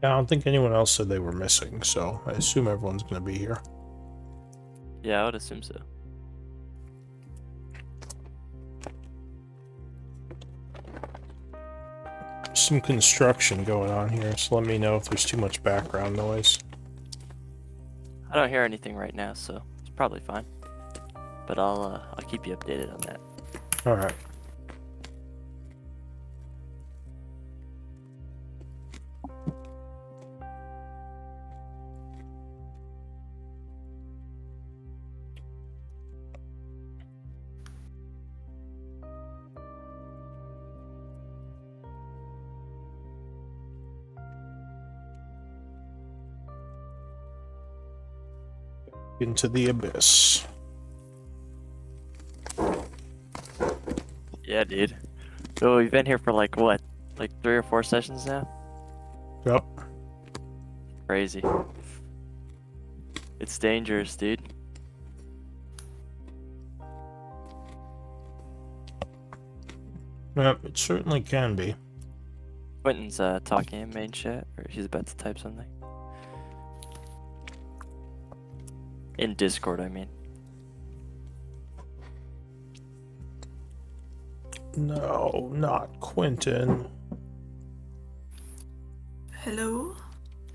I don't think anyone else said they were missing, so I assume everyone's going to be here. Yeah, I would assume so. Some construction going on here, so let me know if there's too much background noise. I don't hear anything right now, so it's probably fine. But I'll keep you updated on that. All right. Into the abyss. Yeah, dude. So we've been here for like what? Like 3 or 4 sessions now? Yep. Crazy. It's dangerous, dude. Yep, it certainly can be. Quentin's talking in main chat, or he's about to type something. In Discord, I mean. No, not Quentin. Hello?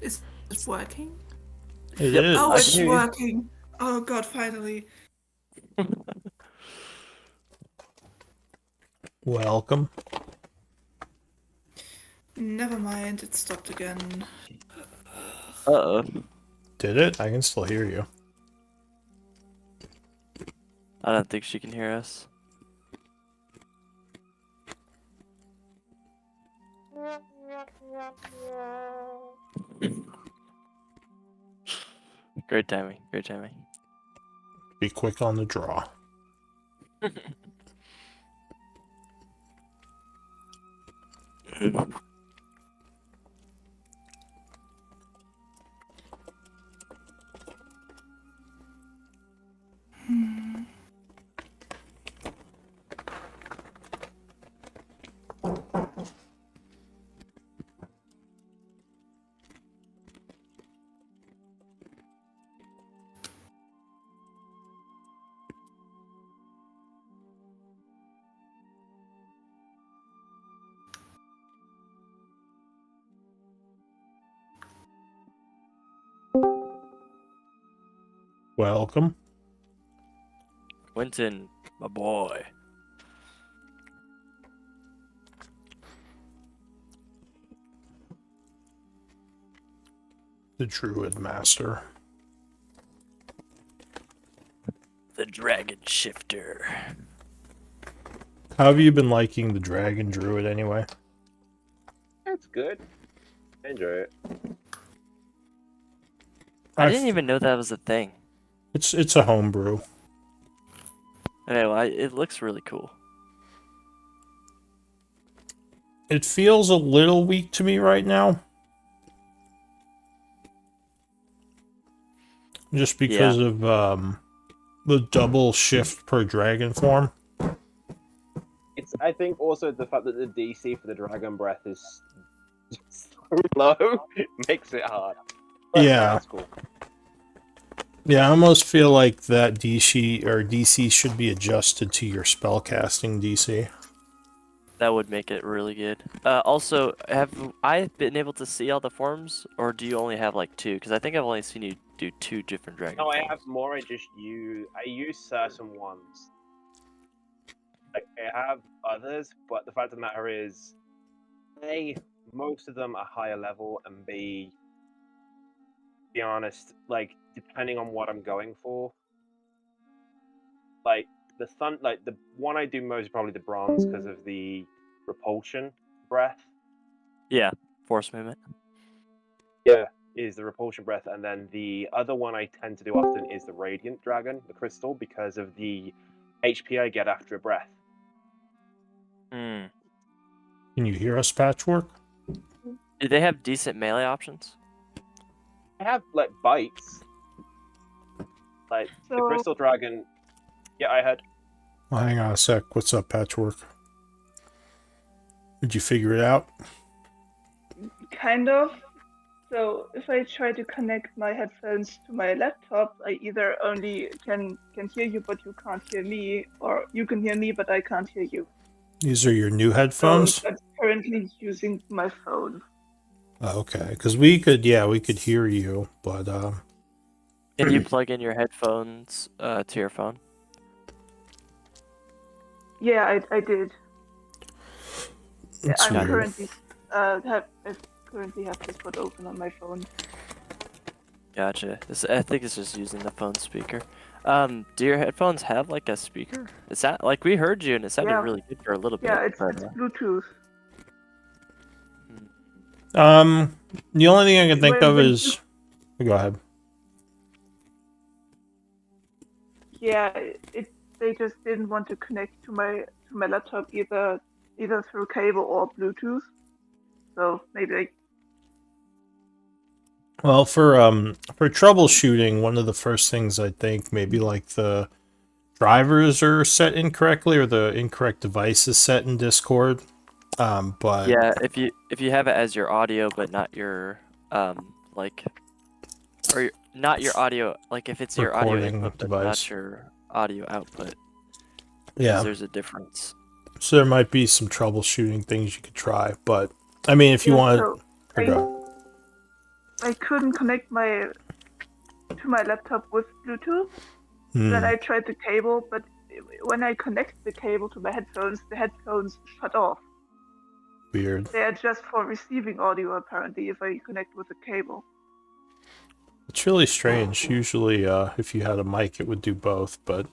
Is it working? It Yep. is. Oh, I it's can hear you. working. Oh god, finally. Welcome. Never mind, it stopped again. Uh-oh. Did it? I can still hear you. I don't think she can hear us. Great timing, great timing. Be quick on the draw. Welcome. Quentin, my boy. The Druid Master. The Dragon Shifter. How have you been liking the Dragon Druid anyway? That's good. I enjoy it. I didn't even know that was a thing. It's a homebrew. Okay, well, it looks really cool. It feels a little weak to me right now. Just because of the double shift per dragon form. It's. I think also the fact that the DC for the Dragon Breath is so low makes it hard. But Yeah. that's cool. Yeah, I almost feel like that DC should be adjusted to your spellcasting DC. That would make it really good. Also, have I been able to see all the forms, or do you only have like 2? Because I think I've only seen you do 2 different dragon No, forms. I have more. I use certain ones. Like, I have others, but the fact of the matter is, A, most of them are higher level, and B, to be honest, like, depending on what I'm going for, like, the one I do most is probably the bronze because of the repulsion breath. Yeah, force movement. Yeah, is the repulsion breath, and then the other one I tend to do often is the radiant dragon, the crystal, because of the HP I get after a breath. Hmm. Can you hear us, Patchwork? Do they have decent melee options? I have like bites, like the crystal dragon. Yeah, I had. Well, hang on a sec. What's up, Patchwork? Did you figure it out? Kind of. So if I try to connect my headphones to my laptop, I either only can hear you but you can't hear me, or you can hear me but I can't hear you. These are your new So headphones? I'm currently using my phone. Oh, okay, because we could hear you, but Can you plug in your headphones to your phone? Yeah, I did. it's I'm weird. currently I currently have Discord open on my phone. Gotcha. I think it's just using the phone speaker. Do your headphones have like a speaker? Is that like we heard you and it sounded Yeah. really good for a little bit. Yeah, it's but, Bluetooth. The only thing I can think When- of when is go ahead. Yeah, they just didn't want to connect to my laptop either through cable or Bluetooth. So maybe Well, for troubleshooting, one of the first things I think maybe like the drivers are set incorrectly or the incorrect device is set in Discord. But yeah, if you have it as your audio but not your like not your audio, like if it's your audio Recording input but device. not your audio output, 'cause yeah, there's a difference. so there might be some troubleshooting things you could try. But I mean, if you want, so I couldn't connect to my laptop with Bluetooth. Then I tried the cable, but when I connect the cable to my headphones, the headphones shut off. weird. They are just for receiving audio, apparently, if I connect with a cable. It's really strange. Usually, if you had a mic, it would do both. But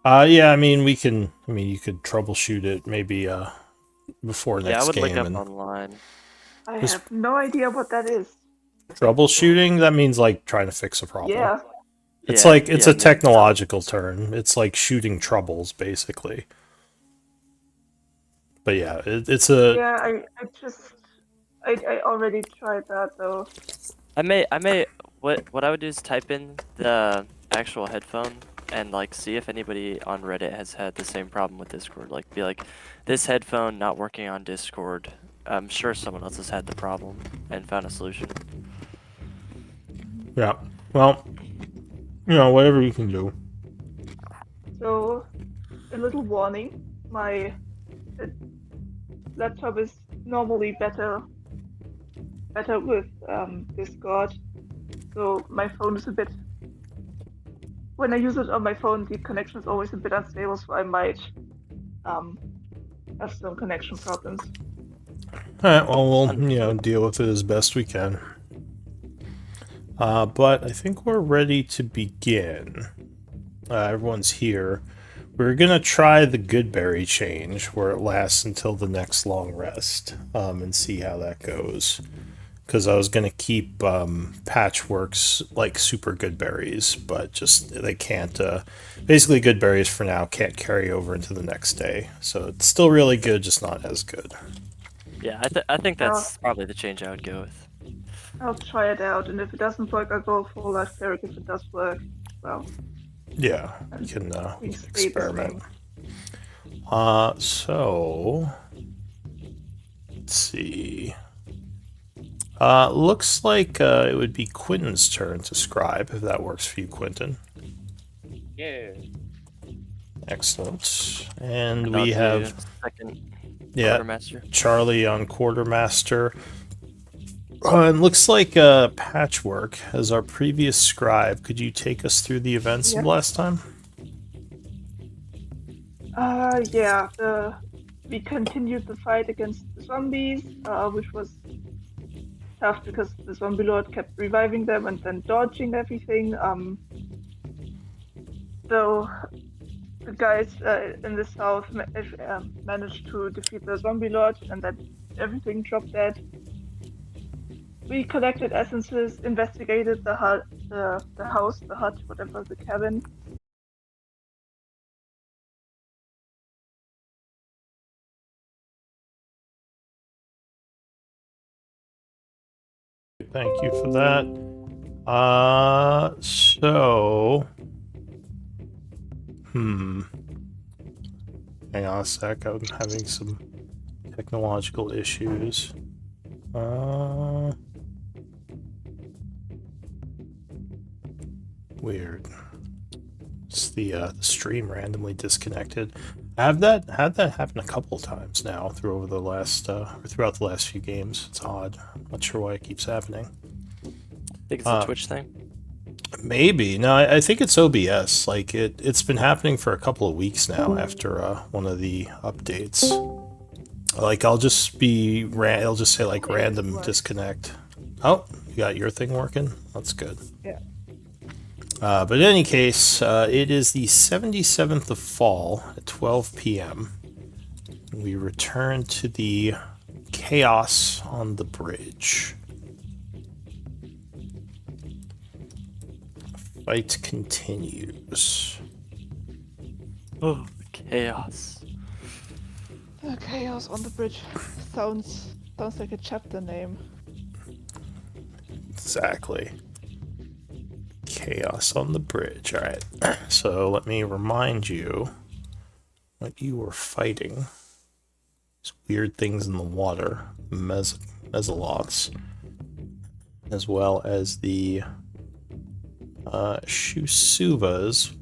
yeah, I mean, you could troubleshoot it maybe before Yeah, I next would look game. up And online. I Just- have no idea what that is. troubleshooting, that means like trying to fix a problem. Yeah. It's Yeah, like it's yeah, a technological term. It's like shooting troubles, basically. But yeah, it's a Yeah, I already tried that though. I may what I would do is type in the actual headphone and like see if anybody on Reddit has had the same problem with Discord. Like be like, this headphone not working on Discord. I'm sure someone else has had the problem and found a solution. yeah. Well, whatever you can do. So, a little warning: my laptop is normally better with Discord. So my phone is a bit. When I use it on my phone, the connection is always a bit unstable, so I might have some connection problems. All right. Well, we'll deal with it as best we can. But I think we're ready to begin. Everyone's here. We're gonna try the Goodberry change, where it lasts until the next long rest, and see how that goes. Because I was gonna keep Patchworks like super good berries, but just they can't. Basically, good berries for now can't carry over into the next day, so it's still really good, just not as good. Yeah, I think that's probably the change I would go with. I'll try it out, and if it doesn't work, I'll go full life cleric. If it does work, well. Yeah, we can Things stay the experiment. So let's see. Looks like it would be Quinton's turn to scribe, if that works for you, Quinton. Yeah. Excellent. And I'll we do have second yeah, quartermaster. Charlie on quartermaster. And looks like Patchwork as our previous scribe. Could you take us through the events of last time? Yeah. We continued the fight against the zombies, which was tough because the zombie lord kept reviving them and then dodging everything. So the guys in the south managed to defeat the zombie lord, and then everything dropped dead. We collected essences, investigated the hut, the house, the hut, whatever, the cabin. Thank you for that. So... Hang on a sec, I'm having some technological issues. Weird. It's the stream randomly disconnected. I've had that happen a couple times now throughout the last few games. It's odd. I'm not sure why it keeps happening. Think it's a Twitch thing. Maybe. No, I think it's OBS. Like it's been happening for a couple of weeks now after one of the updates. Like it'll just say like random disconnect. Oh, you got your thing working? That's good. Yeah. But in any case, it is the 77th of fall at 12 p.m. We return to the chaos on the bridge. Fight continues. Oh, chaos. Chaos on the bridge sounds like a chapter name. Exactly. Chaos on the bridge. Alright. So let me remind you what you were fighting. These weird things in the water. Mesoloths. As well as the Shusuvas.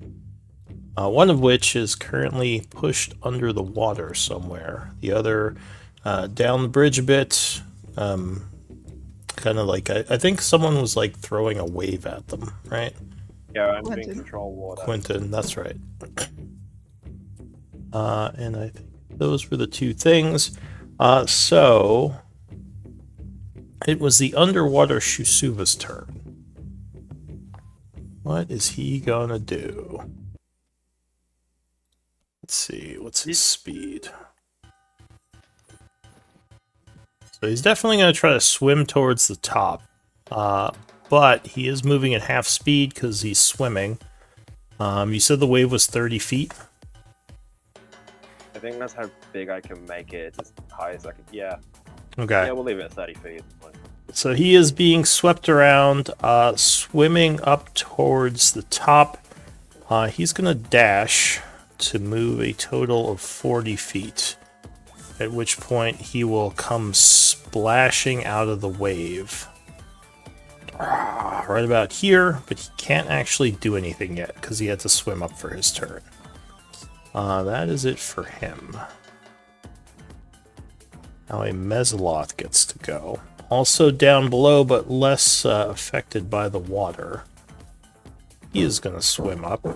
One of which is currently pushed under the water somewhere. The other down the bridge a bit. Kind of like, I think someone was like throwing a wave at them, right? Yeah, I'm being Quentin. control water. Quentin, that's right. And I think those were the two things. So it was the underwater Shusuva's turn. What is he gonna do? Let's see, what's his speed? So he's definitely going to try to swim towards the top. But he is moving at half speed because he's swimming. You said the wave was 30 feet? I think that's how big I can make it. It's as high as I can. Yeah. Okay. Yeah, we'll leave it at 30 feet. So he is being swept around, swimming up towards the top. He's going to dash to move a total of 40 feet. At which point he will come splashing out of the wave. Right about here, but he can't actually do anything yet because he had to swim up for his turn. That is it for him. Now a Mesoloth gets to go. Also down below, but less affected by the water. He is going to swim up.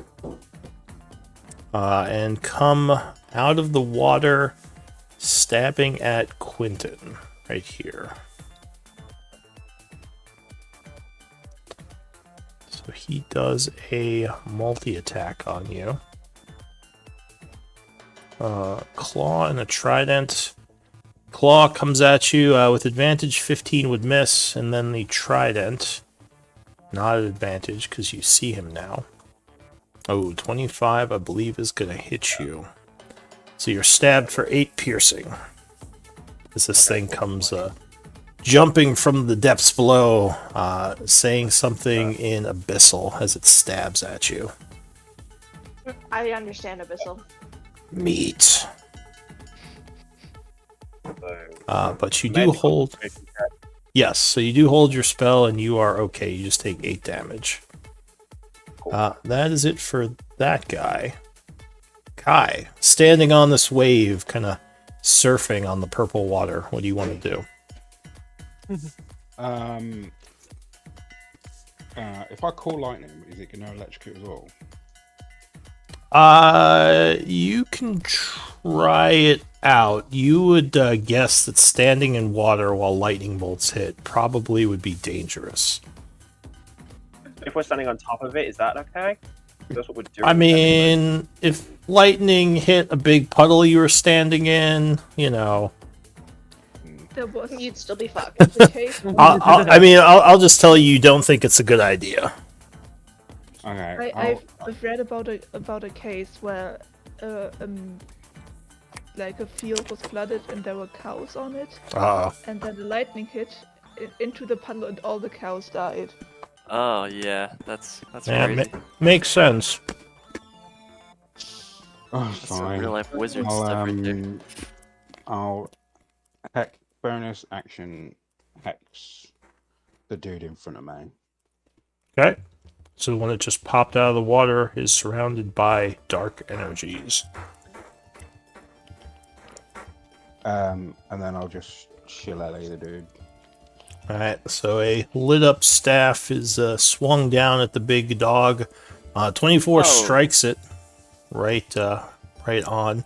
And come out of the water, stabbing at Quentin right here. So he does a multi-attack on you. Claw and a trident. Claw comes at you with advantage, 15 would miss, and then the trident, not at advantage because you see him now. Oh, 25 I believe is going to hit you. So you're stabbed for 8 piercing. As this thing comes jumping from the depths below, saying something in Abyssal as it stabs at you. I understand Abyssal. Meat. So, But you do hold... Yes, so you do hold your spell and you are okay. You just take 8 damage. Cool. That is it for that guy. Kai, standing on this wave, kind of surfing on the purple water. What do you want to do? If I call lightning, is it going to electrocute as well? You can try it out. You would guess that standing in water while lightning bolts hit probably would be dangerous. if we're standing on top of it, is that okay? That's what we're doing. I mean, if lightning hit a big puddle you were standing in, you know. There was You'd still be fucked. the case. I'll just tell you don't think it's a good idea. Okay. I've read about a case where like a field was flooded and there were cows on it, and then the lightning hit into the puddle and all the cows died. Oh yeah, that's Yeah, crazy. makes sense. Oh, That's some fine. real life wizard I'll, stuff right there. I'll bonus action hex the dude in front of me. Okay. So the one that just popped out of the water is surrounded by dark energies. And then I'll just shillelagh the dude. Alright, so a lit up staff is swung down at the big dog. 24 Oh. strikes it right on.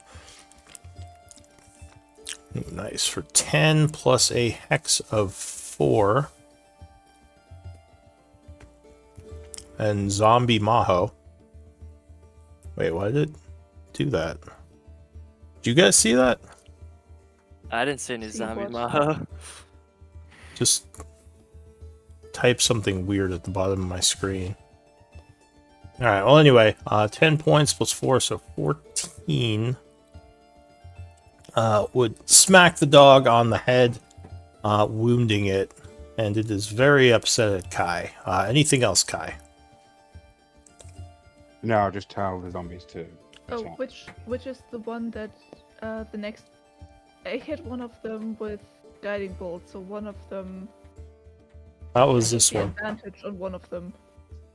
Nice, for 10 plus a hex of 4. And zombie Maho. Wait, why did it do that? Did you guys see that? I didn't see any See zombie what? Maho. Just type something weird at the bottom of my screen. Alright, well anyway, 10 points plus 4, so 14. Would smack the dog on the head, wounding it, and it is very upset at Kai. Anything else, Kai? No, I'll just tell the zombies to Oh, attack. which is the one that the next? I hit one of them with guiding bolt, so one of them. That was I this get the one. advantage on one of them.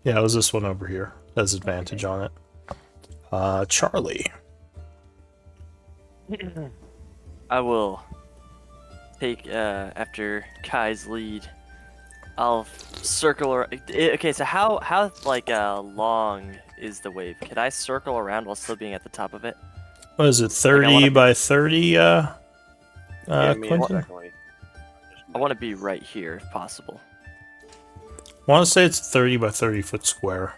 Yeah, it was this one over here. Has advantage on it. Charlie. I will take after Kai's lead. I'll circle around. Okay, so how like long is the wave? Can I circle around while still being at the top of it? What is it, 30 wanna- by 30, Yeah, me Quentin? exactly. I want to be right here if possible. I want to say it's 30 by 30 foot square.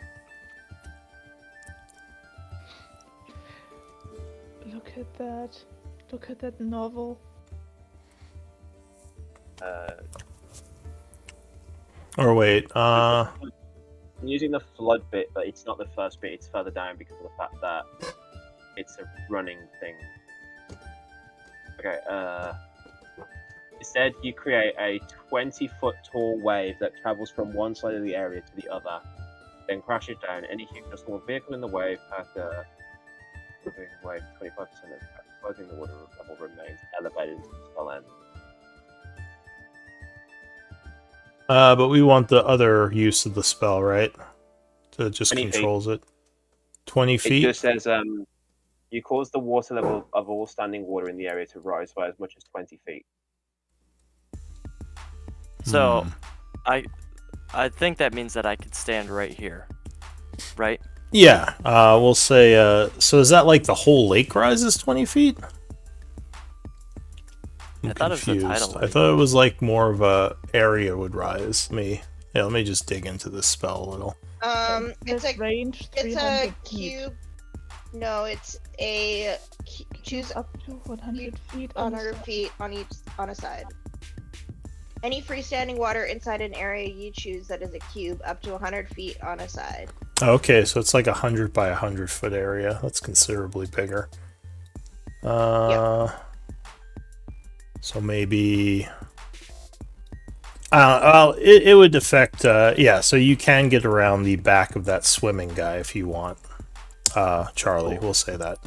Look at that! Look at that novel. Or wait, I'm using the flood bit, but it's not the first bit, it's further down because of the fact that it's a running thing. Okay, instead you create a 20-foot tall wave that travels from one side of the area to the other, then crashes down. Any human or small vehicle in the wave after moving wave 25% of closing the water level remains elevated until the spell ends. but we want the other use of the spell, right? So it just 20 feet. controls it. 20 It feet? just says, you cause the water level of all standing water in the area to rise by as much as 20 feet. So, I think that means that I could stand right here, right? Yeah, we'll say, so is that like the whole lake rises 20 feet? I'm I thought it was the tidal I lake. thought it was like more of a area would rise. Let me just dig into this spell a little. It's This a range it's 300 a feet. cube. No, it's a choose Up to 100 feet on the 100 side. feet on a side. Any freestanding water inside an area you choose that is a cube up to 100 feet on a side. Okay, so it's like 100 by 100 foot area. That's considerably bigger. So maybe. Well, it would affect. Yeah, so you can get around the back of that swimming guy if you want. Charlie, we'll say that.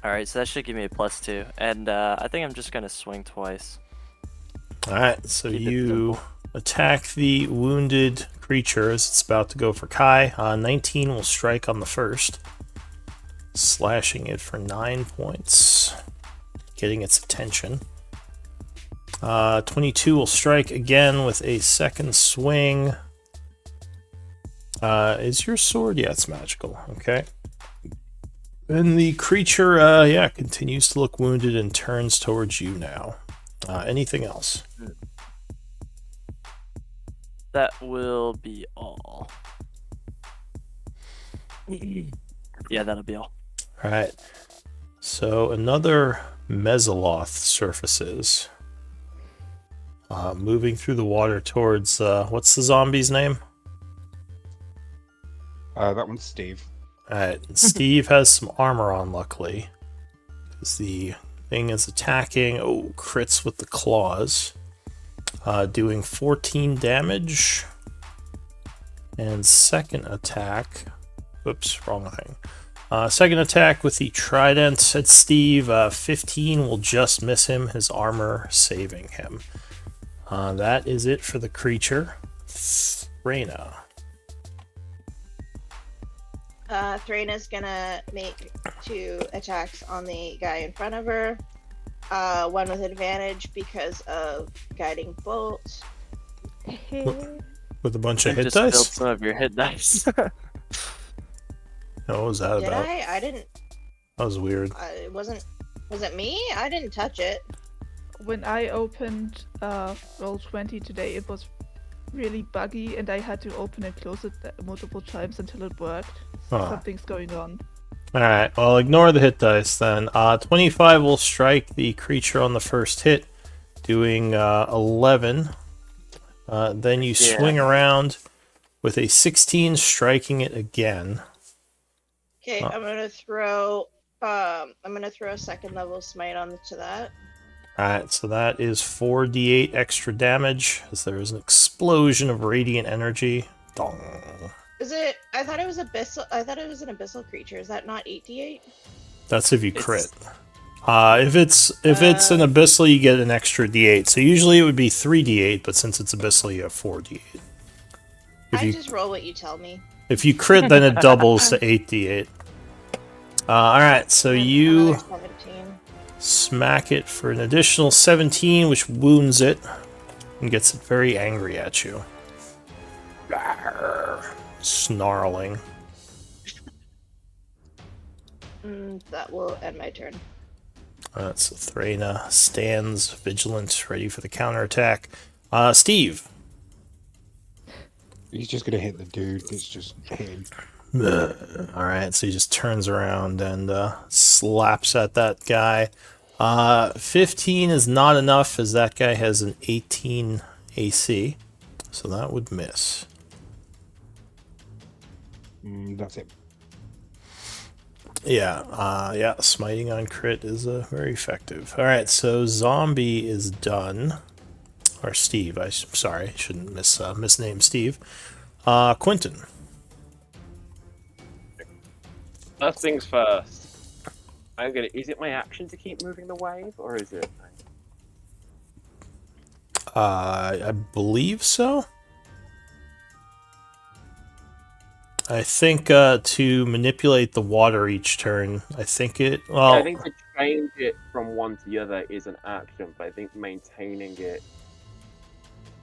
Alright, so that should give me a +2. And I think I'm just going to swing twice. Alright, so Keep it you attack the wounded creature as it's about to go for Kai. 19 will strike on the first, slashing it for 9 points, getting its attention. 22 will strike again with a second swing. Is your sword? Yeah, it's magical. Okay. And the creature, continues to look wounded and turns towards you now. Anything else? That will be all. Yeah, that'll be all. All right. So another Mesoloth surfaces, moving through the water towards what's the zombie's name? That one's Steve. All right. Steve has some armor on, luckily, because the thing is attacking. Oh, crits with the claws, doing 14 damage. And second attack. Oops, wrong thing. Second attack with the trident at Steve. 15 will just miss him, his armor saving him. That is it for the creature. Reyna. Threna's gonna make 2 attacks on the guy in front of her. One with advantage because of guiding bolt. With a bunch of You hit just spilled dice? some of your hit dice. What was that Did about? I? I didn't. That was weird. It wasn't. Was it me? I didn't touch it. When I opened Roll20 today, it was really buggy, and I had to open and close it multiple times until it worked. Huh. Something's going on. Alright, well, ignore the hit dice then. 25 will strike the creature on the first hit, doing 11. Then you swing around with a 16, striking it again. Okay, I'm gonna throw. I'm gonna throw a 2nd level smite onto that. Alright, so that is 4d8 extra damage, as there is an explosion of radiant energy. Dong. Is it? I thought it was abyssal. I thought it was an abyssal creature. Is that not 8d8? That's if you crit. It's- If it's an abyssal, you get an extra d8. So usually it would be 3d8, but since it's abyssal, you have 4d8. I just roll what you tell me. If you crit, then it doubles to 8d8. Alright, so And you another 17. smack it for an additional 17, which wounds it and gets it very angry at you. Rawr, snarling. That will end my turn. So Threna stands vigilant, ready for the counterattack. Steve. He's just gonna hit the dude that's just hit him. Alright, so he just turns around and slaps at that guy. 15 is not enough, as that guy has an 18 AC. So that would miss. That's it. Yeah, smiting on crit is very effective. Alright, so zombie is done. Or Steve, sorry, shouldn't misname Steve. Quentin. First things first. I'm gonna. Is it my action to keep moving the wave, or is it? I believe so. I think to manipulate the water each turn, I think it. Well, I think to change it from one to the other is an action, but I think maintaining it.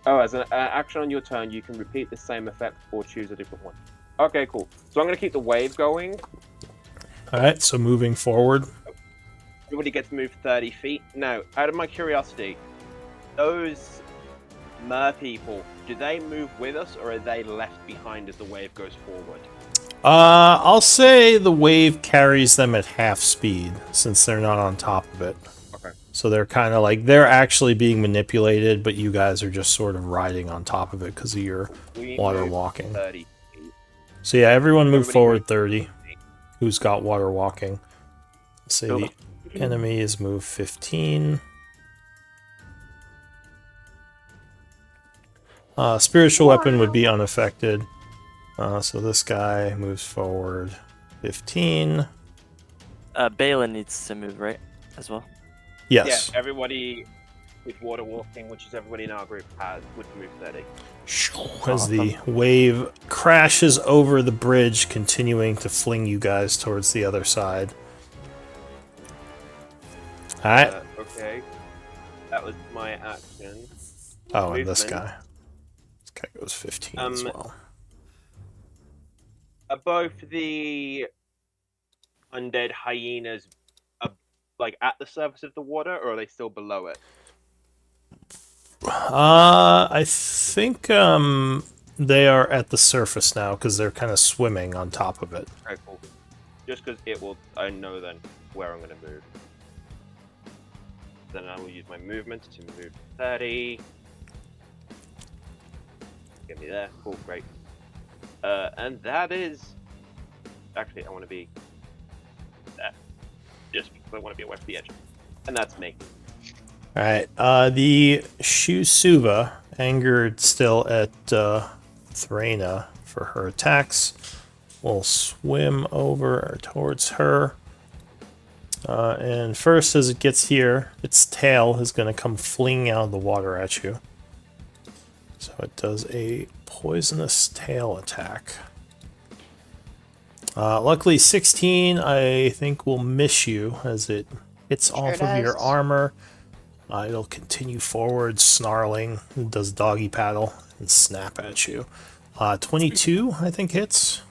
Oh, as an action on your turn, you can repeat the same effect or choose a different one. Okay, cool. So I'm gonna keep the wave going. alright, so moving forward. Everybody gets moved 30 feet. Now, out of my curiosity, those mer people, do they move with us, or are they left behind as the wave goes forward? I'll say the wave carries them at half speed, since they're not on top of it. Okay. So they're kind of like, they're actually being manipulated, but you guys are just sort of riding on top of it because of your We water move walking. 30 feet. So yeah, everyone move Everybody forward move 30. Who's got water walking? Say Cool. the enemy is move 15. Spiritual weapon would be unaffected. So this guy moves forward 15. Balin needs to move, right? As well. Yes. Yeah, everybody with water walking, which is everybody in our group has, would move 30. As the wave crashes over the bridge, continuing to fling you guys towards the other side. Alright. Okay. That was my action. Oh, and this movement. guy. This guy goes 15 as Um, well. Are both the undead hyenas like at the surface of the water, or are they still below it? I think they are at the surface now because they're kind of swimming on top of it. Okay, cool. Just because it will, I know then where I'm going to move. Then I will use my movement to move 30. Get me there. Cool, great. And that is... Actually, I want to be there. Just because I want to be away from the edge. And that's me. Alright, the Shusuva, angered still at Threna for her attacks, will swim over towards her. And first, as it gets here, its tail is going to come flinging out of the water at you. So it does a poisonous tail attack. Luckily, 16, I think, will miss you as it hits Sure off of your does. armor. It'll continue forward, snarling. It does doggy paddle and snap at you. 22, I think, hits.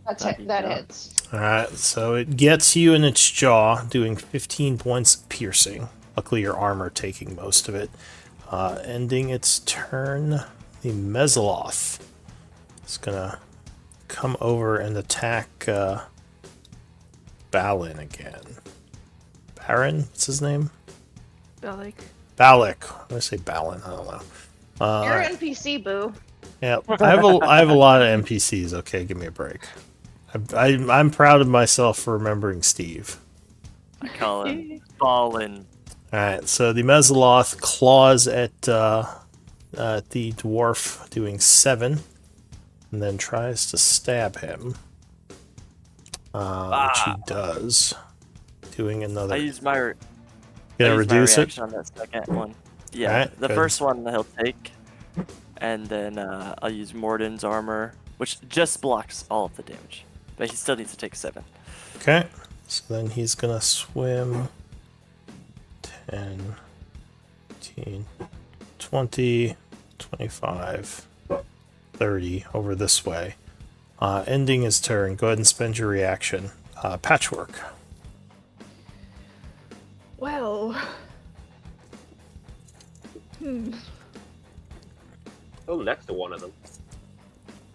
That hits. Alright, so it gets you in its jaw, doing 15 points of piercing. Luckily, your armor taking most of it. Ending its turn, the Mesoloth is gonna come over and attack Balin again. Baron? What's his name? Bellic. Balak. I'm gonna say Balin. I don't know. You're Alright. NPC, boo. Yeah, I have a lot of NPCs. Okay, give me a break. I'm proud of myself for remembering Steve. I call him Ballin. Alright, so the Mesoloth claws at the dwarf, doing 7, and then tries to stab him. Which he does. Doing another. I use my Gonna reduce it? reaction on that second one. Yeah, Alright, the good. first one he'll take, and then I'll use Morden's armor, which just blocks all of the damage, but he still needs to take 7. Okay, so then he's gonna swim 10, 15, 20, 25, 30 over this way. Ending his turn. Go ahead and spend your reaction. Patchwork. Well. Still next to one of them.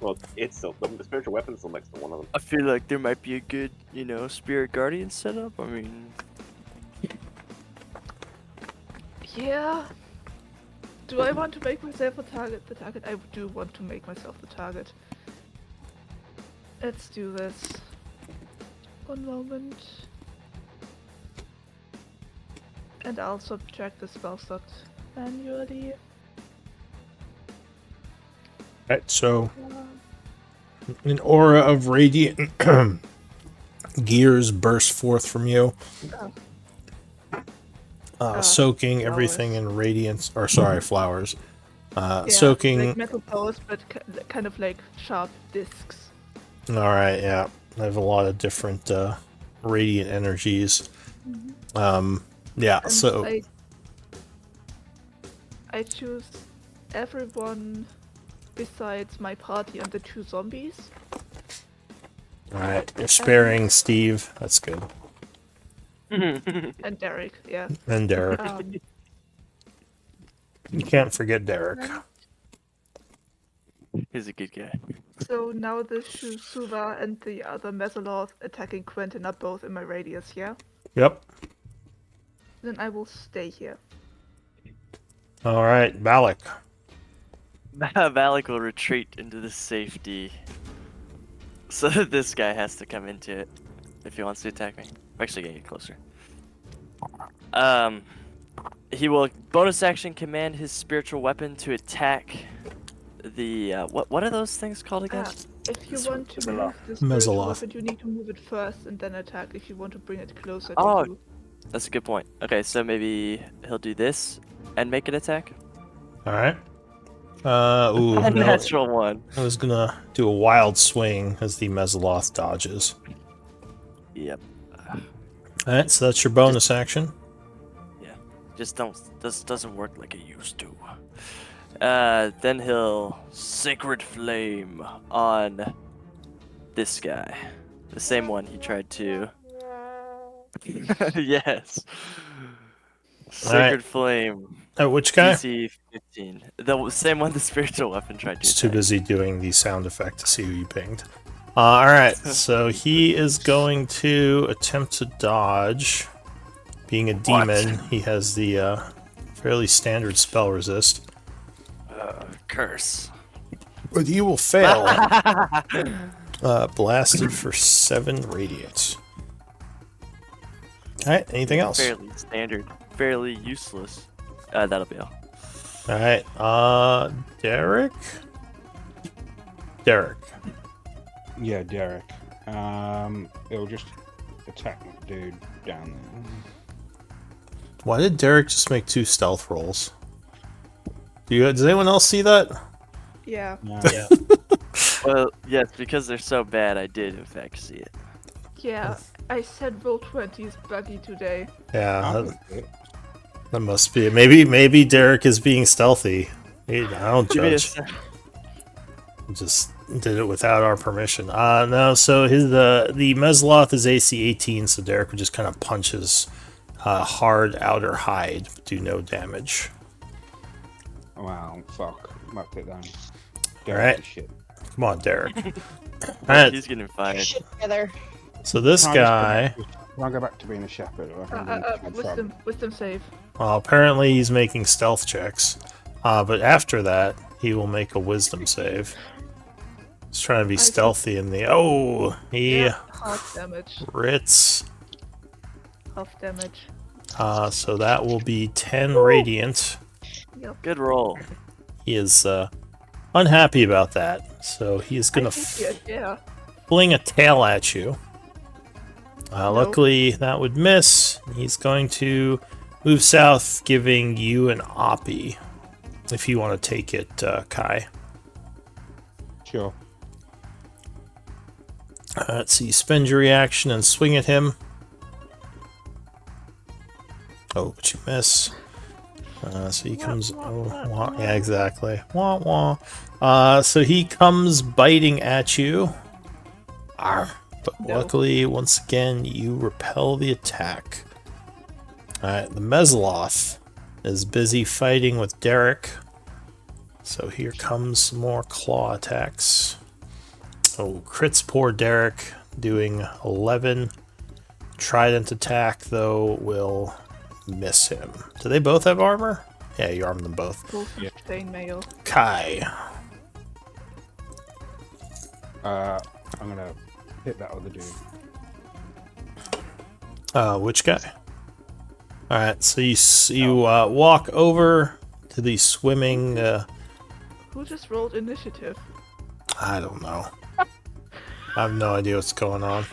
Well, it's still the spiritual weapon's still next to one of them. I feel like there might be a good, Spirit Guardian setup. I mean, Yeah. Do I want to make myself a target? The target? I do want to make myself the target. Let's do this. One moment. And I'll subtract the spell slot manually. Right, so an aura of radiant gears burst forth from you, soaking everything in radiance. Or sorry, flowers. Yeah, Soaking. like metal powers, but kind of like sharp discs. All right, yeah. I have a lot of different radiant energies. Yeah, And so I choose everyone besides my party and the 2 zombies. all right, you're sparing Steve. That's good. And Derek, yeah. And Derek. You can't forget Derek. he's a good guy. So now the Suva and the other Mesoloth attacking Quentin are both in my radius, yeah? Yep. Then I will stay here. All right, Balak. Valak will retreat into the safety, so this guy has to come into it if he wants to attack me. I'm actually gonna get closer. He will bonus action command his spiritual weapon to attack the what are those things called again? If you want to move the Mesoloth. spiritual weapon, you need to move it first and then attack. If you want to bring it closer to Oh. you. That's a good point. Okay, so maybe he'll do this and make an attack. All right. Ooh, A no. natural one. I was gonna do a wild swing as the Mesoloth dodges. Yep. All right, so that's your bonus action. Just doesn't work like it used to. Then he'll Sacred Flame on this guy. The same one he tried to. Yes. Sacred Flame. Which guy? DC 15. The same one the spiritual weapon tried to He's too attack. busy doing the sound effect to see who you pinged. All right, so he is going to attempt to dodge. Being a demon, he has the fairly standard spell resist. Curse. But he will fail. Blasted for 7 radiance. Alright, anything else? Fairly standard. Fairly useless. That'll be all. Alright, Derek? Derek. Yeah, Derek. It'll just attack my dude down there. Why did Derek just make 2 stealth rolls? Does anyone else see that? Yeah. No. Yeah. Well, yes, because they're so bad, I did in fact see it. Yeah, I said roll 20 is buggy today. Yeah, I'll that, do it. that must be it. Maybe Derek is being stealthy. I don't Give me a judge. sec. Just did it without our permission. No, so the Mesloth is AC 18, so Derek would just kind of punch his hard outer hide, but do no damage. Wow, fuck. Marked it down. Alright. Shit. Come on, Derek. Alright, He's getting fired. Shit together. so this Can I just go guy, back to- Can I go back to being a shepherd? Or can I be a Wisdom save. well, apparently he's making stealth checks, but after that, he will make a wisdom save. He's trying to be I see. stealthy in the. Oh, he Half damage. crits. Half damage. So that will be 10 radiant. Good roll. He is unhappy about that, so he is gonna Yeah. fling a tail at you. No. Luckily, that would miss. He's going to move south, giving you an Oppie. If you want to take it, Kai. Sure. So you spend your reaction and swing at him. Oh, but you miss. So he comes. Oh, wah, yeah, exactly. Wah wah. So he comes biting at you. Arr. But No. luckily, once again, you repel the attack. Alright, the Mesloth is busy fighting with Derek. So here comes some more claw attacks. Oh, crits poor Derek, doing 11. Trident attack, though, will miss him. Do they both have armor? Yeah, you arm them both. Both chain mail. Kai. I'm gonna hit that other dude. Which guy? Alright, so you walk over to the swimming. Who just rolled initiative? I don't know. I have no idea what's going on.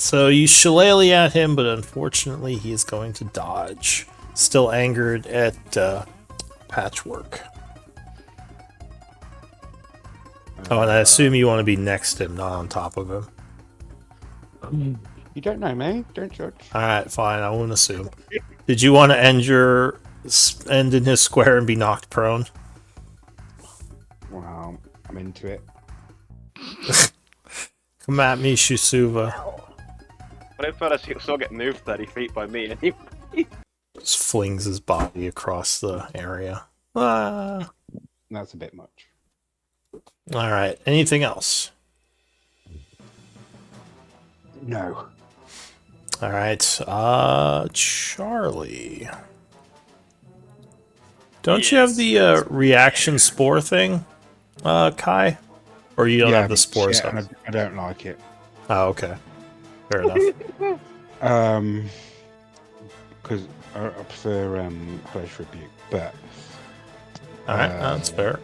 So you shillelagh at him, but unfortunately he is going to dodge. Still angered at Patchwork. Oh, and I assume you want to be next to him, not on top of him. You don't know me. Don't judge. Alright, fine, I won't assume. Did you want to end in his square and be knocked prone? Wow, I'm into it. Come at me, Shusuva. But at first he'll still get moved 30 feet by me anyway. Just flings his body across the area. Ah. That's a bit much. Alright, anything else? No. Alright, Charlie. Don't you have the reaction spore thing, Kai? Or you don't have the spores yeah, up? and I don't like it. Oh, okay. Fair enough. Because I prefer Hellish Rebuke, but Alright, that's fair.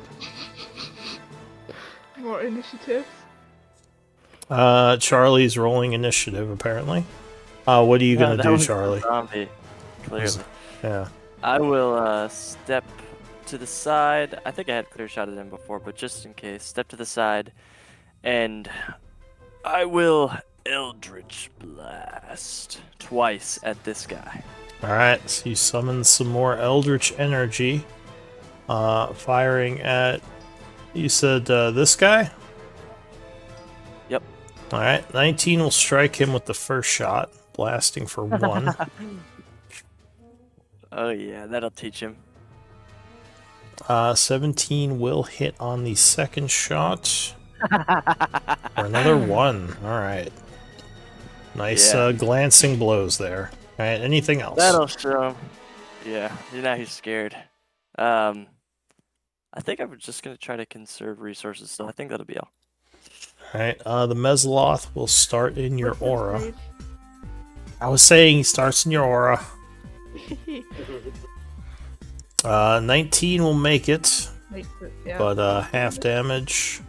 More initiative. Charlie's rolling initiative, apparently. What are you gonna that do, was a Charlie? Zombie, clearly. Yeah. I will step to the side. I think I had clear shot at him before, but just in case, step to the side, and I will Eldritch Blast twice at this guy. Alright, so you summon some more Eldritch energy. Firing at, you said this guy? Yep. Alright, 19 will strike him with the first shot, blasting for 1. Oh yeah, that'll teach him. 17 will hit on the second shot. For another 1. Alright. Nice Yeah. glancing blows there. Alright, anything else? That'll show him. Yeah, now he's scared. I think I'm just gonna try to conserve resources, so I think that'll be all. Alright, the Mesloth will start in your Wisdom aura. save. I was saying he starts in your aura. 19 will make it, Makes it, yeah. but half damage.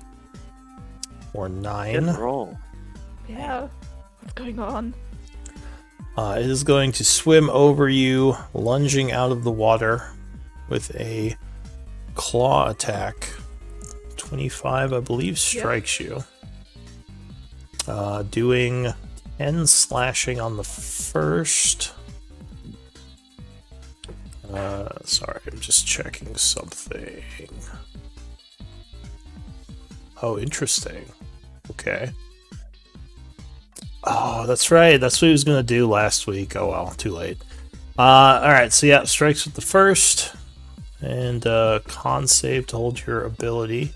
Or Good 9. roll. Yeah. What's going on? It is going to swim over you, lunging out of the water with a claw attack. 25, I believe, strikes you. Doing 10 slashing on the first. Sorry, I'm just checking something. Oh, interesting. Okay. Oh, that's right. That's what he was gonna do last week. Oh well, too late. Alright, so yeah, strikes with the first. And con save to hold your ability.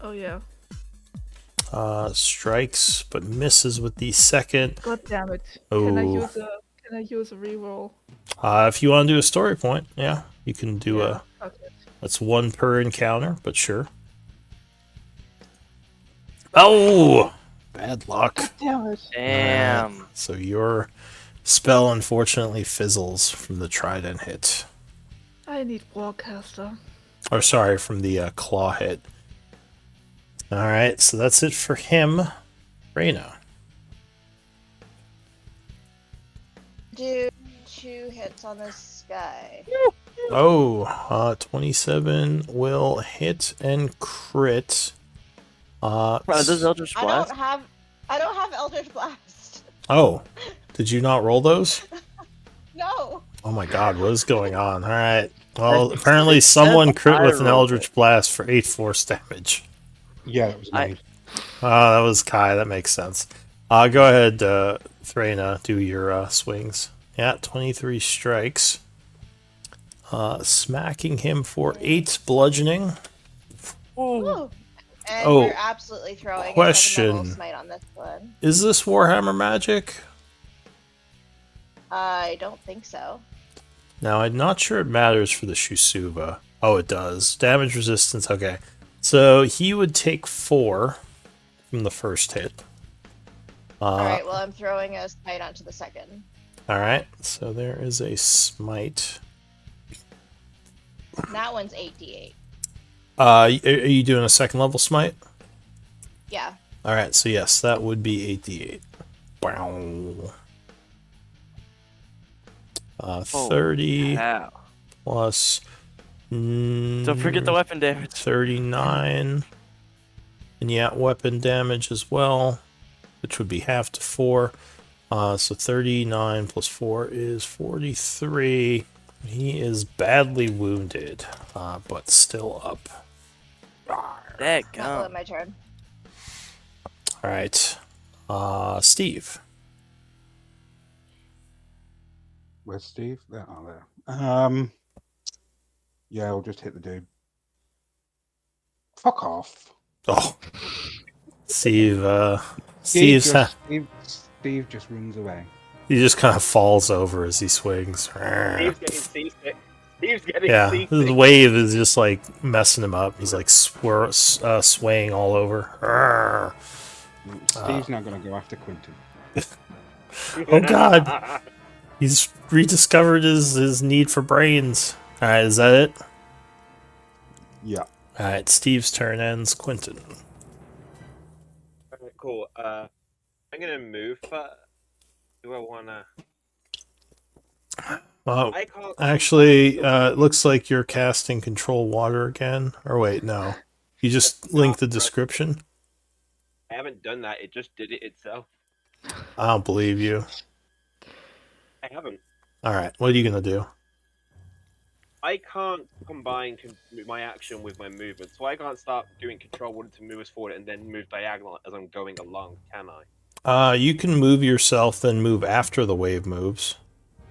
Oh yeah. Strikes but misses with the second. God damn it. Oh. Can I use a reroll? If you want to do a story point, yeah, you can do Yeah, fuck it. That's one per encounter, but sure. Oh, bad luck. God damn it. Damn. Alright, so your spell unfortunately fizzles from the trident hit. I need Warcaster. Or sorry, from the claw hit. Alright, so that's it for him. Reyna. Do 2 hits on this guy. Oh, 27 will hit and crit. Does Eldritch I Blast? don't have Eldritch Blast. Oh, did you not roll those? No. Oh my god, what is going on? Alright. Well, apparently someone crit with an Eldritch Blast for 8 force damage. Yeah, that was me. That was Kai, that makes sense. Go ahead, Threna, do your swings. Yeah, 23 strikes. Smacking him for 8 bludgeoning. Ooh. And Oh, we're absolutely throwing question. a 7th level smite on this one. Is this Warhammer magic? I don't think so. Now, I'm not sure it matters for the Shusuva. Oh, it does. Damage resistance, okay. So he would take 4 from the first hit. Alright, well, I'm throwing a smite onto the second. Alright, so there is a smite. And that one's 8d8. Are you doing a second level smite? Yeah. Alright, so yes, that would be 8d8. Wow. 30 Wow. plus... Don't forget the weapon damage. 39. And yeah, weapon damage as well, which would be half to 4. So 39 plus 4 is 43. He is badly wounded, but still up. That That'll gum. end my turn. Alright. Steve. Where's Steve? There. Oh, there. Yeah, I'll just hit the dude. Fuck off. Oh. Steve Steve just runs away. he just kind of falls over as he swings. Steve's getting seasick. Steve's getting Yeah, seasick. the wave is just like messing him up. He's like swaying all over. Steve's not going to go after Quentin. Oh god. He's rediscovered his need for brains. Alright, is that it? Yeah. Alright, Steve's turn ends. Quentin. Alright, cool. I'm gonna move, but do I wanna? Well, I can't. actually, it looks like you're casting Control Water again. Or wait, no. You just linked the description? I haven't done that. It just did it itself. I don't believe you. I haven't. Alright, what are you gonna do? I can't combine my action with my movement, so I can't start doing control water to move us forward and then move diagonal as I'm going along, can I? You can move yourself, then move after the wave moves.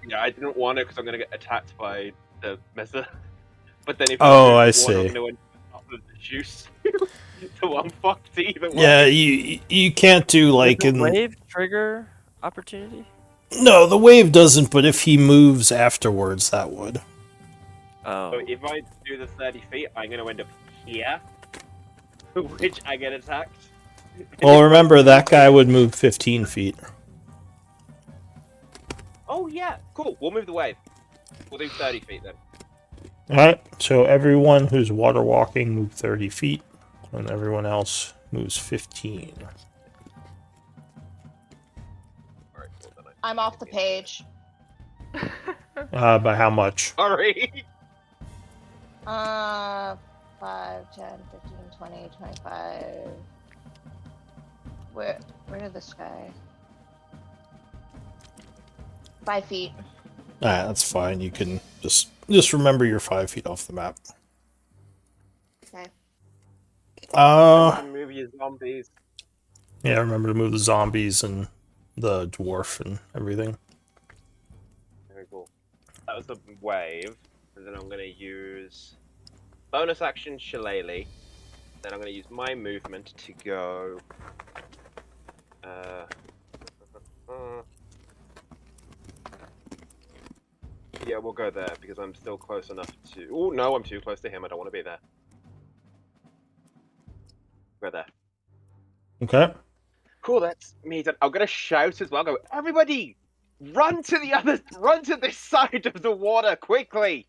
Yeah, I didn't want to because I'm gonna get attacked by the Mesa. But then if Oh, move I one, see. I'm gonna end up with the juice. So I'm fucked either way. Yeah, you can't do like Does in the wave trigger opportunity? No, the wave doesn't, but if he moves afterwards, that would. Oh. So if I do the 30 feet, I'm gonna end up here, which I get attacked. Well, remember, that guy would move 15 feet. Oh yeah, cool. We'll move the wave. We'll do 30 feet then. Alright, so everyone who's water walking move 30 feet, and everyone else moves 15. Alright, cool, then I'm off the page. By how much? Sorry. 5, 10, 15, 20, 25. Where did this guy? 5 feet. That's fine. You can just remember you're 5 feet off the map. Okay. Uh, Move your zombies. yeah, remember to move the zombies and the dwarf and everything. Very cool. That was the wave, and then I'm gonna use bonus action Shillelagh. Then I'm gonna use my movement to go. Yeah, we'll go there because I'm still close enough to. Oh no, I'm too close to him. I don't want to be there. Go there. Okay. Cool, that's me done. I'm gonna shout as well. Go, everybody, run to this side of the water quickly.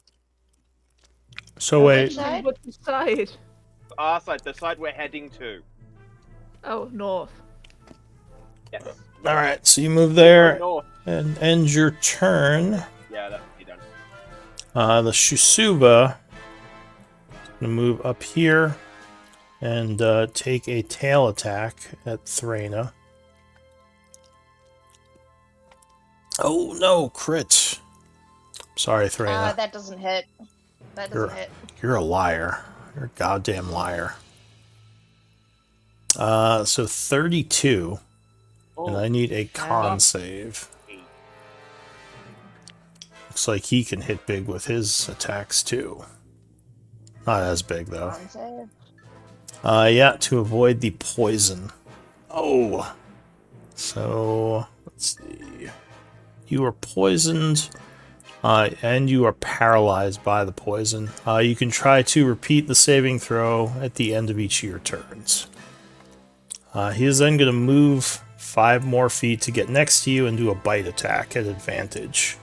So wait, Which side? What side? Our side, the side we're heading to. Oh, north. Yes. all right. So you move there North. and end your turn. Yeah, that's me done. The Shusuba gonna move up here and take a tail attack at Threna. Oh no, crit. Sorry, Threna. That doesn't hit. That doesn't hit. You're a liar. You're a goddamn liar. So 32, and I need a con save. Looks like he can hit big with his attacks too. Not as big though. Con save. Yeah, to avoid the poison. Oh. So, let's see. You are poisoned, and you are paralyzed by the poison. You can try to repeat the saving throw at the end of each of your turns. He is then going to move 5 more feet to get next to you and do a bite attack at advantage.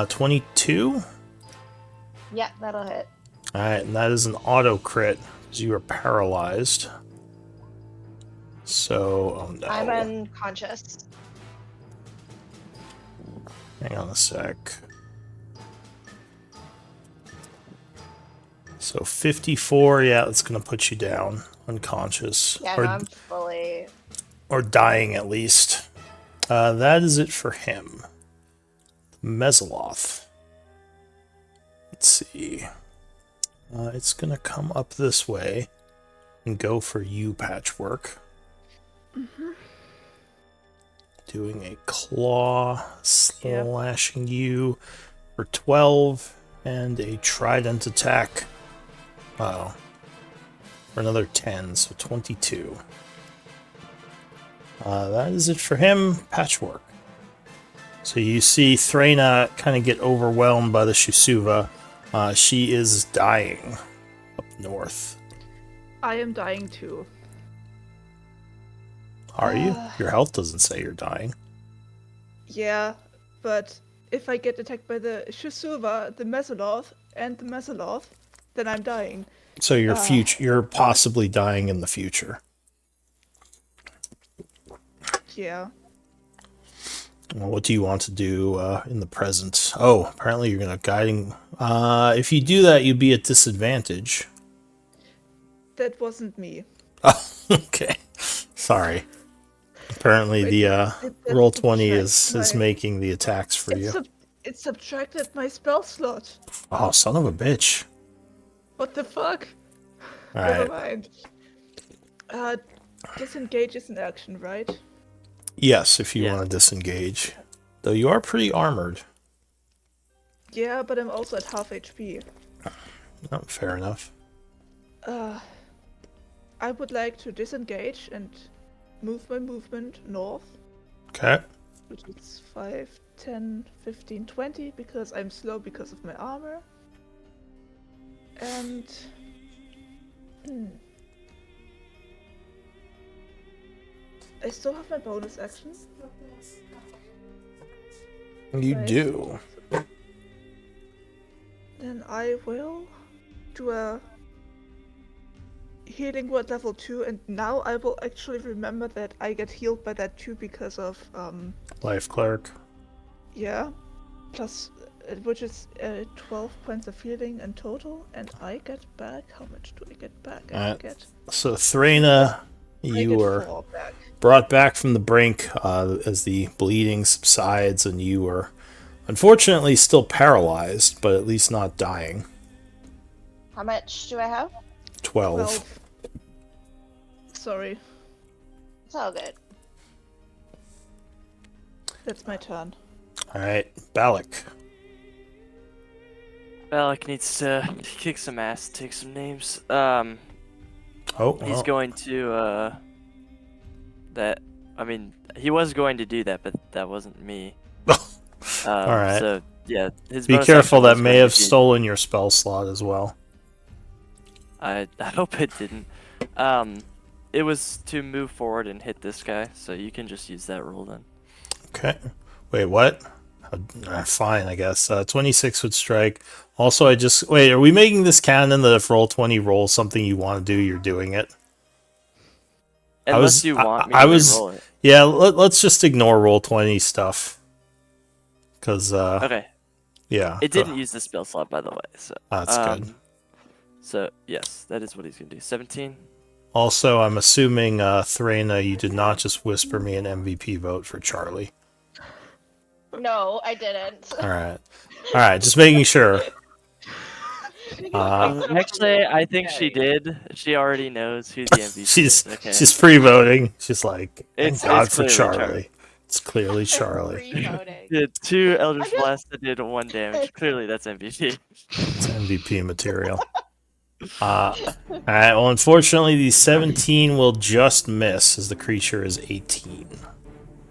22? Yeah, that'll hit. Alright, and that is an auto crit, because you are paralyzed. So, oh no. I'm unconscious. Hang on a sec. So 54, yeah, that's going to put you down, unconscious. Yeah, no, I'm fully. Or dying at least. That is it for him. Mesoloth. Let's see. It's going to come up this way and go for you, Patchwork. Doing a claw, slashing you for 12, and a trident attack. Uh-oh. For another 10, so 22. That is it for him, Patchwork. So you see Threna kind of get overwhelmed by the Shusuva. She is dying up north. I am dying too. Are you? Your health doesn't say you're dying. Yeah, but if I get attacked by the Shusuva, the Mesoloth, and the Mesoloth, then I'm dying. So you're possibly dying in the future. Yeah. Well, what do you want to do in the present? Oh, apparently you're going to guiding. If you do that, you'd be at disadvantage. That wasn't me. Oh, okay. Sorry. Apparently the roll 20 is making the attacks for you. It subtracted my spell slot. Oh, son of a bitch. What the fuck? All Never right. mind. Disengage is an action, right? Yes, if you Yeah. want to disengage. Though you are pretty armored. Yeah, but I'm also at half HP. Oh, fair enough. I would like to disengage and move my movement north, Okay. which is 5, 10, 15, 20, because I'm slow because of my armor. And... I still have my bonus action. You Right. do. Then I will do a healing word level 2, and now I will actually remember that I get healed by that too because of Life cleric. yeah, plus which is 12 points of healing in total, and I get back. How much do I get back? So Threna, I you get were 4 back. brought back from the brink as the bleeding subsides, and you were unfortunately still paralyzed, but at least not dying. How much do I have? 12. 12. Sorry, It's all good. that's my turn. All right, Balak. Balak needs to kick some ass, take some names. Oh, He's well, going to I mean, he was going to do that, but that wasn't me. All right. So yeah, his Be bonus careful. action That was may going to have be- stolen your spell slot as well. I hope it didn't. It was to move forward and hit this guy, so you can just use that roll then. Okay. Wait, what? Fine, I guess. 26 would strike. Also, wait. Are we making this canon that if Roll20 rolls something you want to do, you're doing it? Unless you want me to was. roll it. Yeah. Let's just ignore Roll20 stuff. Because Okay. yeah. It didn't use the spell slot, by the way. So That's good. So yes, that is what he's gonna do. 17. Also, I'm assuming Threna, you did not just whisper me an MVP vote for Charlie. No, I didn't. All right. Just making sure. Actually, I think she did. She already knows who the MVP is. Okay. She's pre-voting. She's like, thank It's God for clearly Charlie. Charlie. It's clearly Charlie. Revoting. Yeah, 2 Eldritch Blasts that did 1 damage. Clearly, that's MVP. It's MVP material. All right. Well, unfortunately, the 17 will just miss as the creature is 18.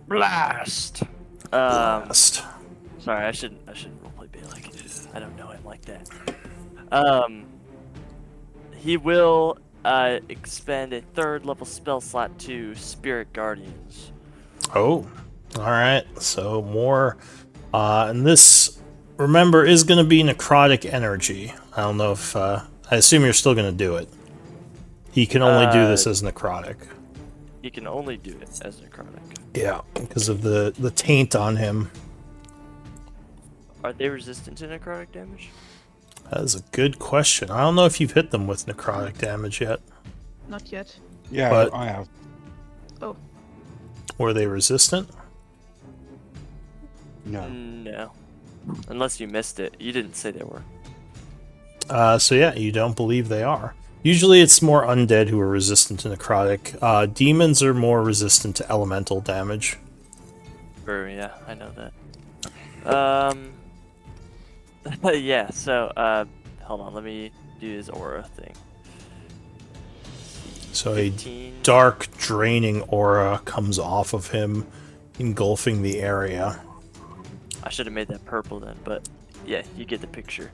Blast. Blast. Sorry, I shouldn't roleplay be like. I don't know him like that. He will expend a 3rd level spell slot to Spirit Guardians. Oh, all right. So more, and this, remember, is going to be necrotic energy. I don't know if I assume you're still going to do it. He can only do this as necrotic. He can only do it as necrotic. Yeah, because of the taint on him. Are they resistant to necrotic damage? That is a good question. I don't know if you've hit them with necrotic damage yet. Not yet. Yeah, But- I have. Oh, Were they resistant? No. No. Unless you missed it. You didn't say they were. So yeah, you don't believe they are. Usually it's more undead who are resistant to necrotic. Demons are more resistant to elemental damage. Yeah, I know that. Yeah, so, hold on, let me do his aura thing. So a 15. dark, draining aura comes off of him, engulfing the area. I should have made that purple then, but yeah, you get the picture.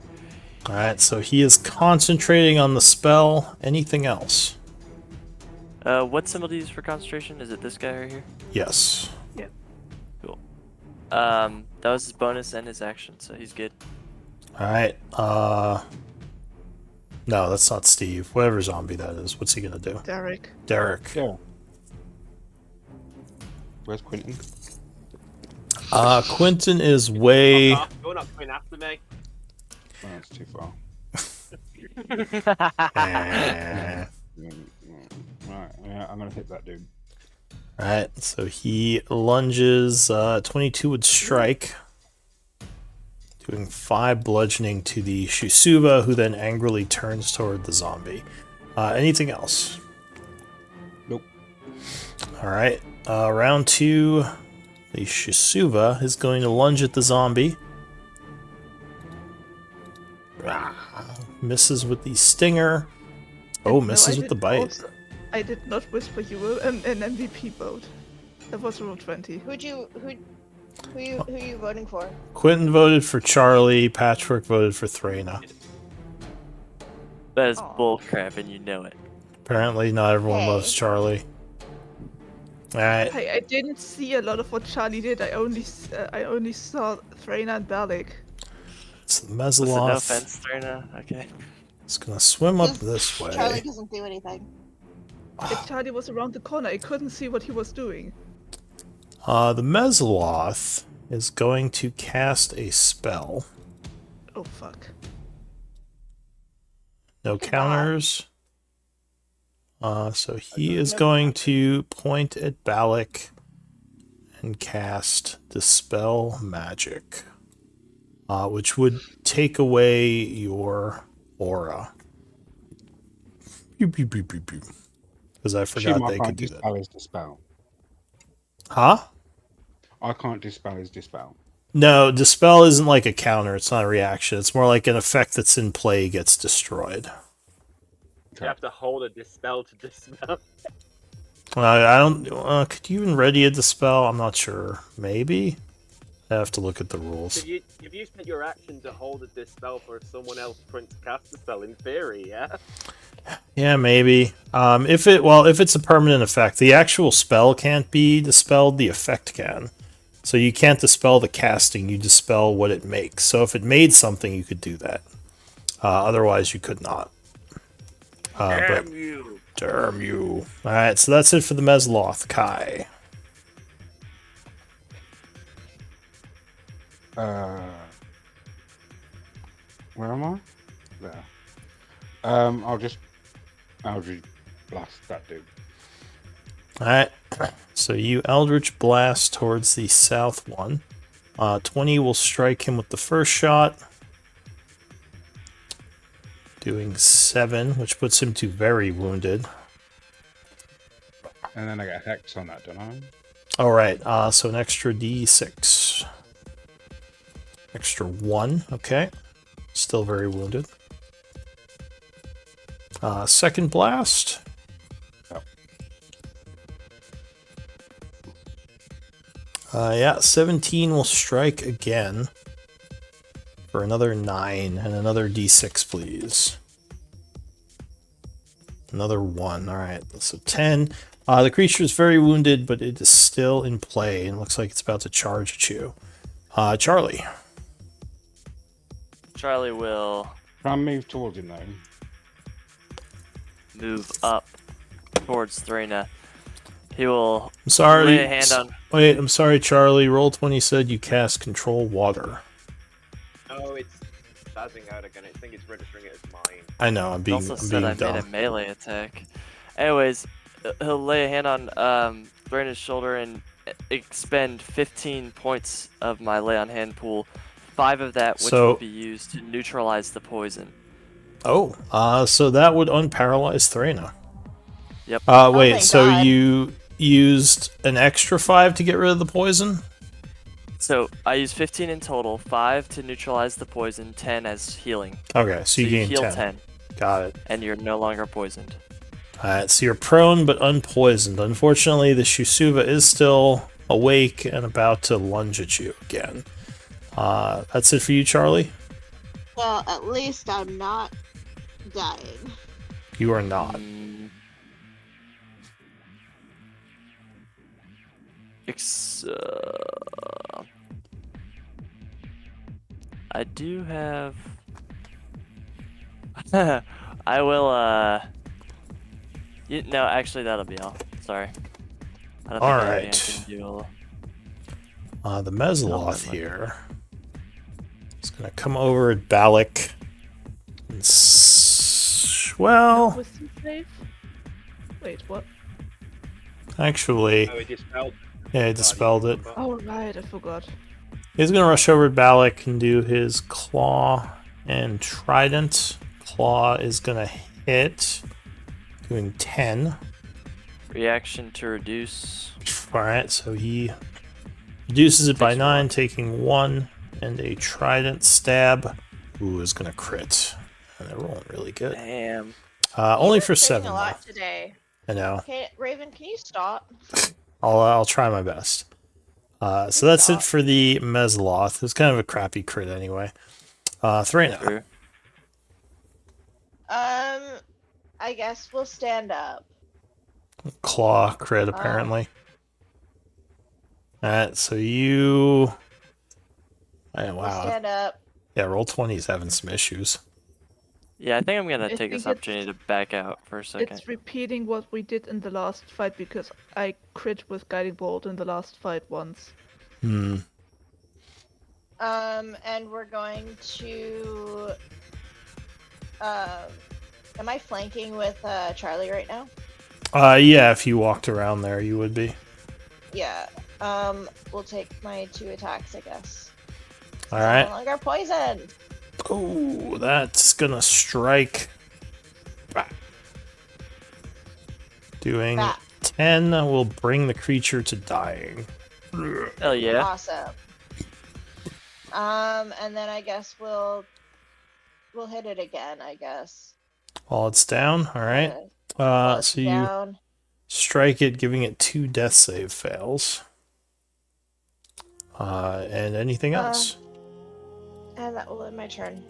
Alright, so he is concentrating on the spell. Anything else? What symbol do you use for concentration? Is it this guy right here? Yes. Cool. That was his bonus and his action, so he's good. Alright, no, that's not Steve. Whatever zombie that is. What's he gonna do? Derek. Derek. Yeah. Where's Quentin? Quentin is way... Fuck off, you're not coming after me. Oh, that's too far. Eh. Right, yeah, I'm gonna hit that dude. Alright, so he lunges, 22 would strike, doing 5 bludgeoning to the Shusuba, who then angrily turns toward the zombie. Anything else? Nope. Alright, round 2, the Shusuba is going to lunge at the zombie. Misses with the stinger. Oh, No, misses I with the did bite. also- I did not whisper you an MVP vote. That was roll 20. Who you voting for? Quentin voted for Charlie, Patchwork voted for Threna. That is Aw. bullcrap, and you know it. Apparently not everyone Hey. loves Charlie. Alright, I didn't see a lot of what Charlie did. I only saw Threna and Balak. it's the Listen, no Mesaloth. offense, Threna. Okay. It's gonna swim up this way. Charlie doesn't do anything. If Charlie was around the corner, I couldn't see what he was doing. The Mesaloth is going to cast a spell. fuck. No Goodbye. counters. So he is No going to point at Balak and cast Dispel Magic, which would take away your aura. Because I forgot Assume I they can't could do that. dispel his dispel. Huh? I can't dispel his dispel. No, Dispel isn't like a counter. It's not a reaction. It's more like an effect that's in play gets destroyed. You have to hold a dispel to dispel. I don't... could you even ready a Dispel? I'm not sure. Maybe? I have to look at the rules. If you spent your action to hold a dispel for someone else trying to cast the spell, in theory, yeah? Yeah, maybe. If it's a permanent effect, the actual spell can't be dispelled. The effect can. So you can't dispel the casting. You dispel what it makes. So if it made something, you could do that. Otherwise, you could not. Damn you! Damn you! All right, so that's it for the Mesloth. Kai. Where am I? There. I'll just blast that dude. All right. So you Eldritch Blast towards the south one. 20 will strike him with the first shot. Doing 7, which puts him to very wounded. And then I get a hex on that, don't I? All right. So an extra D6. Extra 1. Okay. Still very wounded. Second blast. Yeah, 17 will strike again for another 9, and another d6, please. Another 1. All right, so 10. The creature is very wounded, but it is still in play, and looks like it's about to charge at you. Charlie. Charlie will Try and move towards him, though. move up towards Thrina. He will I'm sorry. lay a hand on. Wait, I'm sorry, Charlie. Roll20 said you cast Control Water. Oh, it's spazzing out again. I think it's registering it as mine. I know, I'm He being, also I'm said being I dumb. made a melee attack. Anyways, he'll lay a hand on Thrina's shoulder and expend 15 points of my lay on hand pool. 5 of that which So- will be used to neutralize the poison. Oh, so that would unparalyze Threna. Yep. Wait, thank so God. you used an extra 5 to get rid of the poison? So I use 15 in total, 5 to neutralize the poison, 10 as healing. Okay, so you gain heal 10. Got it. and you're no longer poisoned. Alright, so you're prone but unpoisoned. Unfortunately, the Shusuva is still awake and about to lunge at you again. That's it for you, Charlie? Well, at least I'm not dying. You are not. I do have. I will. No, actually, that'll be all. Sorry. I don't think I have Alright. anything to do. The Mesloth here is going to come over at Balak. And well, Wisdom save? Wait, what? actually, Oh, it dispelled. yeah, he dispelled it. Oh, right, I forgot. He's going to rush over at Balak and do his Claw and Trident. Claw is going to hit, doing 10. Reaction to reduce. Alright, so he reduces it by Takes 9, one. taking 1, and a Trident stab. Ooh, is going to crit. And they're rolling really good. Damn. Only You've for been saying 7, a though. lot today. I know. Okay, Raven, can you stop? I'll try my best. So that's it for the Mesloth. It was kind of a crappy crit anyway. Threna. True. I guess we'll stand up. Claw crit, apparently. Alright, so you... Oh, We'll wow. stand up. Yeah, Roll20 is having some issues. Yeah, I think I'm gonna I take think this it's- opportunity to back out for a second. It's repeating what we did in the last fight because I crit with Guiding Bolt in the last fight once. And we're going to. Am I flanking with Charlie right now? Yeah, if you walked around there, you would be. Yeah. We'll take my 2 attacks, I guess. All I'm right. no longer poisoned. Oh, that's gonna strike. Doing Bah. 10 will bring the creature to dying. Hell yeah. Awesome. And then I guess we'll hit it again, I guess. While it's down, all right. While it's So you down. strike it, giving it 2 death save fails. And anything else? And that will end my turn.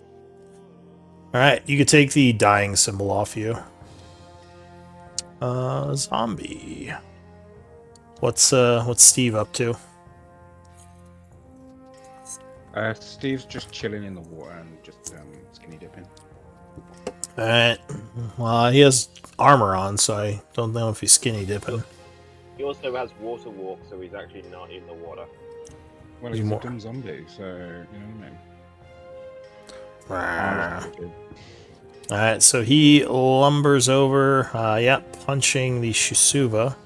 All right, you could take the dying symbol off you. Zombie. What's Steve up to? Steve's just chilling in the water and just skinny dipping. All right. Well, he has armor on, so I don't know if he's skinny dipping. He also has water walk, so he's actually not in the water. Well, He's he's more- a dumb zombie, so you know what All I mean. right, so he lumbers over. Punching the Shisuva.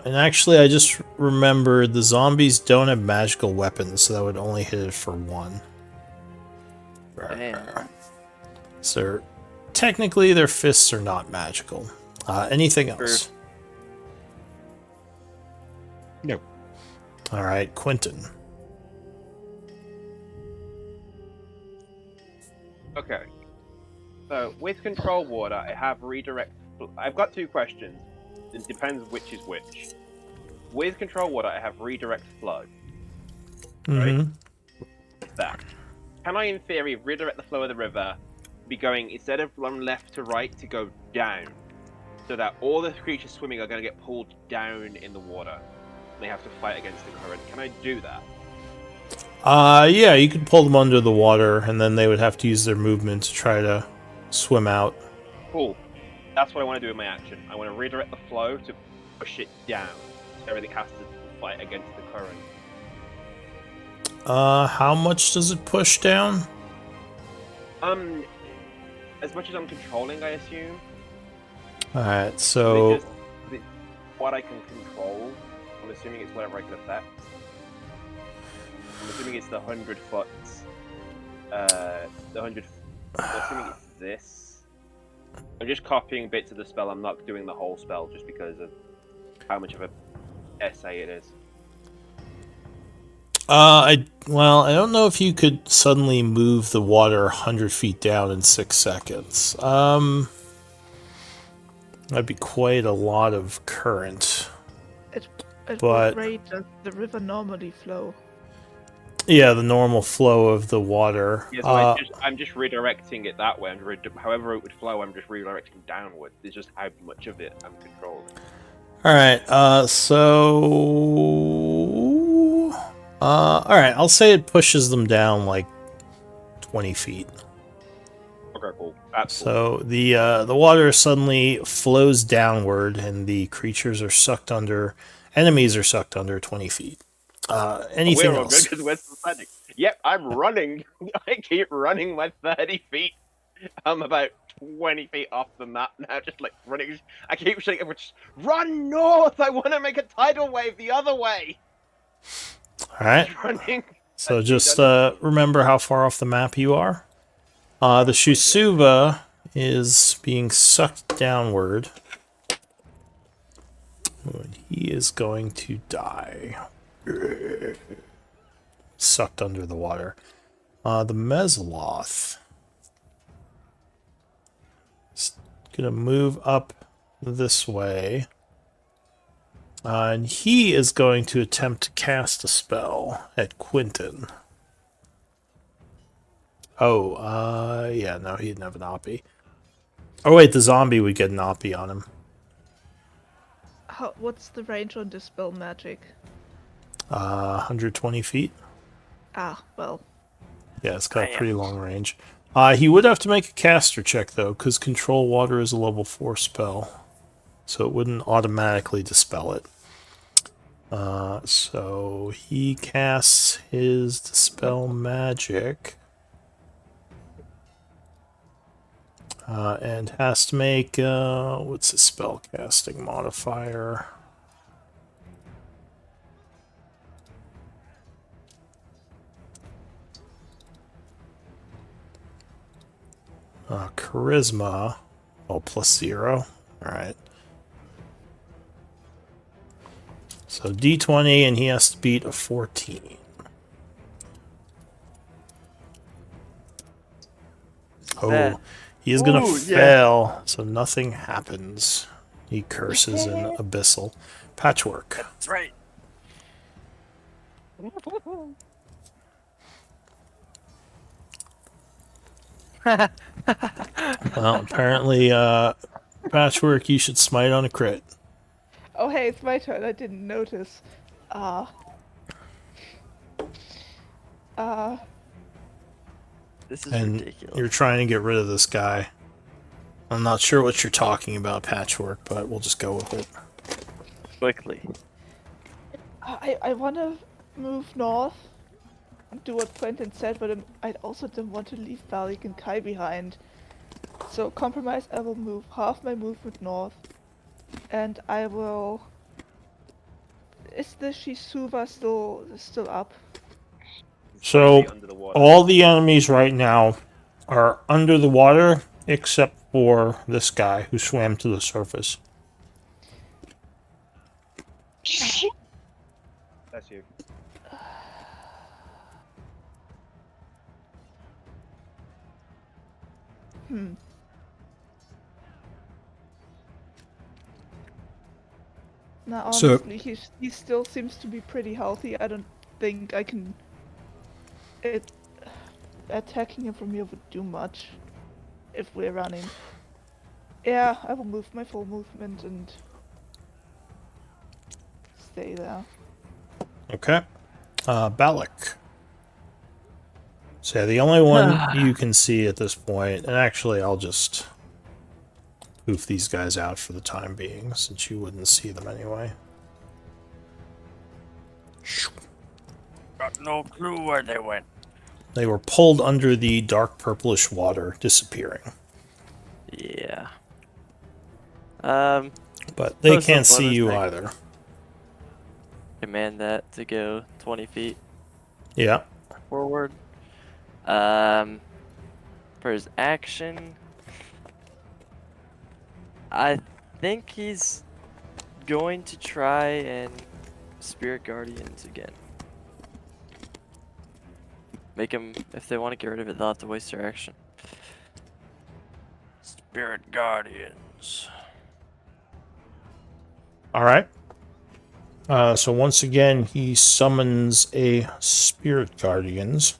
And actually, I just remembered the zombies don't have magical weapons, so that would only hit it for 1. Damn. So technically, their fists are not magical. Anything else? No. All right, Quentin. Okay. So with control water, I have redirect. I've got 2 questions. It depends which is which. With control water, I have redirect flow. Mm-hmm. That. Can I, in theory, redirect the flow of the river, be going instead of from left to right to go down, so that all the creatures swimming are going to get pulled down in the water? They have to fight against the current. Can I do that? Yeah, you could pull them under the water, and then they would have to use their movement to try to swim out. Cool. That's what I want to do with my action. I want to redirect the flow to push it down. So everything has to fight against the current. How much does it push down? As much as I'm controlling, I assume. Alright, so... What I can control, I'm assuming it's whatever I can affect. I'm assuming it's the 100 foot. I'm assuming it's this. I'm just copying bits of the spell. I'm not doing the whole spell just because of how much of a essay it is. I don't know if you could suddenly move the water 100 feet down in 6 seconds. That'd be quite a lot of current. At But- what rate does the river normally flow? Yeah, the normal flow of the water. Yeah, so I'm just redirecting it that way. However it would flow, I'm just redirecting downward. It's just how much of it I'm controlling. Alright, alright, I'll say it pushes them down like 20 feet. Okay, cool. That's cool. So the water suddenly flows downward, and the creatures are sucked under. Enemies are sucked under 20 feet. Anything We're all else? good because we're standing. Yep, I'm running. I keep running my 30 feet. I'm about 20 feet off the map now, just like running. I keep saying, just run north. I want to make a tidal wave the other way. All right. Running. So just remember how far off the map you are. The Shisuva is being sucked downward. And he is going to die. Sucked under the water. The Mesloth is going to move up this way. And he is going to attempt to cast a spell at Quentin. Oh, yeah, no, he didn't have an Oppie. Oh, wait, the zombie would get an Oppie on him. What's the range on Dispel Magic? 120 feet. Ah, well, Yeah, it's got a Damn. pretty long range. He would have to make a caster check, though, because Control Water is a level 4 spell. So it wouldn't automatically dispel it. So he casts his Dispel Magic. And has to make, what's his spell casting modifier? Charisma. Oh, +0. Alright. So D20, and he has to beat a 14. Oh, he is going to Ooh, yeah. fail, so nothing happens. He curses in Abyssal. Patchwork. That's right. Well, apparently, Patchwork, you should smite on a crit. Oh, hey, it's my turn. I didn't notice. Uh. This is And ridiculous. you're trying to get rid of this guy. I'm not sure what you're talking about, Patchwork, but we'll just go with it. Quickly. I want to move north and do what Quentin said, but I also don't want to leave Valik and Kai behind. So, compromise, I will move half my movement north, and I will... Is the Shisuva still up? So, Be under the water. all the enemies right now are under the water, except for this guy who swam to the surface. That's you. Now, So- honestly, he still seems to be pretty healthy. I don't think I can... Attacking him from here would do much if we're running. Yeah, I will move my full movement and stay there. Okay. Balak. So, yeah, the only one you can see at this point, and actually, I'll just poof these guys out for the time being, since you wouldn't see them anyway. Got no clue where they went. They were pulled under the dark purplish water, disappearing. Yeah. But they Post can't some see bonus you thing. either. Command that to go 20 feet Yeah. forward. For his action, I think he's going to try and Spirit Guardians again. Make him, if they want to get rid of it, they'll have to waste their action. Spirit Guardians. All right. So once again, he summons a Spirit Guardians.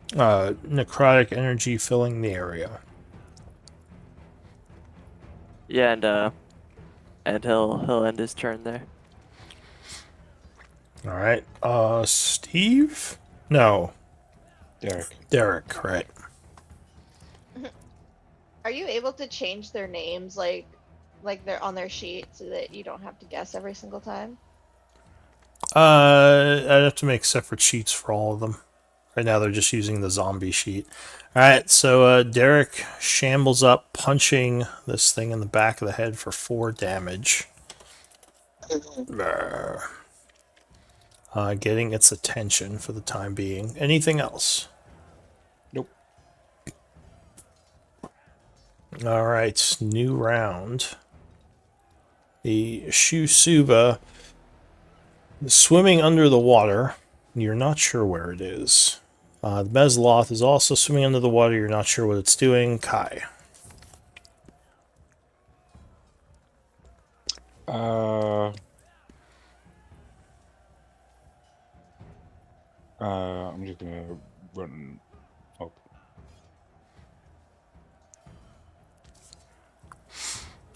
Necrotic energy filling the area. Yeah, and he'll end his turn there. All right. Steve? No, Derek. Derek, right. Are you able to change their names like they're on their sheet so that you don't have to guess every single time? I'd have to make separate sheets for all of them. Right now they're just using the zombie sheet. Alright, so Derek shambles up, punching this thing in the back of the head for 4 damage. Getting its attention for the time being. Anything else? Nope. Alright, new round. The Shusuba is swimming under the water. You're not sure where it is. The Mesloth is also swimming under the water. You're not sure what it's doing. Kai. I'm just gonna run up.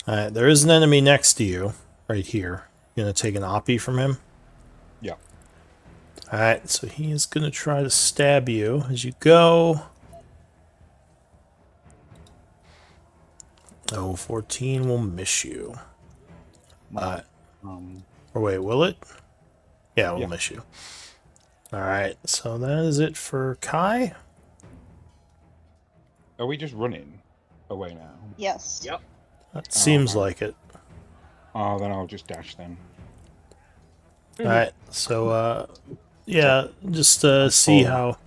Alright, there is an enemy next to you, right here. You're gonna take an Oppie from him? Yeah. Alright, so he is gonna try to stab you as you go. Oh, 14 will miss you. Or wait, will it? Yeah, we'll Yeah. miss you. Alright, so that is it for Kai. Are we just running away now? Yes. Yep. That Oh, seems okay. like it. Oh, then I'll just dash then. Alright, so, yeah, just That's see cool. how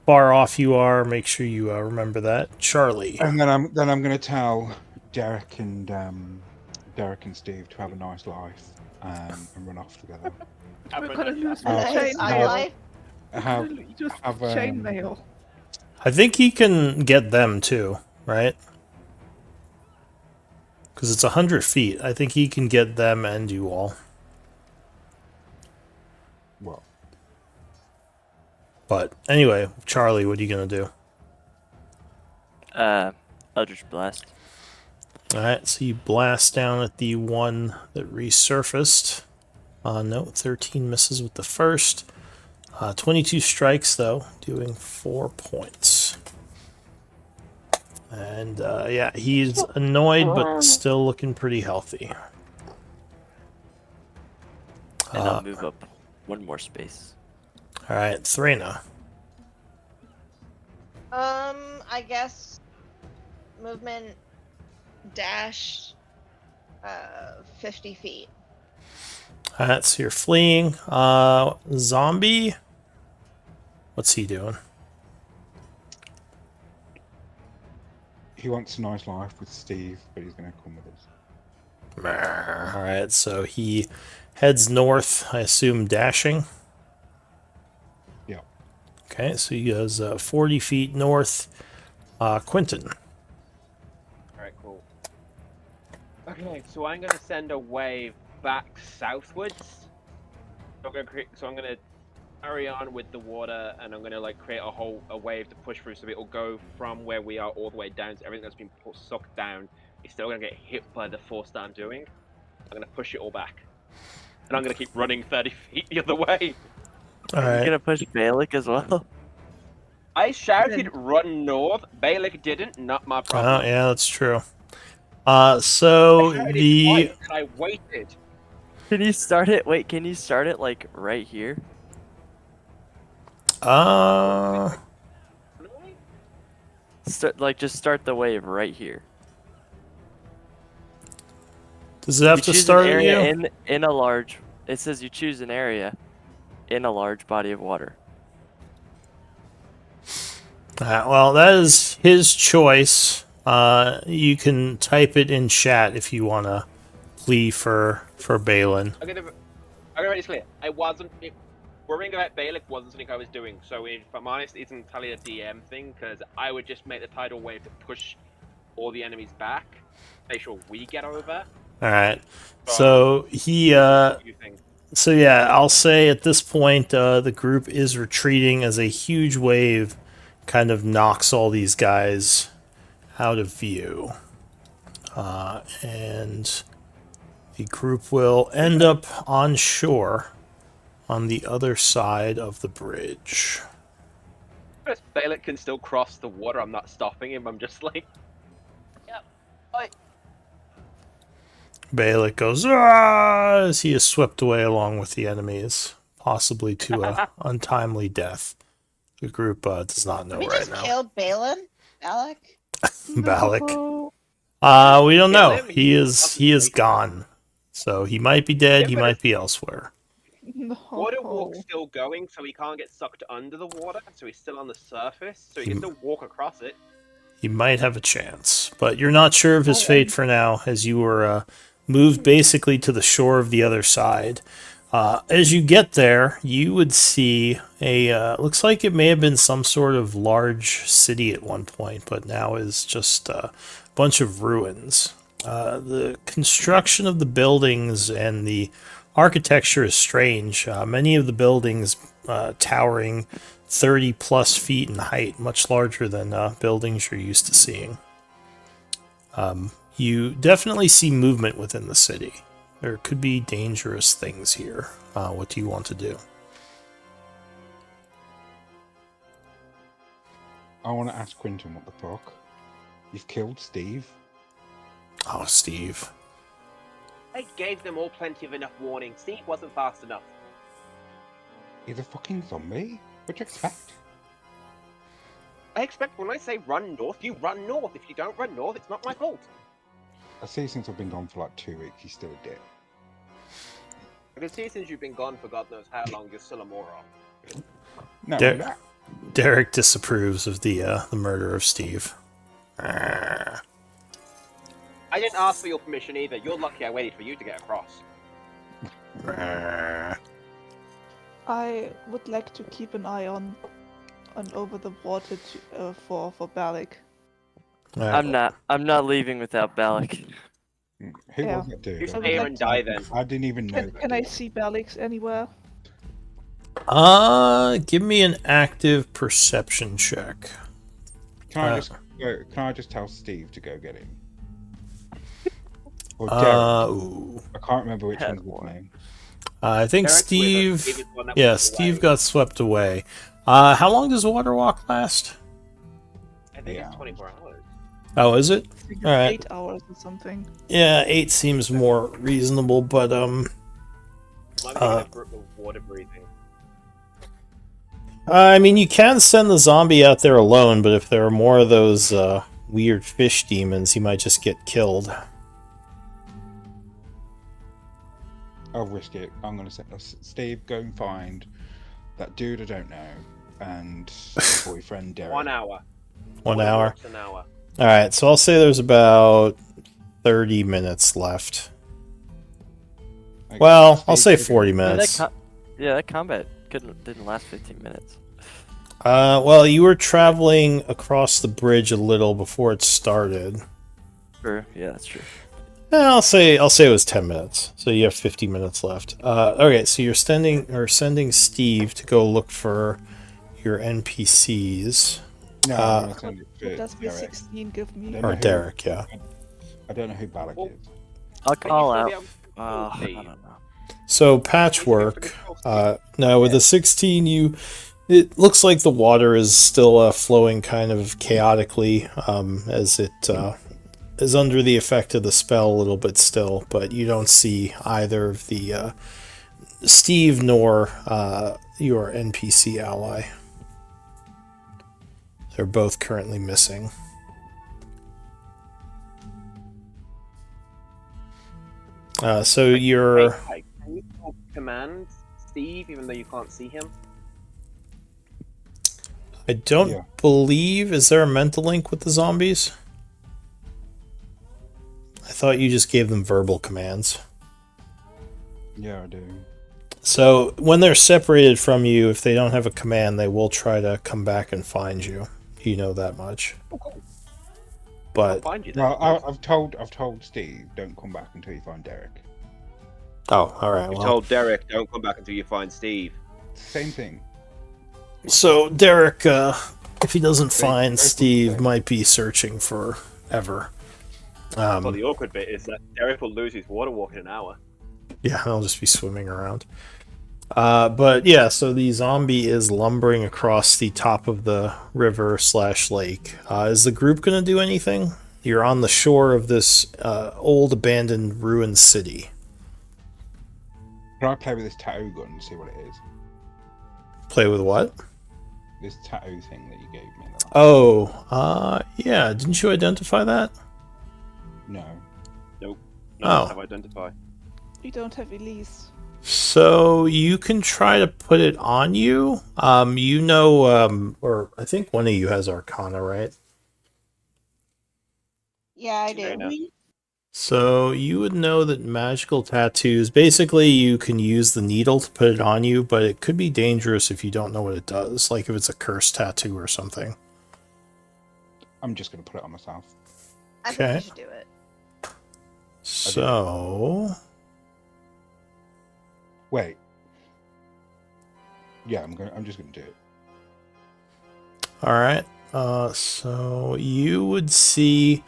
far off you are. Make sure you remember that. Charlie. And then I'm gonna tell Derek and Steve to have a nice life and run off together. We're gonna lose Uh, the Nice. chain High have- life. We're have gonna use have, chainmail. I think he can get them too, right? Because it's 100 feet. I think he can get them and you all. what? But anyway, Charlie, what are you going to do? Eldritch Blast. Alright, so you blast down at the one that resurfaced. No, 13 misses with the first. 22 strikes, though, doing 4 points. And, yeah, he's annoyed, but still looking pretty healthy. And I'll move up one more space. Alright, Threna. I guess movement dash 50 feet. Alright, so you're fleeing. Zombie? What's he doing? He wants a nice life with Steve, but he's gonna come with us. Alright, so he heads north, I assume dashing. Yeah. Okay, so he goes 40 feet north. Quentin. Alright, cool. Okay, so I'm gonna send a wave back southwards. So I'm gonna carry on with the water, and I'm gonna like create a wave to push through, so it'll go from where we are all the way down. So everything that's been sucked down is still gonna get hit by the force that I'm doing. I'm gonna push it all back, and I'm gonna keep running 30 feet the other way. Are you Alright. gonna push Balak as well? I shouted "run north." Balak didn't. Not my Oh, problem. yeah, that's true. So I shouted it the twice, and I waited. Can you start it? Wait, can you start it like right here? Just start the wave right here. does it have You to choose start an at area you? in a large. It says you choose an area in a large body of water. Well, that is his choice. You can type it in chat if you want to plea for Balin. I'm gonna make this clear. I wasn't. Worrying about Balak wasn't something I was doing. So if I'm honest, it's entirely a DM thing, because I would just make the tidal wave to push all the enemies back, make sure we get over. Alright. So he You think? So yeah, I'll say at this point the group is retreating as a huge wave kind of knocks all these guys out of view. And the group will end up on shore on the other side of the bridge. If Balak can still cross the water, I'm not stopping him. I'm just like, yep. Balak goes "Ah!" as he is swept away along with the enemies, possibly to a untimely death. The group does not know We right just now. killed Balin. Alec. Balak. No. We don't Kill know. him, He is he's gone. So he might be dead, Yeah, he but might be elsewhere. No. Water walk's still going, so he can't get sucked under the water, so he's still on the surface, so he can still walk across it. He might have a chance, but you're not sure of his fate for now, as you were moved basically to the shore of the other side. As you get there, you would see looks like it may have been some sort of large city at one point, but now is just a bunch of ruins. The construction of the buildings and the architecture is strange. Many of the buildings towering 30 plus feet in height, much larger than buildings you're used to seeing. You definitely see movement within the city. There could be dangerous things here. What do you want to do? I want to ask Quentin what the fuck. You've killed Steve. Oh, Steve. I gave them all plenty of enough warning. Steve wasn't fast enough. He's a fucking zombie. What do you expect? I expect when I say run north, you run north. If you don't run north, it's not my fault. I see since I've been gone for like 2 weeks, he's still a dick. I can see since you've been gone for God knows how long, you're still a moron. No, Der- I'm not. Derek disapproves of the murder of Steve. I didn't ask for your permission either. You're lucky I waited for you to get across. I would like to keep an eye on over the water for Balak. I'm not leaving without Balak. Who Yeah. was that dude? You I stay didn't- here and die then. I didn't even know. Can I see Balix anywhere? Give me an active perception check. Can I just tell Steve to go get him? Or Derek? Ooh. I can't remember which Had one's his one. name. I think Derek's with us. Steve. Steve is the one that Yeah, was Steve away. got swept away. How long does the water walk last? I think Yeah. it's 24 hours. Oh, is it? I think it's All right. 8 hours or something. Yeah, 8 seems more reasonable, but I'm thinking of water breathing. I mean, you can send the zombie out there alone, but if there are more of those weird fish demons, he might just get killed. I'll risk it. I'm going to say, Steve, go and find that dude I don't know and his boyfriend Derek. 1 hour. 1 Water hour. walks an hour. All right, so I'll say there's about 30 minutes left. Okay, Well, I'll Steve, say go 40 Yeah, minutes. that combat didn't last 15 minutes. Well, you were traveling across the bridge a little before it started. True. Yeah, that's true. I'll say it was 10 minutes. So you have 50 minutes left. Okay, so you're sending Steve to go look for your NPCs. No, Uh, I'm going to send it What to does Derek. B16 give me? Don't Or know who- Derek, yeah. I don't know who Balak Well, is. I'll call still out. be able to I Steve? don't know. So patchwork. No, with the 16, it looks like the water is still flowing kind of chaotically, as it is under the effect of the spell a little bit still. But you don't see either of the Steve nor your NPC ally. They're both currently missing. So you're. Wait, can you still command Steve even though you can't see him? I don't Yeah. believe. Is there a mental link with the zombies? I thought you just gave them verbal commands. Yeah, I do. So when they're separated from you, if they don't have a command, they will try to come back and find you. You know that much. I'll But find you then. Well, I've told Steve, don't come back until you find Derek. oh, all right. You Well, told Derek, don't come back until you find Steve. Same thing. so Derek, if he doesn't Very- find very Steve, cool. might be searching forever. Well, the awkward bit is that Derek will lose his water walk in an hour. Yeah, he'll just be swimming around. But yeah, so the zombie is lumbering across the top of the river/lake. Is the group going to do anything? You're on the shore of this old abandoned ruined city. Can I play with this tattoo gun and see what it is? Play with what? This tattoo thing that you gave me. in the last- Oh, yeah. Didn't you identify that? No. No, Oh. have identified. We don't have Elise. So you can try to put it on you. Or I think one of you has Arcana, right? Yeah, I do. Sabrina. So you would know that magical tattoos, basically you can use the needle to put it on you, but it could be dangerous if you don't know what it does, like if it's a cursed tattoo or something. I'm just going to put it on myself. I think Okay. you should do it. So, Wait. Yeah, I'm just going to do it. all right. So you would see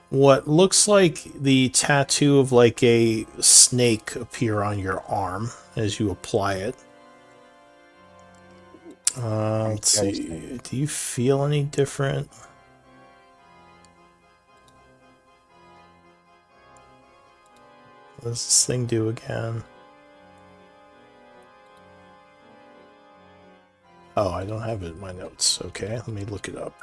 what looks like the tattoo of like a snake appear on your arm as you apply it. Let's see. Do you feel any different? What does this thing do again? Oh, I don't have it in my notes. Okay, let me look it up.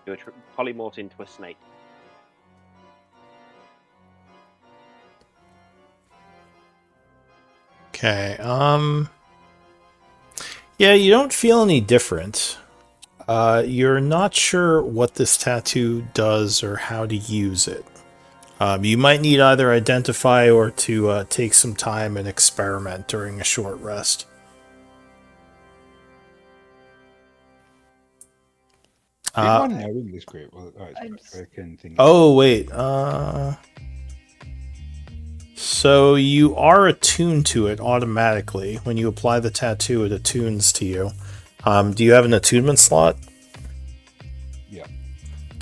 You polymorph into a snake. Okay, yeah, you don't feel any different. You're not sure what this tattoo does or how to use it. You might need either identify or to take some time and experiment during a short rest. Did one know in this group? Well, oh, I'm it's broken thing. Oh, wait. So you are attuned to it automatically. When you apply the tattoo, it attunes to you. Do you have an attunement slot? Yeah.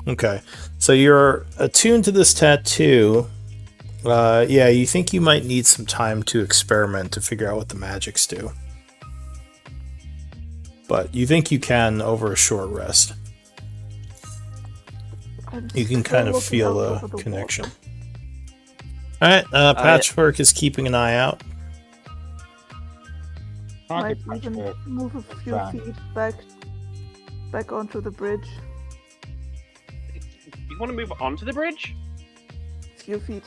Okay. So you're attuned to this tattoo. Yeah, you think you might need some time to experiment to figure out what the magics do. But you think you can over a short rest. You can kind of feel a connection. Alright, Patchwork is keeping an eye out. Might even move a few feet back onto the bridge. You want to move onto the bridge? Few feet.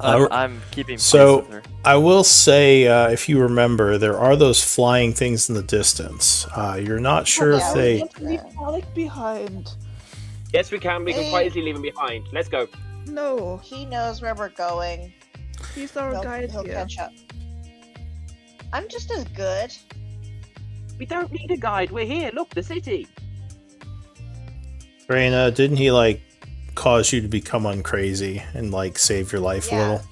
I'm keeping pace So, with her. I will say, if you remember, there are those flying things in the distance. You're not sure if they... Leave Alec behind. Yes, we can. We can quite easily leave him behind. Let's go. No, He knows where we're going. he's our guide He'll here. catch up. I'm just as good. We don't need a guide. We're here. Look, the city. Raina, didn't he, like, cause you to become uncrazy and, like, save your life a Yeah. little?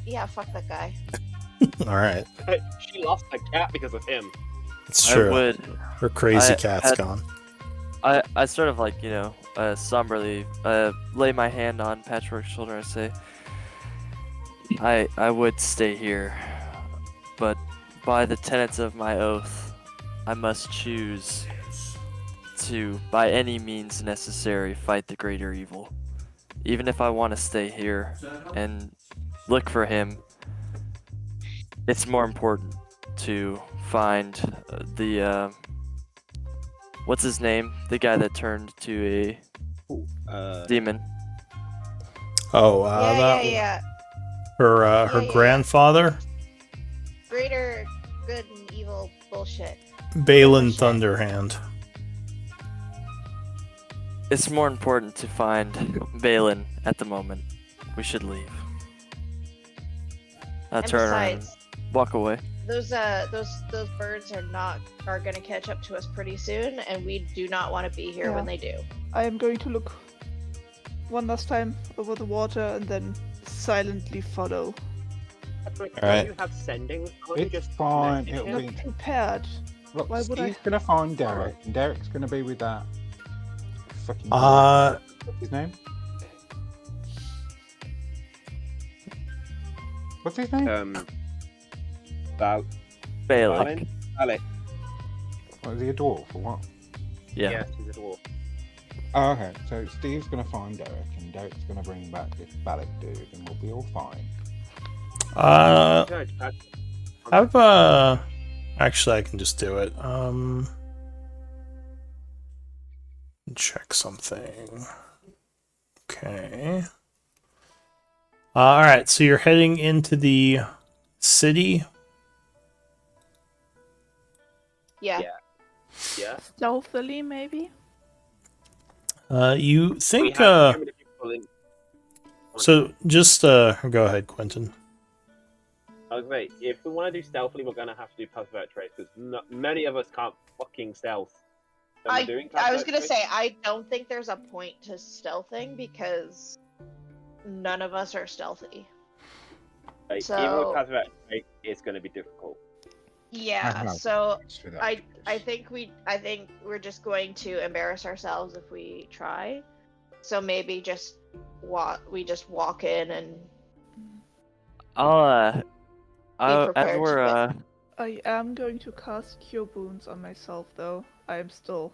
Yeah, fuck that guy. Alright, She lost a cat because of him. it's true. I would. Her crazy I cat's had- gone. I sort of like, somberly lay my hand on Patchwork's shoulder and say, I would stay here, but by the tenets of my oath, I must choose to, by any means necessary, fight the greater evil. Even if I want to stay here and look for him, it's more important to find the what's his name? The guy that turned to a demon. Oh, Yeah. her Yeah. grandfather, Greater good and evil bullshit. Balin Bullshit. Thunderhand. It's more important to find Balin at the moment. We should leave. I'll And turn around, besides, walk away. those birds are gonna catch up to us pretty soon, and we do not want to be here when Yeah. they do. I am going to look one last time over the water and then silently follow. Alright. You have sending. Why don't you It's just fine. message It'll him? be. Not prepared. Look, Why would I- Steve's gonna find Derek, and Derek's gonna be with that fucking. Uh, What's his name? What's his name? Val. Balin. Alec. What, is he a dwarf or what? Yeah. Yes, he's a dwarf. Oh, okay, so Steve's gonna find Derek, and Derek's gonna bring back this Balak dude, and we'll be all fine. Judge, Pat- I've actually I can just do it. Check something. Okay. All right, so you're heading into the city. Yeah. Yeah. Stealthily, maybe? You We think have so many people in. so just go ahead, Quentin. Okay, if we want to do stealthily, we're gonna have to do Puzzle Trace because many of us can't fucking stealth. So we're doing I was Puzzle gonna Trace. say I don't think there's a point to stealthing because none of us are stealthy. Like, so- even with Puzzle Trace, it's gonna be difficult. Yeah. know. So For that. I think we're just going to embarrass ourselves if we try. So maybe we just walk in and As prepared we're to I am going to cast Cure Wounds on myself, though. I am still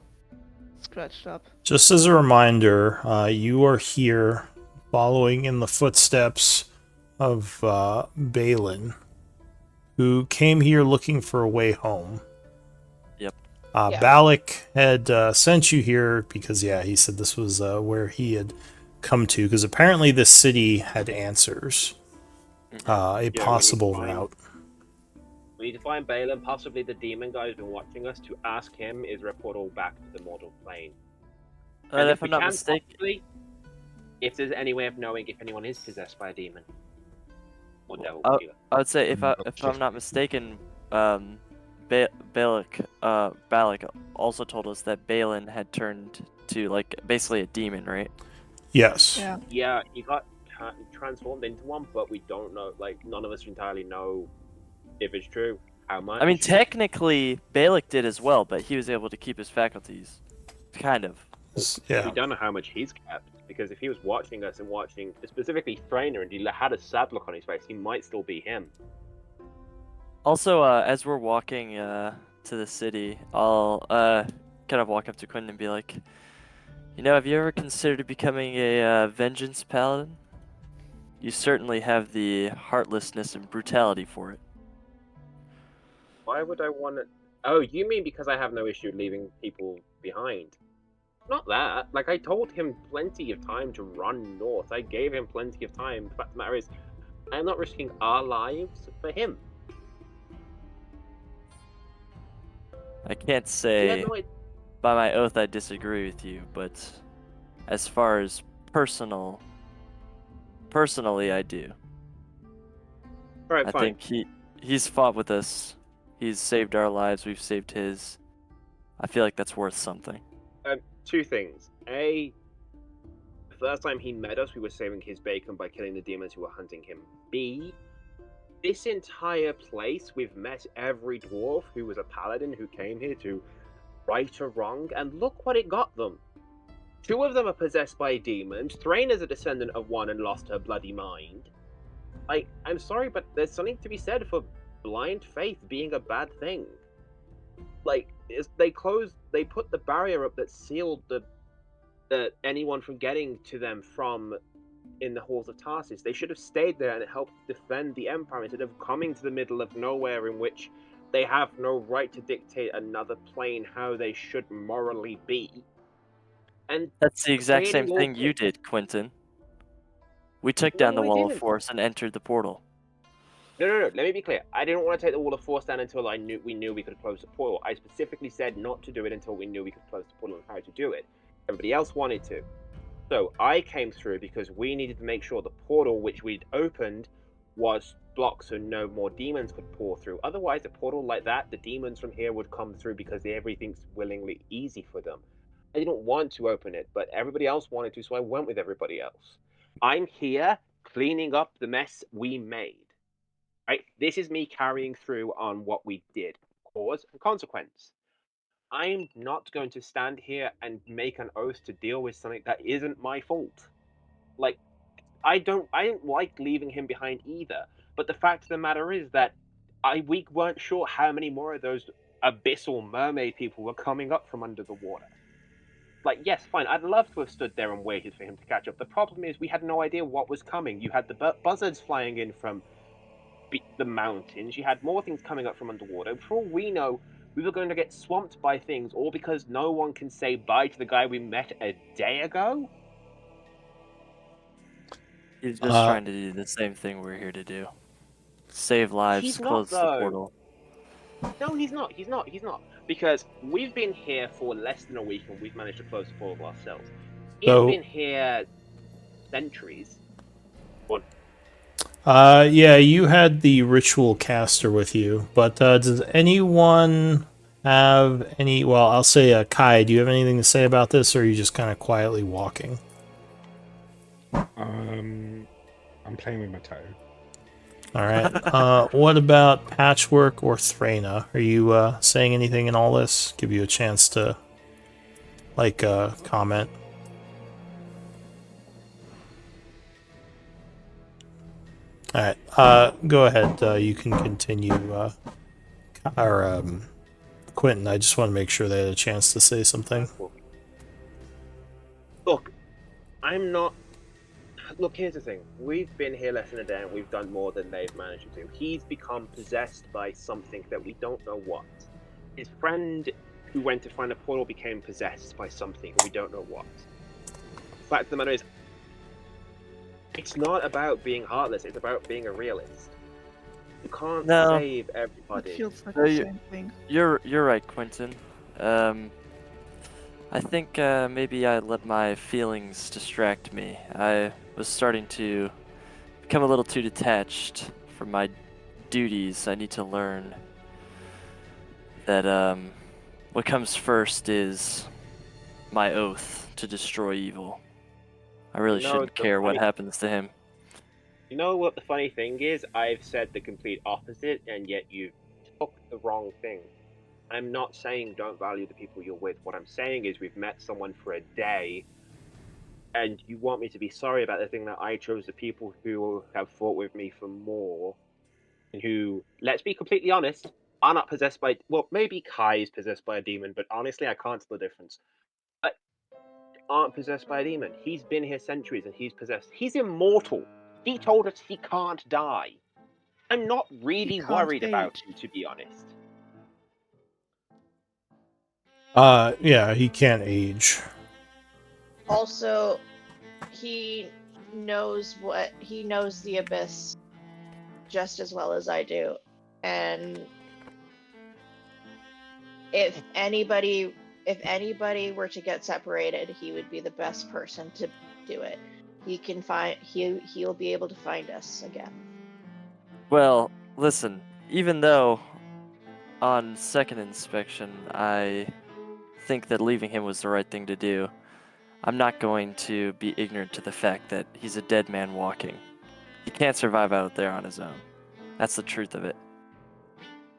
scratched up. Just as a reminder, you are here following in the footsteps of Balin, who came here looking for a way home. Yep. Yeah. Balak had sent you here because, yeah, he said this was where he had come to, because apparently this city had answers. A we need to possible find- route. We need to find Balin, possibly the demon guy who's been watching us, to ask him is there a portal back to the mortal plane. And if we I'm not can, mistaken, possibly, if there's any way of knowing if anyone is possessed by a demon or devil killer. I would say if Okay. I'm not mistaken, Balak also told us that Balin had turned to like basically a demon, right? Yes. Yeah. Yeah, he got transformed into one, but we don't know. Like, none of us entirely know if it's true, how much. I mean, technically, Balak did as well, but he was able to keep his faculties, kind of. Yeah. We don't know how much he's kept, because if he was watching us and watching specifically Thrainer and he had a sad look on his face, he might still be him. Also, as we're walking to the city, I'll kind of walk up to Quentin and be like, have you ever considered becoming a vengeance paladin? You certainly have the heartlessness and brutality for it. Why would I want to? Oh, you mean because I have no issue leaving people behind? Not that. Like, I told him plenty of time to run north. I gave him plenty of time. The fact of the matter is, I'm not risking our lives for him. I can't He say had no idea. by my oath I disagree with you, but as far as personally, I do. Alright, I fine. think he's fought with us. He's saved our lives. We've saved his. I feel like that's worth something. Two things. A, the first time he met us, we were saving his bacon by killing the demons who were hunting him. B, this entire place, we've met every dwarf who was a paladin who came here to right a wrong, and look what it got them. Two of them are possessed by demons. Thrainer's a descendant of one and lost her bloody mind. Like, I'm sorry, but there's something to be said for blind faith being a bad thing. Like, they put the barrier up that sealed the anyone from getting to them from in the halls of Tarsus. They should have stayed there and helped defend the Empire instead of coming to the middle of nowhere in which they have no right to dictate another plane how they should morally be. And That's the exact same creating all thing you this- did, Quentin. We took down No, the we wall of didn't. force and entered the portal. No. Let me be clear. I didn't want to take the wall of force down until we knew we could close the portal. I specifically said not to do it until we knew we could close the portal and how to do it. Everybody else wanted to. So I came through because we needed to make sure the portal which we'd opened was blocked so no more demons could pour through. Otherwise, a portal like that, the demons from here would come through because everything's willingly easy for them. I didn't want to open it, but everybody else wanted to, so I went with everybody else. I'm here cleaning up the mess we made. Right? This is me carrying through on what we did. Cause and consequence. I'm not going to stand here and make an oath to deal with something that isn't my fault. Like, I didn't like leaving him behind either. But the fact of the matter is that we weren't sure how many more of those abyssal mermaid people were coming up from under the water. Like, yes, fine, I'd love to have stood there and waited for him to catch up. The problem is we had no idea what was coming. You had the buzzards flying in from the mountains. You had more things coming up from underwater. For all we know, we were going to get swamped by things, all because no one can say bye to the guy we met a day ago. He's just trying to do the same thing we're here to do. Save lives, He's not, close the though. portal. No, he's not. Because we've been here for less than a week and we've managed to close the portal ourselves. He's So- been here centuries. Yeah, you had the ritual caster with you, but does anyone have any? Well, I'll say, Kai, do you have anything to say about this, or are you just kind of quietly walking? I'm playing with my toe. All right. What about Patchwork or Threna? Are you saying anything in all this? Give you a chance to, comment. All right. Go ahead. You can continue. Quentin, I just want to make sure they had a chance to say something. Cool. I'm not. Look, here's the thing. We've been here less than a day and we've done more than they've managed to do. He's become possessed by something that we don't know what. His friend who went to find a portal became possessed by something and we don't know what. The fact of the matter is, it's not about being heartless, it's about being a realist. You can't No. save It everybody. feels like No, the you- same thing. You're right, Quentin. I think maybe I let my feelings distract me. I was starting to become a little too detached from my duties. I need to learn that what comes first is my oath to destroy evil. I really You know, shouldn't the care what funny- happens to him. You know what the funny thing is? I've said the complete opposite, and yet you took the wrong thing. I'm not saying don't value the people you're with. What I'm saying is we've met someone for a day, and you want me to be sorry about the thing that I chose the people who have fought with me for more, and who, let's be completely honest, are not possessed by. Well, maybe Kai is possessed by a demon, but honestly, I can't tell the difference. But aren't possessed by a demon. He's been here centuries, and he's possessed. He's immortal. He told us he can't die. I'm not really can't worried about age. him, to be honest. Yeah, he can't age. Also, he knows the abyss just as well as I do. And if anybody were to get separated, he would be the best person to do it. He'll be able to find us again. Well, listen, even though on second inspection I think that leaving him was the right thing to do, I'm not going to be ignorant to the fact that he's a dead man walking. He can't survive out there on his own. That's the truth of it.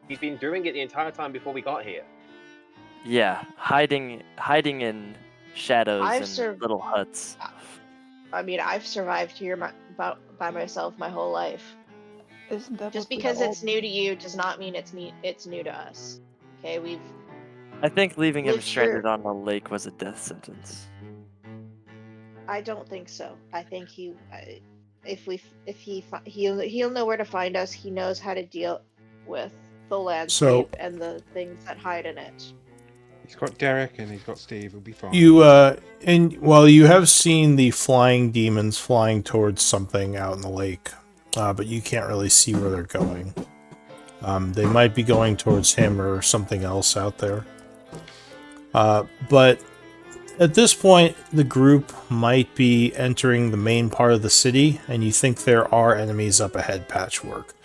He's been doing it the entire time before we got here. Yeah, hiding in shadows I've and sur- little huts. I mean, I've survived here by myself my whole life. Isn't that Just what we because all it's new to you does not mean it's new to us. Okay, we've I think leaving him lived stranded here. on the lake was a death sentence. I don't think so. I think he'll know where to find us. He knows how to deal with the landscape and the things that hide in it. He's got Derek and he's got Steve. He'll be fine. You have seen the flying demons flying towards something out in the lake, but you can't really see where they're going. They might be going towards him or something else out there. But at this point, the group might be entering the main part of the city, and you think there are enemies up ahead, Patchwork.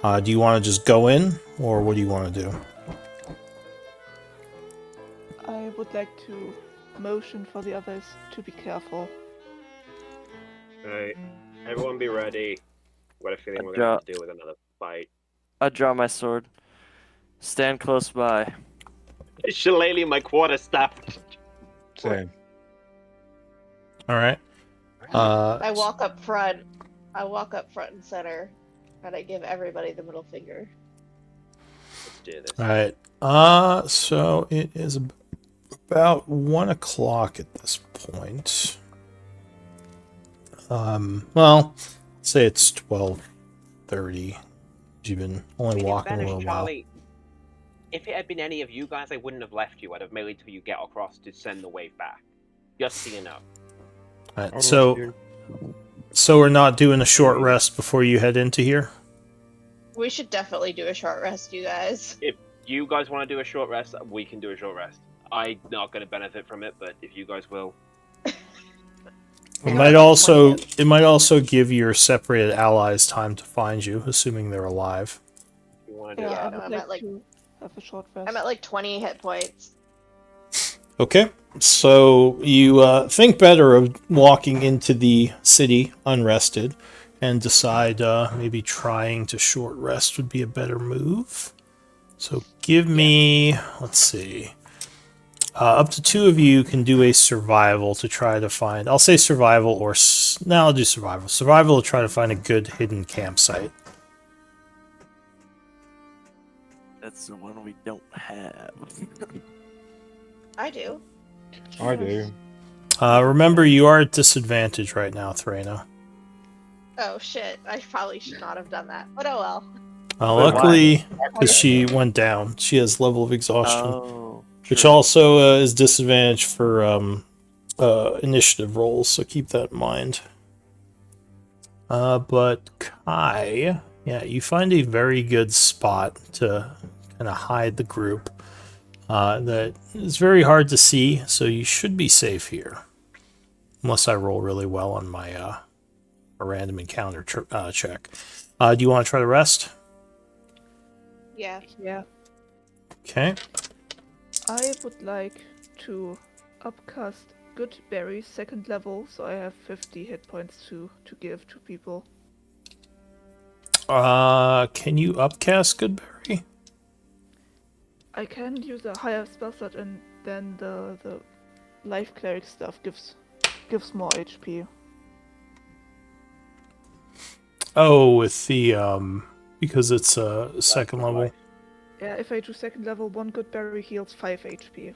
Do you want to just go in, or what do you want to do? I would like to motion for the others to be careful. Alright, everyone be ready. I've got a feeling I we're gonna have draw- to deal with another fight. I draw my sword. Stand close by. Shillelagh, my quarterstaff. Same. All right. I walk up front. And center, and I give everybody the middle finger. Let's do this. All right. So it is about 1 o'clock at this point. Well, say it's 12:30. You've been only walking a in little fairness, while. Charlie, if it had been any of you guys, I wouldn't have left you. I'd have waited till you get across to send the wave back. Just so you know. All right. I'll So rest we're not doing a short rest before you head into here. We should definitely do a short rest, you guys. If you guys want to do a short rest, we can do a short rest. I'm not going to benefit from it, but if you guys will. It might also give your separated allies time to find you, assuming they're alive. If you want to do Yeah, that. I would like to have a short rest. I'm at like 20 hit points. Okay, so you think better of walking into the city unrested and decide maybe trying to short rest would be a better move. So give me, let's see, up to 2 of you can do a survival to try to find, I'll say survival or, no, I'll do survival. Survival to try to find a good hidden campsite. That's the one we don't have. I do. I do. Remember, you are at disadvantage right now, Threna. Oh shit! I probably should not have done that, but oh well. Wait, Luckily, because she went down, she has level of exhaustion, Oh, which true. also is disadvantage for initiative rolls. So keep that in mind. But Kai, yeah, you find a very good spot to kind of hide the group. That is very hard to see, so you should be safe here. Unless I roll really well on my a random encounter check. Do you want to try the rest? Yeah. Yeah. Okay. I would like to upcast Good Berry second level, so I have 50 hit points to give to people. Can you upcast Goodberry? I can use a higher spell slot, and then the life cleric stuff gives more HP. Oh, with the because it's a second That's level. right. Yeah, if I do second level, one Good Berry heals 5 HP.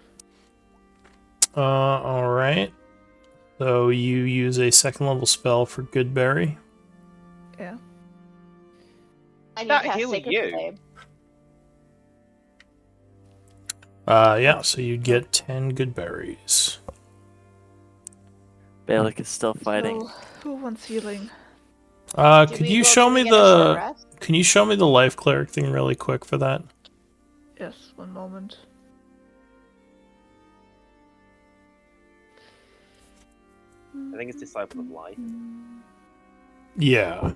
All right. So you use a second level spell for Goodberry. Yeah. I need That to cast heal Sacred you? Flame. Yeah. So you'd get 10 Goodberries. Balik is still fighting. So, who wants healing? Could you show me Can you show me the life cleric thing really quick for that? Yes, one moment. I think it's Disciple of Light. Yeah.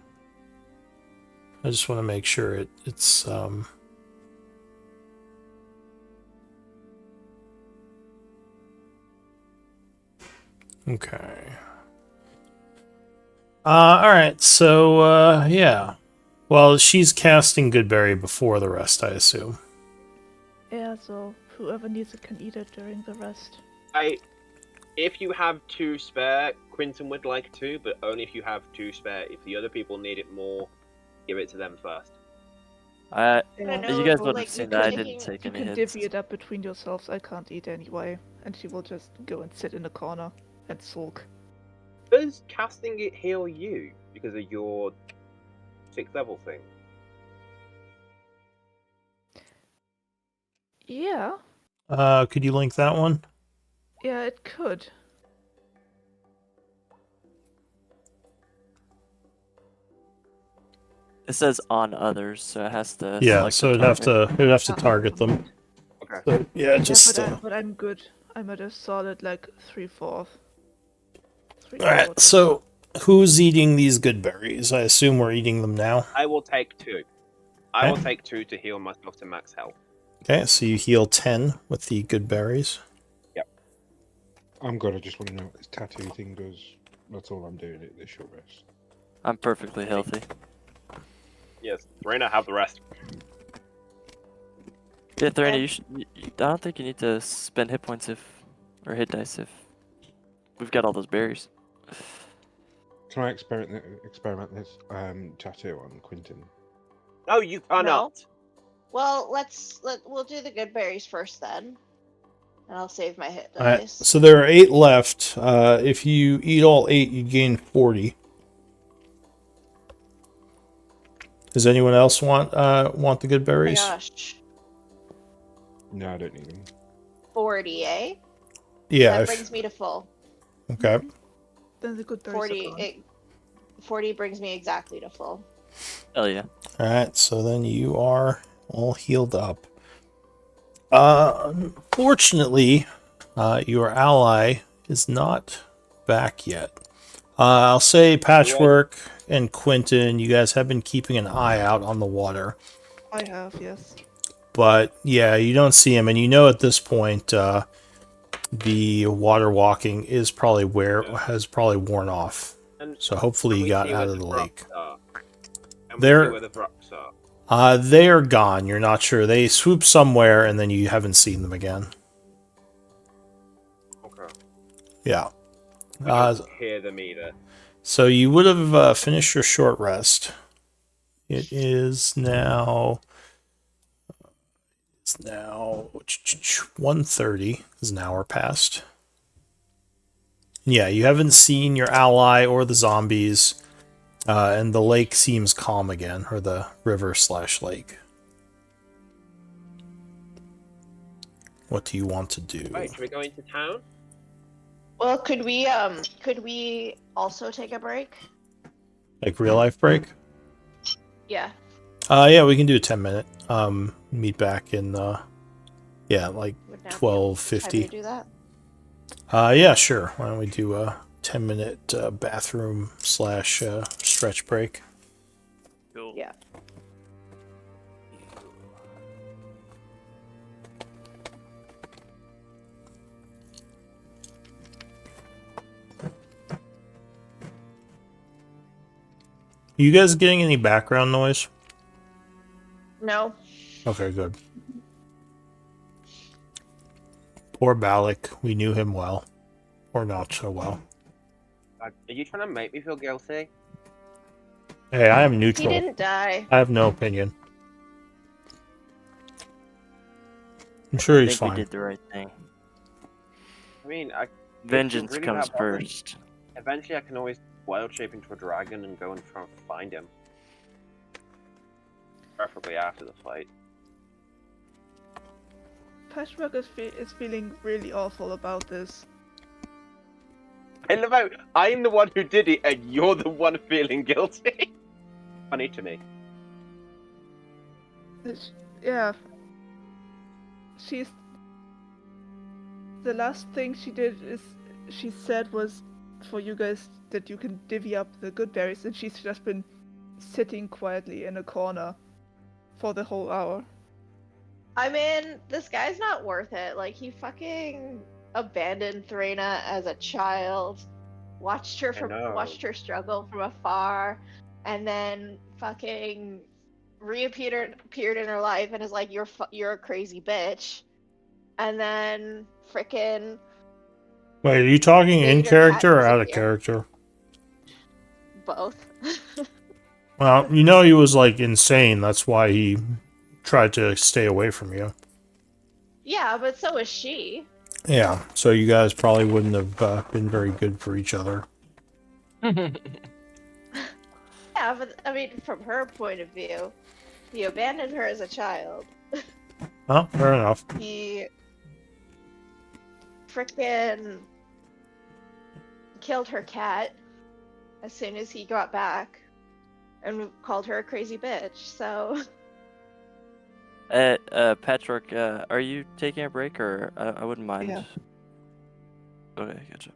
I just want to make sure it's okay. Alright, so yeah. Well, she's casting Goodberry before the rest, I assume. Yeah, so whoever needs it can eat it during the rest. If you have 2 spare, Quinton would like to, but only if you have 2 spare. If the other people need it more, give it to them first. Yeah, You guys would have like, seen you that I can- didn't take You any can hits. divvy it up between yourselves. I can't eat anyway, and she will just go and sit in a corner and sulk. Does casting it heal you because of your 6th level thing? Yeah, Could you link that one? yeah, it could. It says on others, so it has to. Yeah, select so the it'd have to target them. Okay. So, yeah, just but I'm good. I'm at a solid like 3/4. Alright, so who's eating these good berries? I assume we're eating them now. I will take 2. I will Okay. take 2 to heal myself to max health. Okay, so you heal 10 with the good berries. I'm good. I just want to know what this tattoo thing does. That's all I'm doing at this short rest. I'm perfectly healthy. Yes, Reyna, have the rest. Yeah, Thorny, you should. I don't think you need to spend hit points or hit dice if we've got all those berries. Can I experiment this tattoo on Quinton? No, you cannot. Well, we'll do the good berries first then, and I'll save my hit Alright, dice. so there are 8 left. If you eat all 8, you gain 40. Does anyone else want the good Oh my berries? gosh, No, I don't need them. 40, eh? Yeah. That brings me to full. Okay. Then the good berries are gone. 40 brings me exactly to full. Hell yeah. Alright, so then you are all healed up. Unfortunately, your ally is not back yet. I'll say Patchwork and Quentin, you guys have been keeping an eye out on the water. I have, yes. But yeah, you don't see him, and you know at this point the water walking is probably has probably worn off. And So hopefully can you we got see out where of the lake. Thrups are? Can we They're- see where the Thrups are? They are gone. You're not sure. They swoop somewhere, and then you haven't seen them again. Okay. Yeah. I don't hear them either. So you would have finished your short rest. It is now. It's now 1:30. Is an hour past. Yeah, you haven't seen your ally or the zombies, and the lake seems calm again, or the river/lake. What do you want to do? Right, should we go into town? Well, could we also take a break? Like real life break? Yeah. Yeah, we can do a 10-minute. Meet back in yeah, like Would now be a time 12:50. to do that? Yeah, sure. Why don't we do a 10-minute bathroom/stretch break? Cool. Yeah. You guys getting any background noise? No. Okay, good. Poor Balak. We knew him well. Or not so well. Are you trying to make me feel guilty? Hey, I am He neutral. didn't die. I have no opinion. I'm sure I he's think we fine. did the right thing. I mean, Vengeance really comes bad problem. first. eventually I can always wild shape into a dragon and go and try and find him. Preferably after the fight. Patchwork is feeling really awful about this. I love how I'm the one who did it and you're the one feeling guilty. Funny to me. Yeah. The last thing she did is she said was for you guys that you can divvy up the good berries, and she's just been sitting quietly in a corner for the whole hour. I mean, this guy's not worth it. Like, he fucking abandoned Threna as a child, watched her struggle from afar, and then fucking appeared in her life and is like, you're a crazy bitch, and then frickin' Wait, are you talking in made her cat character or out of disappear. character? Both. Well, you know he was like insane. That's why he tried to stay away from you. Yeah, but so is she. Yeah, so you guys probably wouldn't have been very good for each other. Yeah, but I mean, from her point of view, he abandoned her as a child. Oh, fair enough. He frickin' killed her cat as soon as he got back and called her a crazy bitch, so... Patchwork, are you taking a break, or I wouldn't mind? Yeah. Okay, gotcha.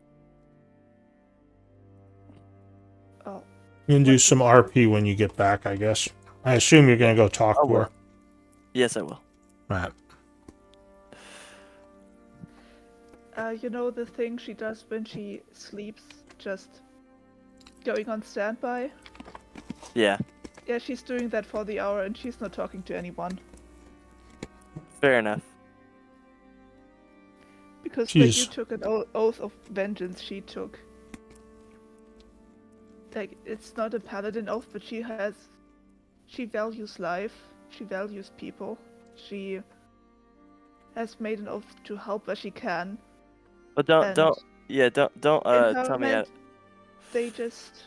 Oh. You can do What some did RP when you get back, I guess. I assume you're gonna go talk to her. Yes, I will. Right. you know the thing she does when she sleeps, just going on standby? Yeah, Yeah, she's doing that for the hour and she's not talking to anyone. fair enough. Because when you Jeez. took an oath of vengeance, she took... Like, it's not a paladin oath, but she values life, she values people, she has made an oath to help where she can. But don't And tell me. in her Yet. they just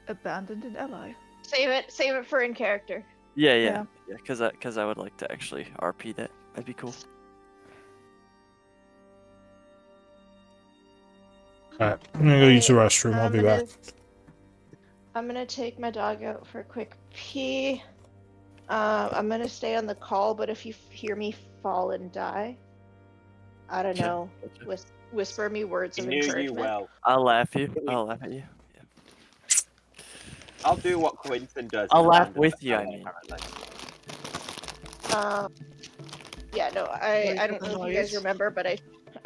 abandoned an ally. Save it for in character. Yeah. Because I would like to actually RP that. That'd be cool. Alright, I'm gonna go use the restroom. I'll be back. I'm gonna take my dog out for a quick pee. I'm gonna stay on the call, but if you hear me fall and die, I don't know, whisper me words I of knew encouragement. you well. I'll laugh at you. I'll do what Quinton does. I'll and laugh abandon with the you, I ally, mean. apparently. Yeah, no, I don't know if you guys remember, but I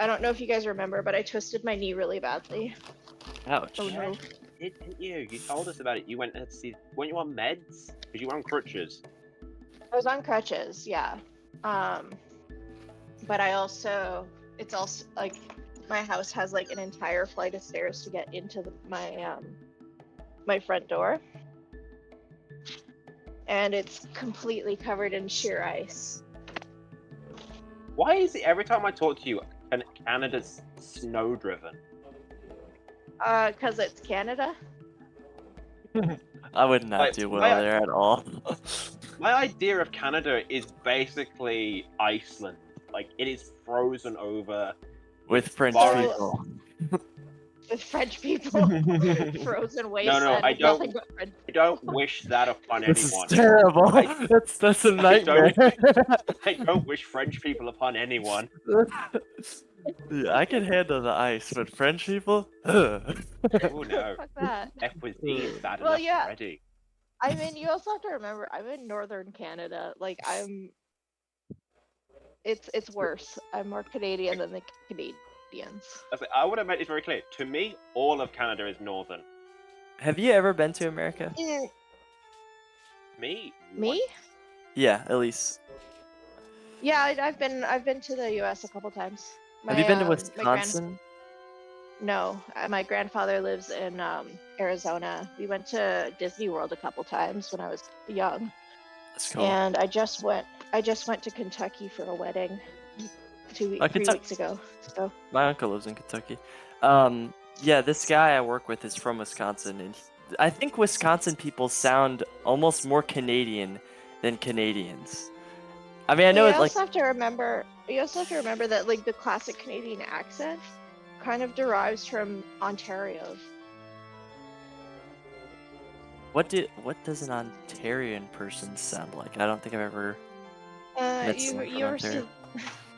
don't know if you guys remember, but I twisted my knee really badly. Ouch. Oh no. Didn't you? You told us about it. You went to see. Weren't you on meds? Because you were on crutches. I was on crutches, yeah. But it's also like my house has like an entire flight of stairs to get into my front door, and it's completely covered in sheer ice. Why is it every time I talk to you, Canada's snow driven? Cause it's Canada. I would not Like, do well there at all. My idea of Canada is basically Iceland. Like, it is frozen over. With French forests. people. With French people. Frozen wasteland. I with don't- nothing but French. I don't wish that upon This is anyone. terrible. I- That's a nightmare. I don't wish French people upon anyone. Yeah, I can handle the ice, but French people? Ugh. Oh no. Fuck that. F cuisine's bad Well, enough yeah. already. I mean, you also have to remember, I'm in northern Canada. Like, it's worse. I'm more Canadian than the Canadians. I want to make this very clear. To me, all of Canada is northern. Have you ever been to America? Me? Me? Yeah, at least. Yeah, I've been to the U.S. a couple times. Have you been to my Wisconsin? No, my grandfather lives in Arizona. We went to Disney World a couple times when I was young, That's cool. and I just went to Kentucky for a wedding 3 weeks ago. So My uncle lives in Kentucky. Yeah, this guy I work with is from Wisconsin, and I think Wisconsin people sound almost more Canadian than Canadians. I mean, I know you it's like also have to remember. You also have to remember that like the classic Canadian accent kind of derives from Ontario. what does an Ontarian person sound like? I don't think I've ever met someone from Ontario.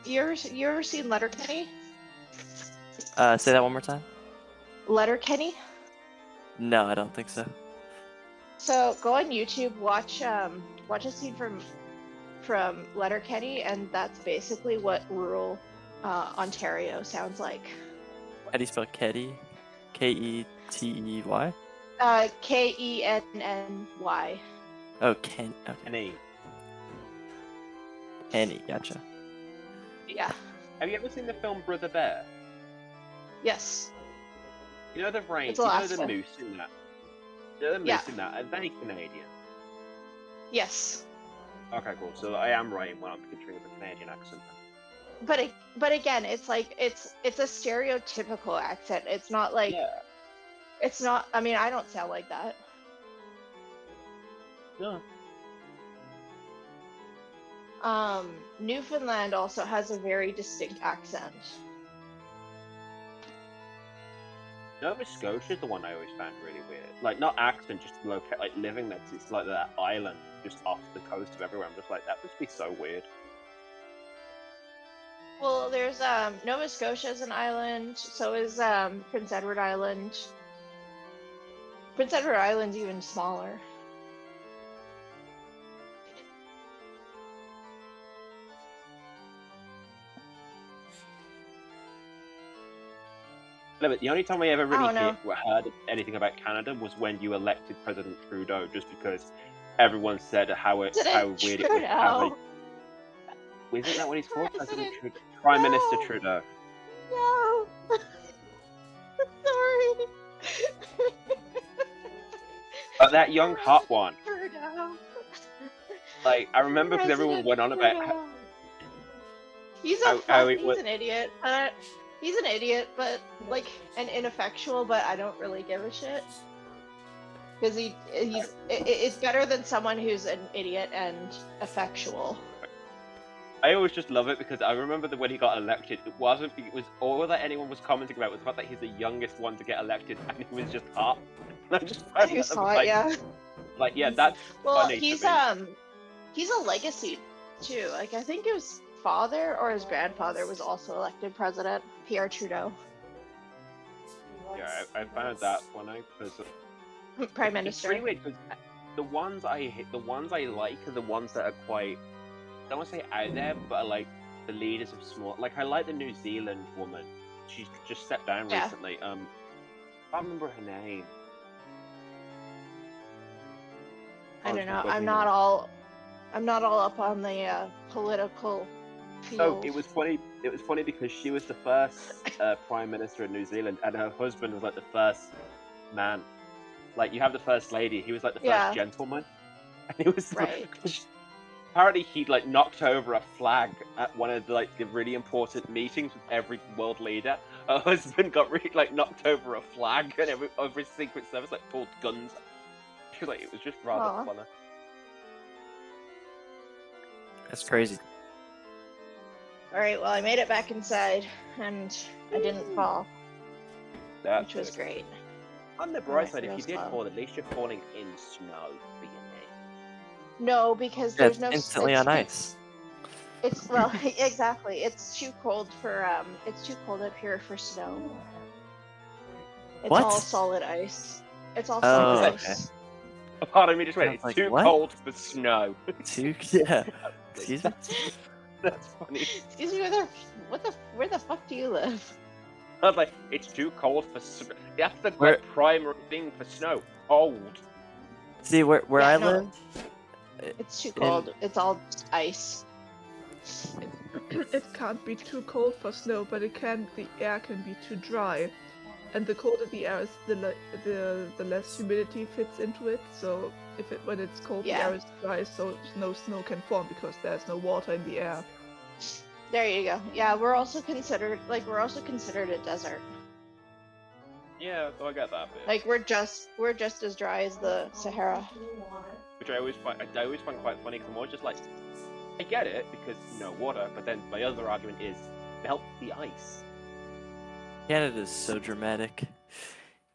You ever seen Letterkenny? Say that one more time. Letterkenny? No, I don't think so. So go on YouTube, watch a scene from Letterkenny, and that's basically what rural Ontario sounds like. How do you spell Ketty? Ketty? Kenny. Oh, Ken. Okay. Kenny. Kenny, gotcha. Yeah. Have you ever seen the film Brother Bear? Yes. You know the rain. It's You know the Alaska. moose in that. You know the moose Yeah. in that. Are they Canadian? Yes. Okay, cool. So I am right in what I'm picturing as a Canadian accent. But again, it's like it's a stereotypical accent. It's not like Yeah. it's not. I mean, I don't sound like that. No. Newfoundland also has a very distinct accent. Nova Scotia is the one I always found really weird. Like, not accent, just like living there. 'Cause it's like that island just off the coast of everywhere. I'm just like, that must be so weird. Well, there's Nova Scotia is an island. So is Prince Edward Island. Prince Edward Island's even smaller. No, but the only time I ever I really don't know. heard anything about Canada was when you elected President Trudeau, just because everyone said how weird it was. Isn't that what he's called? President Trudeau? Prime Minister Trudeau. No. Sorry. But that young hot one. Trudeau. Like, I remember because everyone went on about how, He's was. an idiot. He's an idiot, but like and ineffectual. But I don't really give a shit because it's better than someone who's an idiot and effectual. I always just love it because I remember that when he got elected, it was all that anyone was commenting about was the fact that he's the youngest one to get elected, and he was just hot. And I just found You that, saw like, it, yeah. Like, yeah, that's Well, funny he's to me. he's a legacy too. Like I think his father or his grandfather was also elected president, Pierre Trudeau, Yeah, I found that one out because prime it's minister. really weird because the ones I like are the ones that are quite, I don't want to say out there, but are like the leaders of small. Like I like the New Zealand woman. She's just stepped down Yeah. recently. I can't remember her name. I don't know. But I'm not all up on the political field. So it was funny. It was funny because she was the first prime minister of New Zealand, and her husband was like the first man. Like you have the first lady, he was like the first Yeah. gentleman, and it was Right. apparently he'd like knocked over a flag at one of the really important meetings with every world leader, her husband got like knocked over a flag, and every Secret Service like pulled guns. She was like, it was just rather Aw. funny. That's crazy. All right, well, I made it back inside, and I didn't fall, That's which was good. great. On the bright Alright, side, if real you did slow. fall, at least you're falling in snow, being No, because Yeah, there's it's no instantly on ice. It's well, exactly. It's too cold for It's too cold up here for snow. It's What? all solid ice. It's all Oh, solid okay. ice. A part of me just went, I was it's like, too what? cold for snow. Yeah. Excuse me? That's funny. Excuse me, where the fuck do you live? I was like, it's too cold for snow. That's the Where- like, primary thing for snow. Cold. See, where Yeah, I no. live, It's too in- cold. It's all ice. It can't be too cold for snow, but the air can be too dry. And the colder the air is, the less humidity fits into it. So when it's cold, Yeah. the air is dry, so no snow can form because there's no water in the air. There you go. Yeah, we're also considered a desert. Yeah, so I get that bit. Like we're just as dry as the Sahara. Which I always find quite funny because I'm always just like, I get it because no water, but then my other argument is melt the ice. Canada's so dramatic.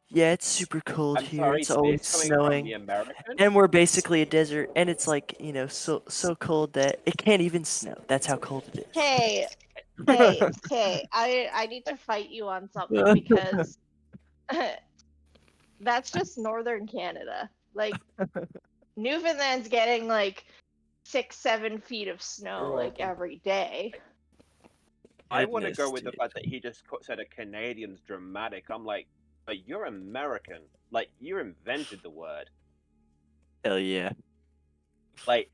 Yeah, it's super cold I'm here. sorry, It's always this coming from snowing. the American. And we're basically a desert, and it's like, so cold that it can't even snow. That's how cold it is. Hey, I need to fight you on something because that's just northern Canada. Like Newfoundland's getting like 6-7 feet of snow like every day. I want to Goodness, go with the dude. fact that he just said a Canadian's dramatic. I'm like, but you're American. Like, you invented the word. Hell yeah. Like,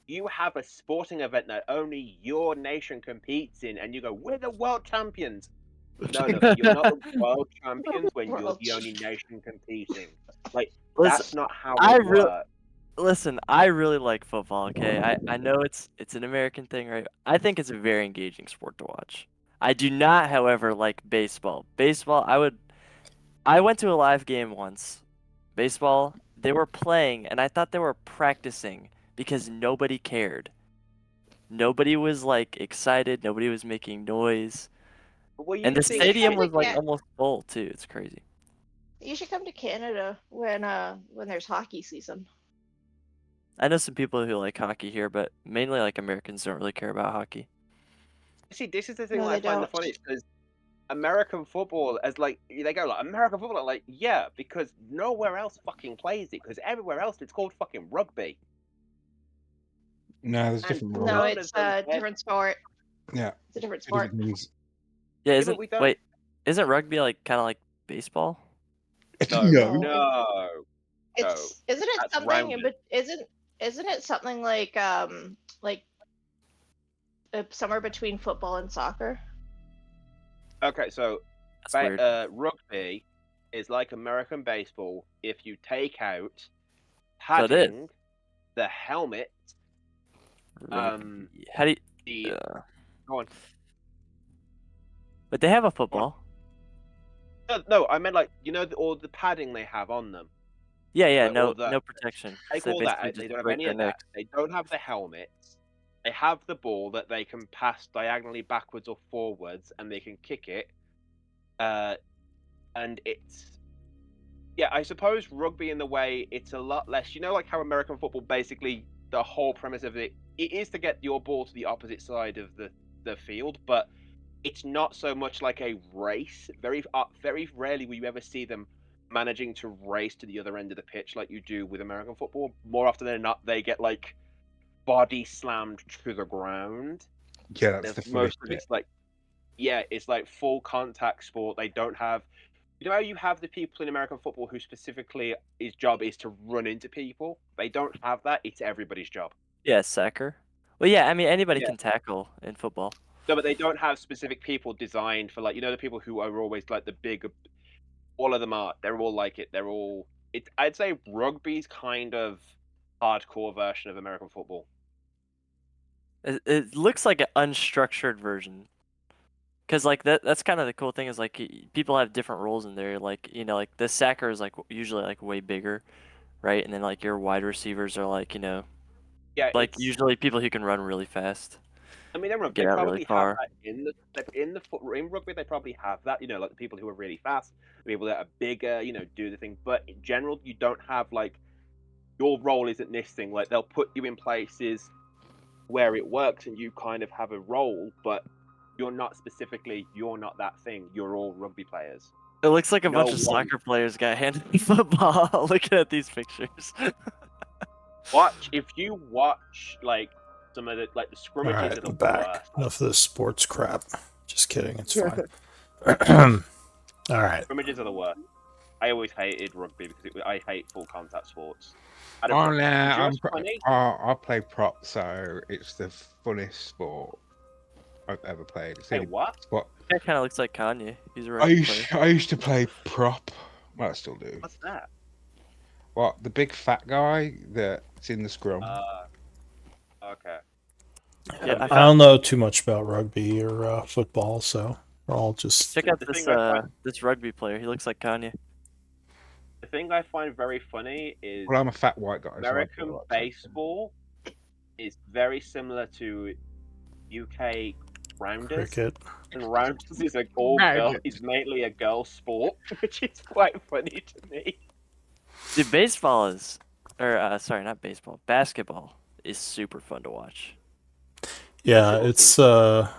you have a sporting event that only your nation competes in, and you go, we're the world champions. No, you're not the world champions when you're World the only nation competing. Like, Listen, that's not how I it works. Listen, I really like football, okay? I know it's an American thing, right? I think it's a very engaging sport to watch. I do not, however, like baseball. Baseball, I went to a live game once. Baseball, they were playing and I thought they were practicing because nobody cared. Nobody was like excited, nobody was making noise. Well, And you the see, stadium was like Yeah. almost full too. It's crazy. You should come to Canada when there's hockey season. I know some people who like hockey here, but mainly like Americans don't really care about hockey. see, this is the thing No, that I they find the don't. funniest because American football, as like they go like American football, like yeah, because nowhere else fucking plays it. Because everywhere else it's called fucking rugby. No, there's And different No, rules. none it's of them a care. different sport. Yeah, It's a different two sport. different things. Yeah, Yeah, isn't but we don't. wait, isn't rugby like kind of like baseball? No, No. no. Isn't it That's something? rounded. But isn't it something like somewhere between football and soccer? Okay, so That's weird. rugby is like American baseball if you take out So it is. padding, the helmet, Rugby. How do you? the go on. But they have a football. No, I meant like all the padding they have on them. Yeah, yeah, Like, no, all the- no protection. Take So all that basically out. They just don't have break any their of that. necks. They don't have the helmets. They have the ball that they can pass diagonally backwards or forwards, and they can kick it. And it's I suppose rugby in the way it's a lot less. You know, like how American football basically the whole premise of it is to get your ball to the opposite side of the field, but it's not so much like a race. Very rarely will you ever see them managing to race to the other end of the pitch like you do with American football. More often than not, they get like body slammed to the ground. Yeah, that's the foolish Most of bit. it's like, it's like full contact sport. They don't have, how you have the people in American football who specifically his job is to run into people. They don't have that. It's everybody's job. Yeah, soccer. Well, yeah, I mean anybody Yeah. can tackle in football. No, but they don't have specific people designed for like the people who are always like the big. All of them are. They're all like it. They're all. I'd say rugby's kind of hardcore version of American football. It looks like an unstructured version. Because like that's kind of the cool thing is like people have different roles in there. Like like the sacker is like usually like way bigger, right? And then like your wide receivers are like Yeah, like it's. usually people who can run really fast, I mean, they get out really probably have far. that in rugby. They probably have that. Like the people who are really fast, the people that are bigger. Do the thing. But in general, you don't have like your role isn't this thing. Like they'll put you in places where it works, and you kind of have a role, but you're not that thing. You're all rugby players. It looks like a No bunch of one soccer players got handed the football. Looking at these pictures. if you watch like some of the the All scrummages right, are the I'm back. worst. Enough of this sports crap. Just kidding. It's fine. All right. Scrimmages are the worst. I always hated rugby because I hate full contact sports. Oh no, Just funny. I play prop, so it's the funnest sport I've ever played. It's the Hey, only what? sport. That kind of looks like Kanye. He's a I rugby player. used to play prop. Well, I still do. What's that? What, the big fat guy that's in the scrum? Okay. Yeah, I don't know too much about rugby or football, so we're all just. Check out The this thing I find- this rugby player. He looks like Kanye. The thing I find very funny is Well, I'm a fat white guy. So I do American like baseball is very similar to UK rounders. Cricket. And rounders is like all girl. Is mainly a girl sport, which is quite funny to me. Dude, baseball is, or sorry, not baseball. Basketball is super fun to watch. Yeah, it's a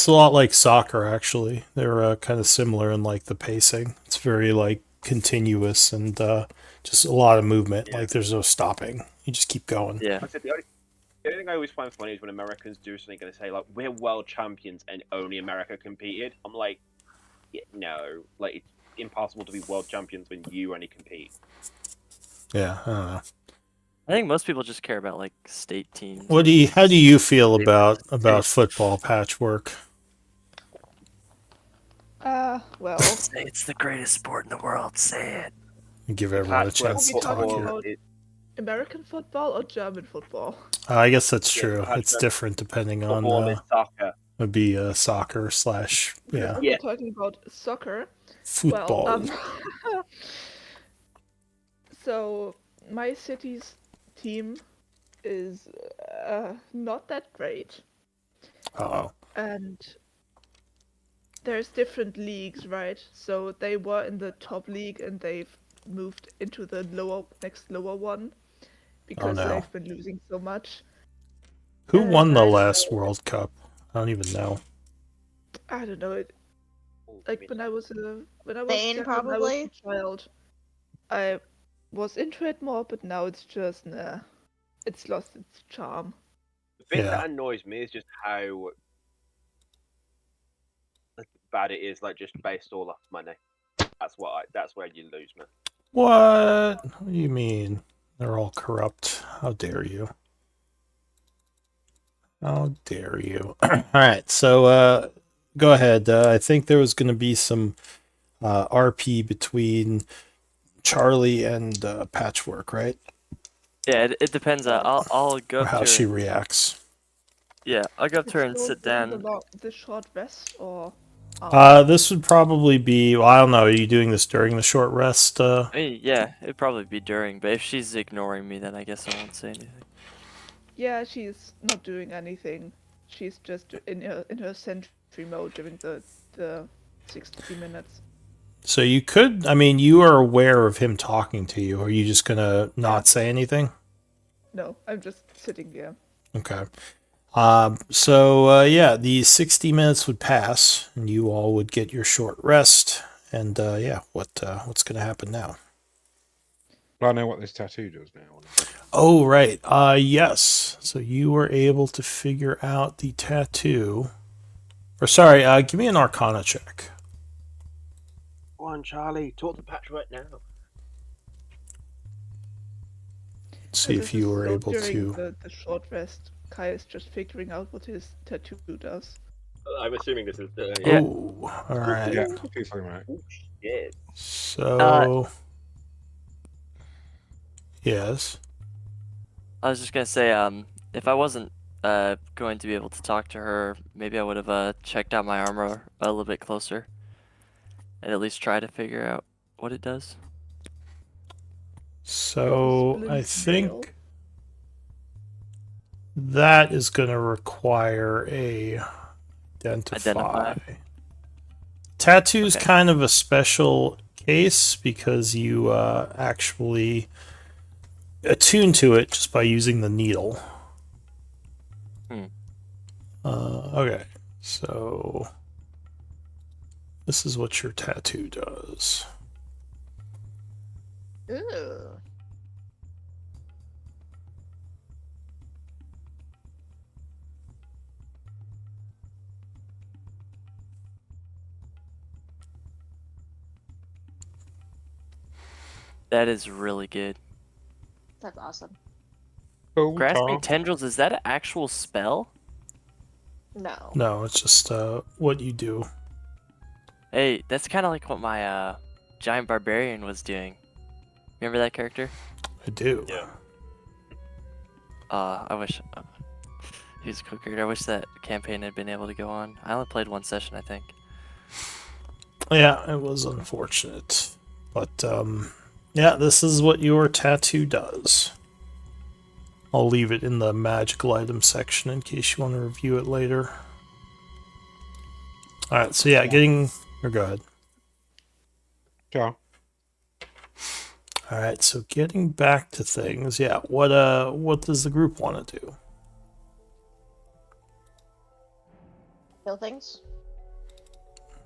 lot like soccer actually. They're kind of similar in like the pacing. It's very like continuous and just a lot of movement. Yeah. Like there's no stopping. You just keep going. Yeah. Like I said, the only thing I always find funny is when Americans do something and they say like we're world champions and only America competed. I'm like, yeah, no, like it's impossible to be world champions when you only compete. Yeah, I don't know. I think most people just care about like state teams. How do you feel about football, Patchwork? Well, Say it's the greatest sport in the world. Say it. Give everyone a Patchwork chance to football talk football. here. American football or German football? I guess that's Yeah, true. It's Patchwork. different depending on Football is soccer. would be soccer slash yeah We're talking about soccer. football. Well, so my city's team is not that great, Oh, and there's different leagues, right? So they were in the top league and they've moved into the next lower one because no. they've been losing so much. Who and won the I- last World Cup? I don't even know. I don't know. Like when I was Spain, when I was probably? a child, I was into it more, but now it's just nah. It's lost its charm. The thing Yeah. that annoys me is just how bad it is, like just based all off money. That's where you lose me. What do you mean? They're all corrupt. How dare you? How dare you? All right, so go ahead. I think there was going to be some RP between Charlie and Patchwork, right? Yeah, it depends. I'll go Or up how to her. she reacts. Yeah, I'll go up to her and It's sit still down. the short rest or This would probably be. Well, I don't know. Are you doing this during the short rest? I mean, yeah, it'd probably be during, but if she's ignoring me, then I guess I won't say anything. yeah, she's not doing anything. She's just in her sentry mode during the 60 minutes. So you could. I mean, you are aware of him talking to you. Are you just gonna not say anything? No, I'm just sitting there. Okay. So yeah, the 60 minutes would pass, and you all would get your short rest. And yeah, what's gonna happen now? Well, I know what this tattoo does now. Oh right. Yes. So you were able to figure out the tattoo. Or sorry, give me an Arcana check. Go on, Charlie. Talk to Patchwork now. See if you were able during to. the short rest. Kai is just figuring out what his tattoo does. I'm assuming this is the. Yeah. Oh, all right. Yeah, he's fucking right. Oh, shit. So. Yes. I was just gonna say, if I wasn't going to be able to talk to her, maybe I would have checked out my armor a little bit closer, and at least try to figure out what it does. So I Splint's nail. think that is going to require a identify. Tattoo's Okay. kind of a special case because you actually attune to it just by using the needle. Okay, so this is what your tattoo does. Ooh. That is really good. That's awesome. Cool, Grasping Char. tendrils, is that an actual spell? No. No, it's just what you do. Hey, that's kind of like what my giant barbarian was doing. Remember that character? I do. Yeah. I wish he was a cool character. I wish that campaign had been able to go on. I only played one session, I think. Yeah, it was unfortunate. But yeah, this is what your tattoo does. I'll leave it in the magical item section in case you want to review it later. Alright, so yeah, getting... Or go ahead. Char. Alright, so getting back to things, yeah, what does the group want to do? Kill things?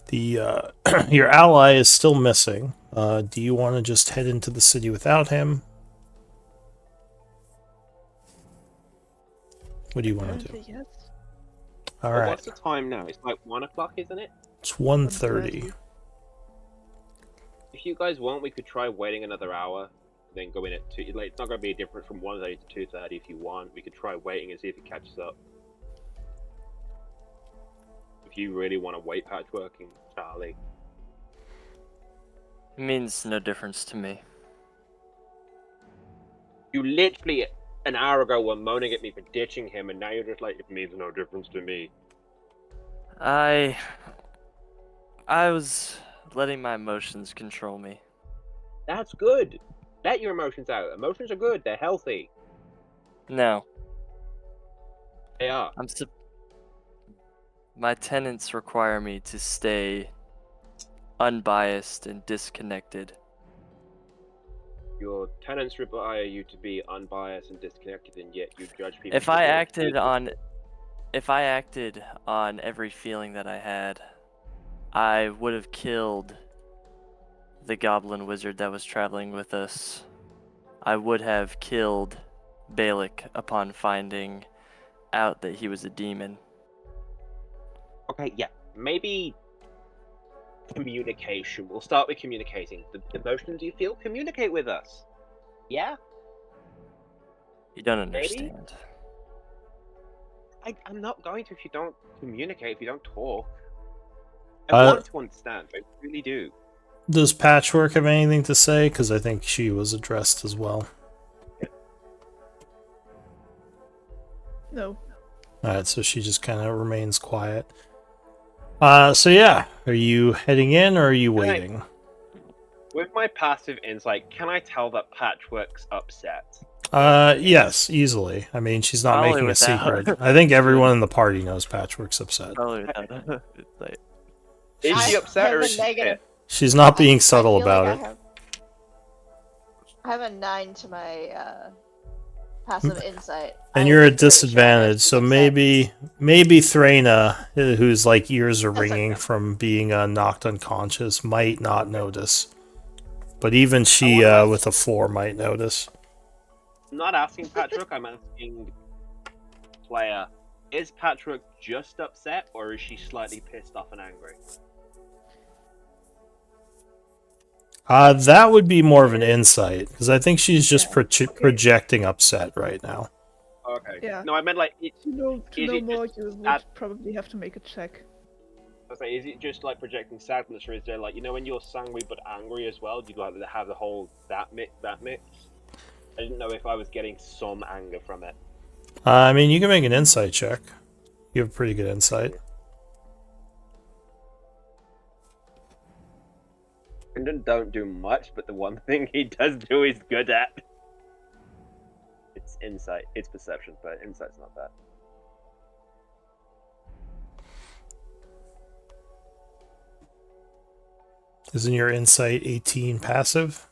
The your ally is still missing. Do you want to just head into the city without him? What do you want to do? Apparently, yes. All Well, right, what's the time now? It's like 1 o'clock, isn't it? it's 1:30. If you guys want, we could try waiting another hour, then go in at 2. Like, it's not going to be a difference from 1:30 to 2:30 if you want. We could try waiting and see if it catches up. If you really want to wait patchworking, Charlie. It means no difference to me. You literally, an hour ago, were moaning at me for ditching him, and now you're just like, it means no difference to me. I was letting my emotions control me. That's good. Let your emotions out. Emotions are good. They're healthy. No, They are. my tenants require me to stay unbiased and disconnected. Your tenants require you to be unbiased and disconnected, and yet you judge people. If I acted on every feeling that I had, I would have killed the goblin wizard that was traveling with us. I would have killed Balak upon finding out that he was a demon. Okay, yeah, maybe communication. We'll start with communicating. The emotions you feel, communicate with us. Yeah? You don't Maybe? understand. I'm not going to if you don't communicate, if you don't talk. I want to understand, I really do. Does Patchwork have anything to say? Because I think she was addressed as well. No. Alright, so she just kind of remains quiet. So yeah, are you heading in or are you waiting? With my passive insight, can I tell that Patchwork's upset? Yes, easily. I mean, she's not Probably making a without- secret. I think everyone in the party knows Patchwork's upset. Probably without insight. Is she upset or have is a she negative. pissed? She's not being I subtle feel like about it. I have a 9 to my passive insight. And I'm you're at pretty sure I disadvantage, she's so upset. maybe Threna, whose like ears are That's ringing okay. from being knocked unconscious, might not notice. But even she, wanna ask- with a 4, might notice. I'm not asking Patchwork, I'm asking player. Is Patchwork just upset, or is she slightly pissed off and angry? That would be more of an insight, because I think she's just Yeah. projecting upset right now. Okay. Yeah. No, I meant like, To know Is it more, just you would that- probably have to make a check. I was like, is it just like projecting sadness, or is there like, you know, when you're sanguine but angry as well, do you like have the whole that mix? I didn't know if I was getting some anger from it. I mean, you can make an insight check. You have pretty good insight. Brendan don't do much, but the one thing he does do he's good at. It's insight. It's perception, but insight's not bad. Isn't your insight 18 passive?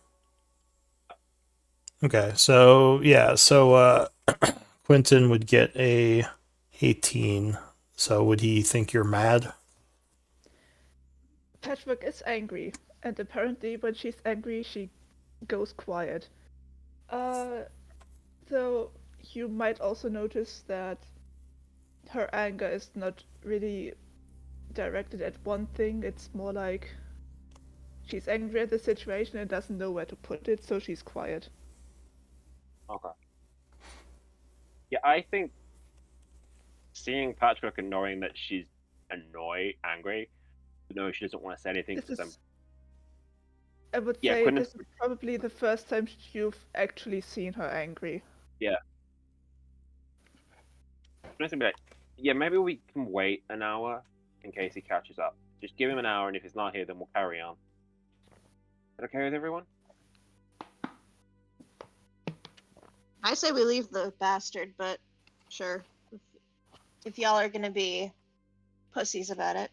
Okay, so yeah, so Quentin would get a 18. So would he think you're mad? Patchwork is angry, and apparently when she's angry, she goes quiet. So you might also notice that her anger is not really directed at one thing. It's more like she's angry at the situation and doesn't know where to put it, so she's quiet. Okay. Yeah, I think seeing Patchwork and knowing that she's angry, but knowing she doesn't want to say anything because I would Yeah, say Quinn this is probably the first time you've actually seen her angry. Yeah. I'm just gonna be like, yeah, maybe we can wait an hour in case he catches up. Just give him an hour, and if he's not here, then we'll carry on. Is that okay with everyone? I say we leave the bastard, but sure. If y'all are gonna be pussies about it.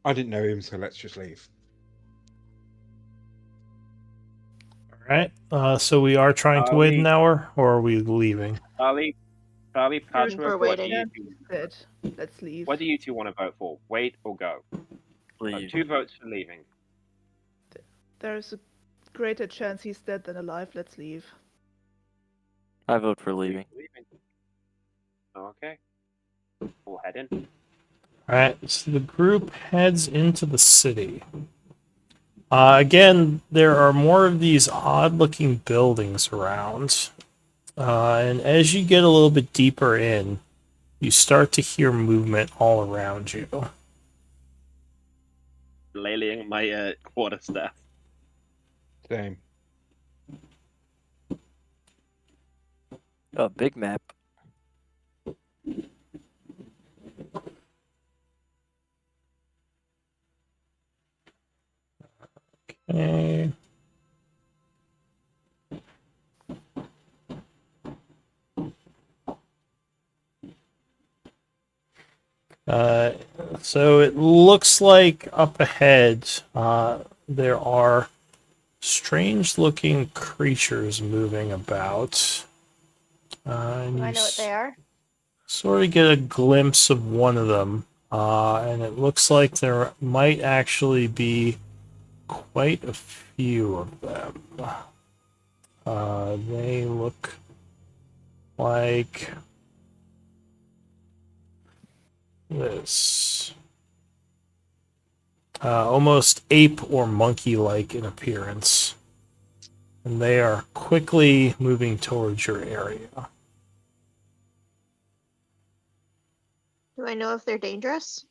I didn't know him, so let's just leave. All right. So we are trying to wait an hour, or are we leaving? Charlie, Patchwork, We're what do waiting. you Said, let's leave. What do you two want to vote for? Wait or go? Leave. 2 votes for leaving. There's a greater chance he's dead than alive. Let's leave. I vote for leaving. Okay. We'll head in. All right. So the group heads into the city. Again, there are more of these odd-looking buildings around. And as you get a little bit deeper in, you start to hear movement all around you. Laying my quarterstaff. Same. Oh, big map. Okay. So it looks like up ahead there are strange-looking creatures moving about. And Do I you know what they are? sort of get a glimpse of one of them, and it looks like there might actually be quite a few of them. They look like this. Almost ape or monkey-like in appearance. And they are quickly moving towards your area. Do I know if they're dangerous?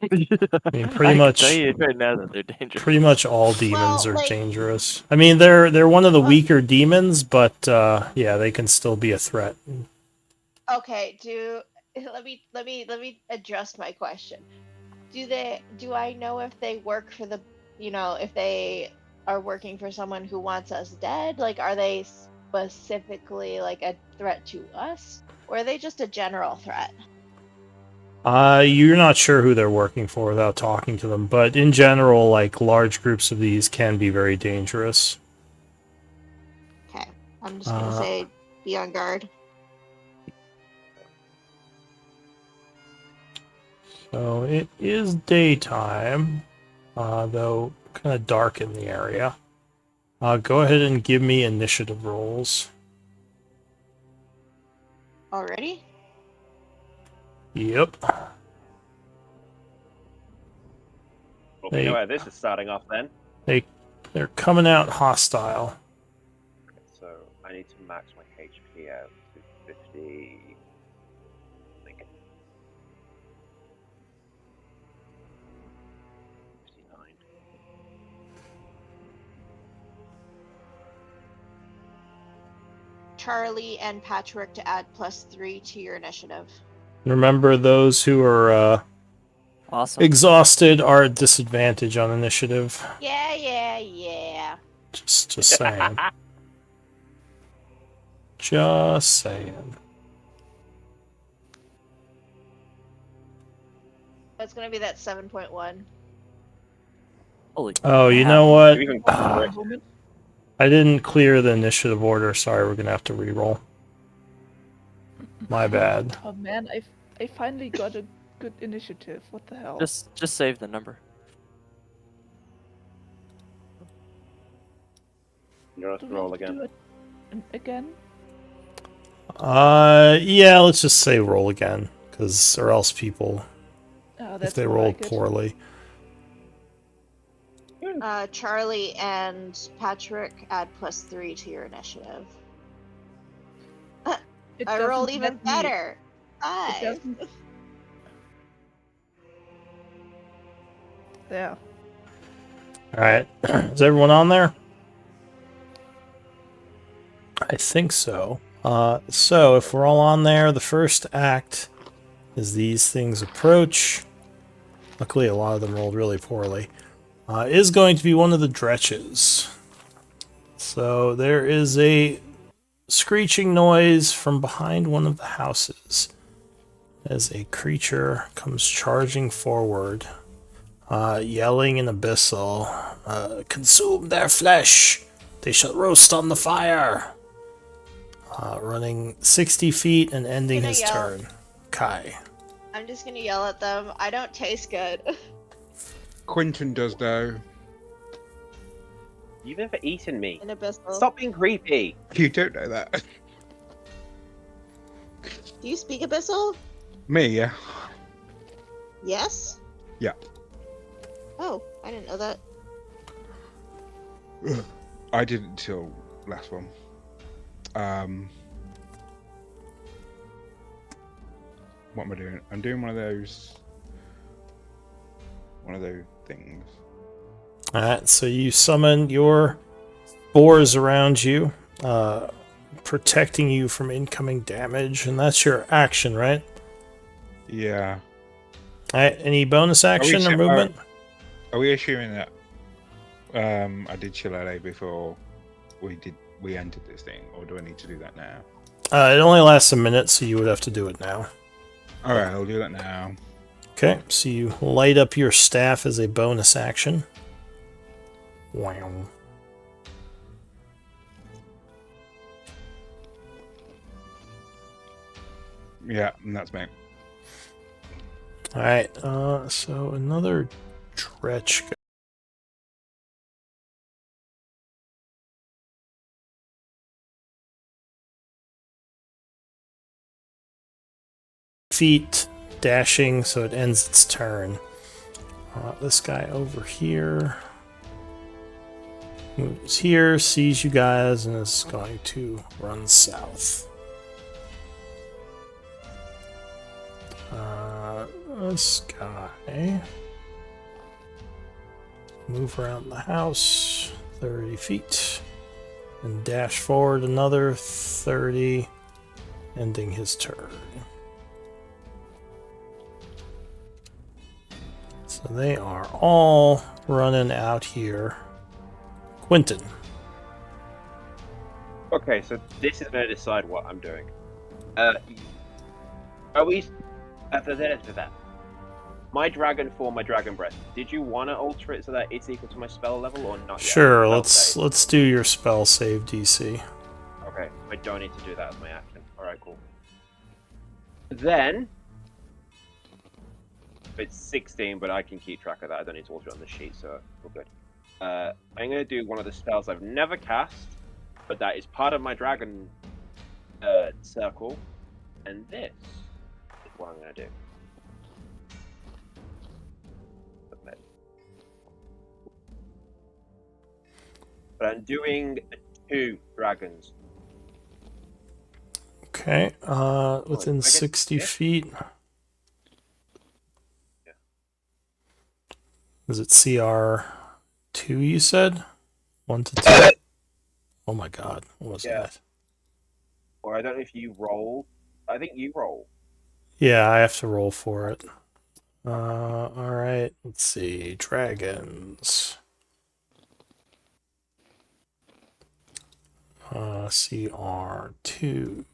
I mean, I pretty can much, tell you right now that they're dangerous. pretty much all demons Well, are like- dangerous. I mean, they're one of the weaker demons, but yeah, they can still be a threat. Okay, let me adjust my question. Do I know if they work for the, if they are working for someone who wants us dead? Like, are they specifically like a threat to us, or are they just a general threat? You're not sure who they're working for without talking to them, but in general, like large groups of these can be very dangerous. Okay, I'm just gonna say be on guard. So it is daytime, though kind of dark in the area. Go ahead and give me initiative rolls. Already? Yep. Well, we know how this is starting off then. They're coming out hostile. So I need to max my HP out to 50. Like 59. Charlie and Patrick to add +3 to your initiative. Remember, those who are Awesome. exhausted are at disadvantage on initiative. Yeah. Just saying. Just saying. It's gonna be that 7.1. Holy. Oh, you crap. know what? You even I didn't clear the initiative order. Sorry, we're gonna have to re-roll. My bad. Oh man, I finally got a good initiative. What the hell? Just save the number. You want Do to we roll have to again? do it again? Yeah, let's just say roll again, or else people, Oh, if that's they more rolled like it. poorly. Charlie and Patrick add +3 to your initiative. It I rolled doesn't even let me- better. It 5. doesn't. There. All right, is everyone on there? I think so. So if we're all on there, the first act is these things approach. Luckily, a lot of them rolled really poorly. Is going to be one of the dretches. So there is a screeching noise from behind one of the houses as a creature comes charging forward, yelling in abyssal, "Consume their flesh! They shall roast on the fire!" Running 60 feet and ending his turn. Kai. I'm just gonna yell at them. I don't taste good. Quentin does though. You've never eaten me. In abyssal. Stop being creepy. You don't know that. Do you speak abyssal? Me, yeah. Yes. Yeah. Oh, I didn't know that. I didn't till last one. What am I doing? I'm doing one of those things. Alright, so you summon your boars around you, protecting you from incoming damage, and that's your action, right? Yeah. Alright, any bonus action or movement? Are we assuming that I did Shillelagh before we entered this thing, or do I need to do that now? It only lasts a minute, so you would have to do it now. Alright, I'll do that now. Okay, so you light up your staff as a bonus action. Wow. Yeah, and that's me. Alright, so another dretch. Feet dashing, so it ends its turn. This guy over here moves here, sees you guys, and is going to run south. This guy move around the house 30 feet and dash forward another 30, ending his turn. So they are all running out here. Quentin. Okay, so this is going to decide what I'm doing. Are we... that. My dragon form, my dragon breath. Did you want to alter it so that it's equal to my spell level or not yet? Sure, Spell let's do your spell save DC. Okay, I don't need to do that as my action. Alright, cool. Then... It's 16, but I can keep track of that. I don't need to alter it on the sheet, so we're good. I'm going to do one of the spells I've never cast, but that is part of my dragon circle, and this is what I'm going to do. Okay. But I'm doing 2 dragons. Okay, within 60 feet. Yeah. Is it CR2 you said? 1 to 2? Oh my god, what was that? Or I don't know if you roll. I think you roll. Yeah, I have to roll for it. All right. Let's see. Dragons. CR2.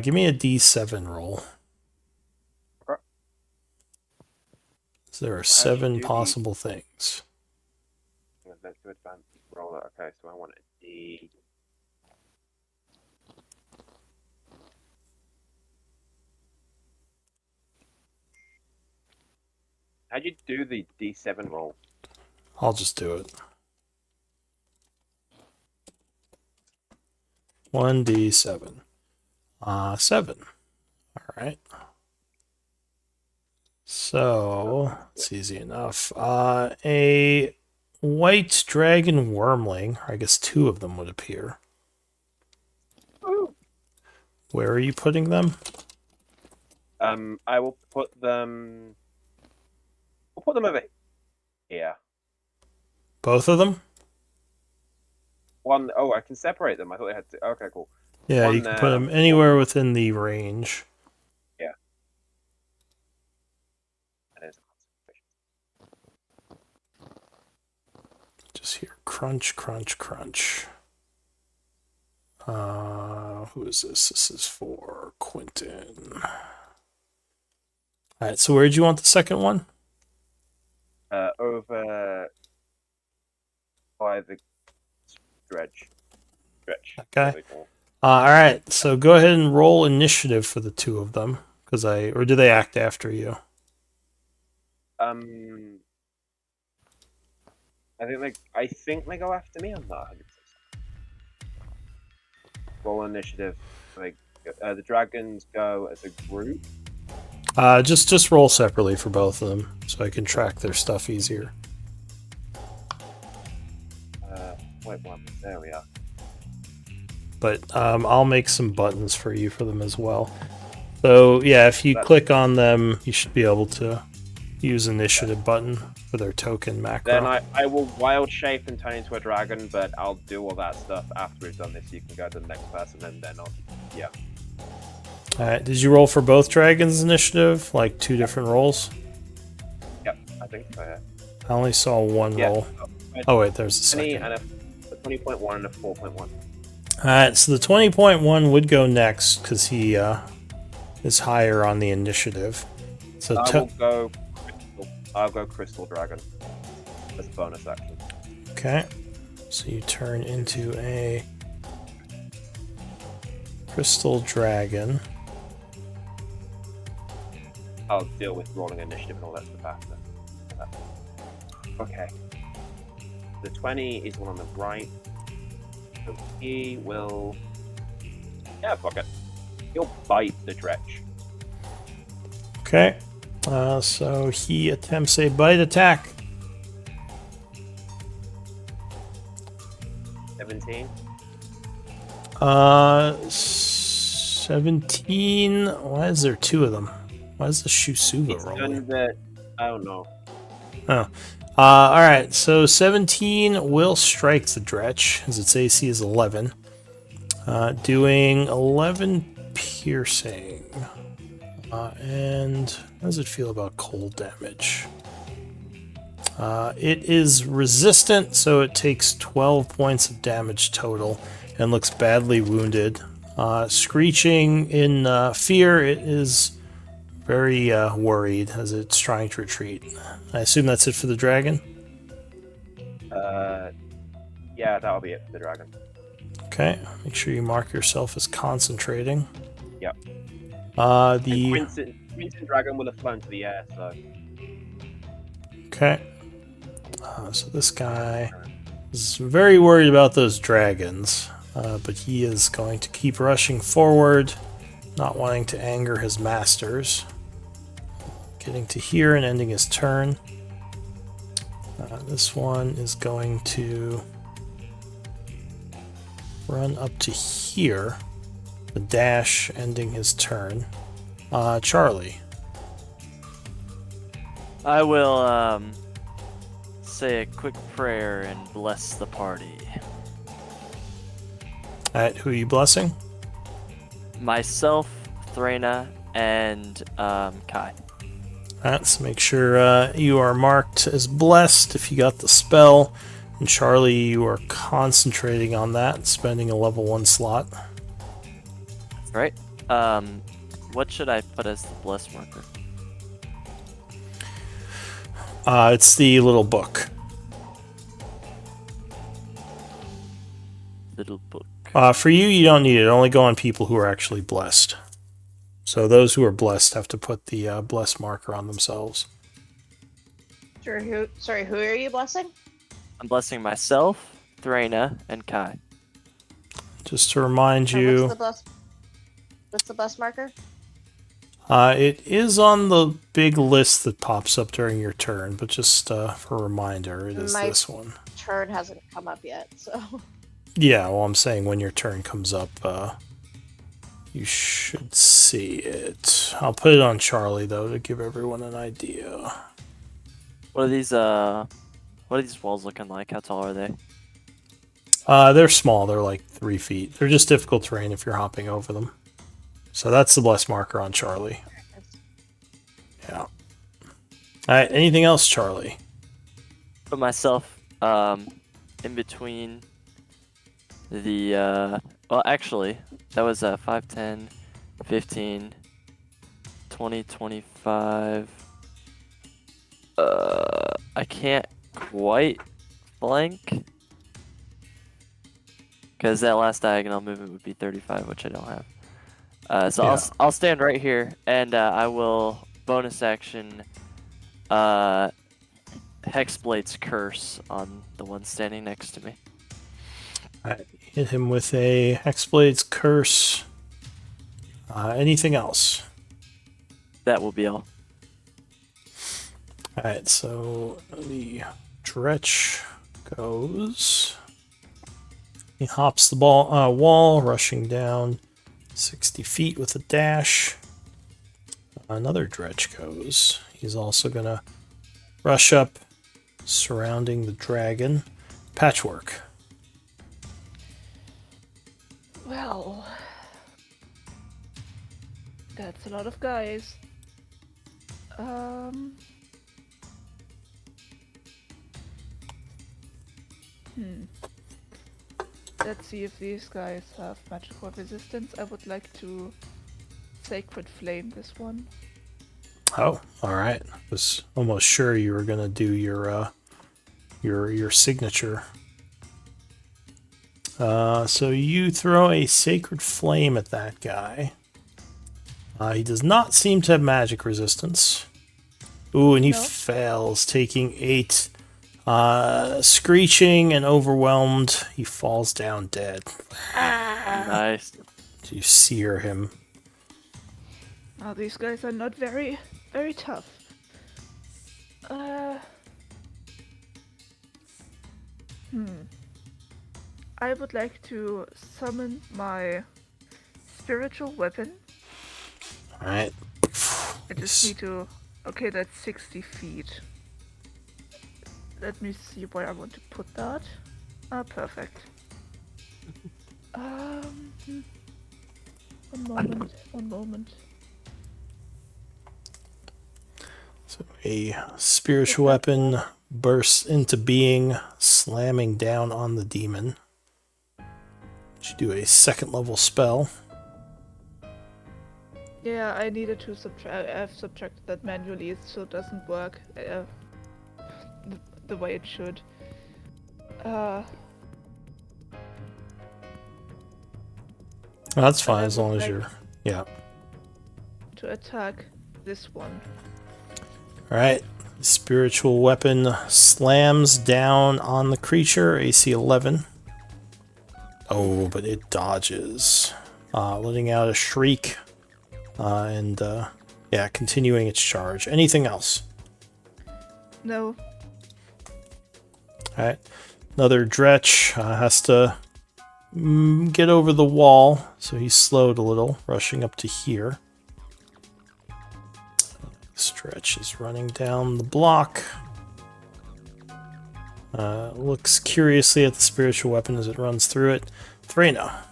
Give me a D7 roll. Okay. So there are How'd you 7 do the- possible things. Let's do advanced roller. Okay, so I want a D. How'd you do the D7 roll? I'll just do it. 1D7. 7. All right. So it's easy enough. A white dragon wormling, or I guess 2 of them would appear. Ooh. Where are you putting them? I will put them. We'll put them over here. Both of them? One. Oh, I can separate them. I thought they had to. Okay, cool. Yeah, One you can there, put them anywhere within the range. Yeah. That is Just hear crunch, crunch, crunch. Who is this? This is for Quentin. All right, so where'd you want the second one? over by the stretch. That guy? All right, so go ahead and roll initiative for the 2 of them, or do they act after you? I think they go after me. I'm not 100%. Roll initiative. The dragons go as a group. Just roll separately for both of them, so I can track their stuff easier. Wait, one. There we are. But I'll make some buttons for you for them as well. So yeah, if you click on them, you should be able to use initiative button for their token macro. Then I will wild shape and turn into a dragon, but I'll do all that stuff after we've done this. You can go to the next person, and then I'll. Yeah. Alright, did you roll for both dragons initiative? Like 2 different rolls? Yep, I think so, yeah. I only saw 1 roll. Oh wait, there's a 20 second. and a 20.1 and a 4.1. Alright, so the 20.1 would go next because he is higher on the initiative. So I'll go Crystal Dragon as a bonus action. Okay, so you turn into a Crystal Dragon. I'll deal with rolling initiative and all that stuff after. Okay. The 20 is the one on the right. So he will. Yeah, fuck it. He'll bite the dretch. Okay. So he attempts a bite attack. 17. 17. Why is there 2 of them? Why is the Shusuva rolling? I don't know. Oh. Alright, so 17 will strike the Dretch, as its AC is 11. Doing 11 piercing. And how does it feel about cold damage? It is resistant, so it takes 12 points of damage total and looks badly wounded. Screeching in fear, it is very worried as it's trying to retreat. I assume that's it for the dragon? Yeah, that'll be it for the dragon. Okay, make sure you mark yourself as concentrating. Yep. The Quinton Dragon will have flown to the air, so. Okay. So this guy is very worried about those dragons, but he is going to keep rushing forward, not wanting to anger his masters. Getting to here and ending his turn. This one is going to run up to here. The dash ending his turn. Charlie. I will say a quick prayer and bless the party. Alright, who are you blessing? Myself, Threna, and Kai. Alright, so make sure you are marked as blessed if you got the spell. And Charlie, you are concentrating on that, spending a level 1 slot. Right. What should I put as the bless marker? It's the little book. Little book. For you, you don't need it. Only go on people who are actually blessed. So those who are blessed have to put the bless marker on themselves. Sure. Who are you blessing? I'm blessing myself, Threna, and Kai. Just to remind And you, what's the bless marker? it is on the big list that pops up during your turn, but just for a reminder, it is My this one. turn hasn't come up yet, so. Yeah, well, I'm saying when your turn comes up, you should see it. I'll put it on Charlie, though, to give everyone an idea. What are these walls looking like? How tall are they? They're small. They're like 3 feet. They're just difficult terrain if you're hopping over them. So that's the bless marker on Charlie. Yeah. All right. Anything else, Charlie? Put myself in between the well, actually, that was 5, 10, 15, 20, 25. I can't quite flank because that last diagonal movement would be 35, which I don't have. So Yeah. I'll stand right here, and I will bonus action Hexblade's Curse on the one standing next to me. Alright, hit him with a Hexblade's Curse. Anything else? That will be all. Alright, so the Dretch goes. He hops the wall, rushing down 60 feet with a dash. Another Dretch goes. He's also going to rush up, surrounding the dragon. Patchwork. Well, that's a lot of guys. Let's see if these guys have magical resistance. I would like to Sacred Flame this one. Oh, all right. Was almost sure you were gonna do your signature. So you throw a Sacred Flame at that guy. He does not seem to have magic resistance. Ooh, and he fails, taking 8. Screeching and overwhelmed, he falls down dead. Nice. You sear him. Oh, these guys are not very tough. I would like to summon my spiritual weapon. Alright. I just need to... Okay, that's 60 feet. Let me see where I want to put that. Perfect. One moment. So a spiritual weapon bursts into being, slamming down on the demon. Should do a 2nd level spell. Yeah, I needed to subtract. I've subtracted that manually, so it doesn't work the way it should. That's fine as long as you're... Yeah. To attack this one. Alright. Spiritual weapon slams down on the creature, AC 11. Oh, but it dodges. Letting out a shriek. And continuing its charge. Anything else? No. Alright. Another Dretch has to get over the wall, so he's slowed a little, rushing up to here. Stretch is running down the block. Looks curiously at the spiritual weapon as it runs through it. Threna.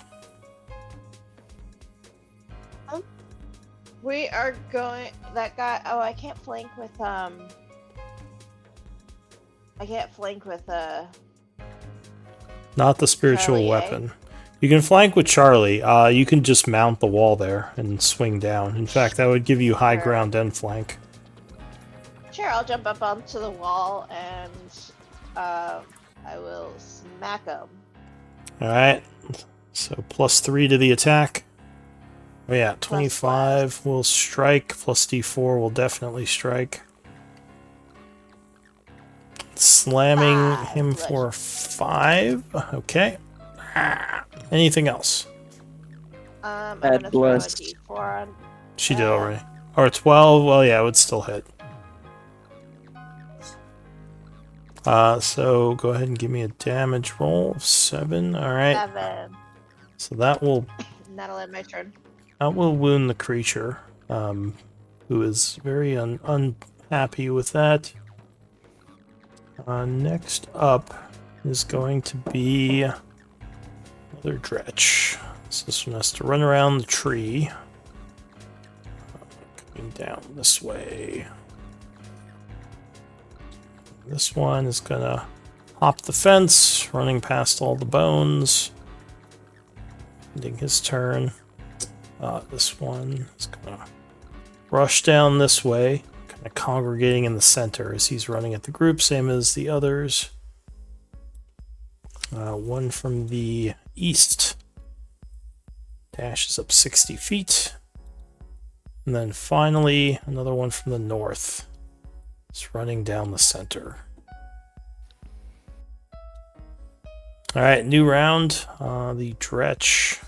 We are going. That guy. Oh, I can't flank with I can't flank with Not the spiritual Charlie, eh? weapon. You can flank with Charlie. You can just mount the wall there and swing down. In fact, that would give you high Sure. ground and flank. Sure, I'll jump up onto the wall and I will smack him. Alright. So +3 to the attack. Oh yeah, 25 will strike. Plus D4 will definitely strike. Slamming him for 5. Okay. Anything else? I'm gonna throw a bless. D4 on. She did already. Or 12. Well, yeah, it would still hit. So go ahead and give me a damage roll of 7. Alright. 7. So that will And that'll end my turn. wound the creature, who is very unhappy with that. Next up is going to be another Dretch. So this one has to run around the tree. Coming down this way. This one is gonna hop the fence, running past all the bones. Ending his turn. This one is gonna rush down this way, kind of congregating in the center as he's running at the group, same as the others. One from the east dashes up 60 feet. And then finally, another one from the north. It's running down the center. Alright, new round. The Dretch.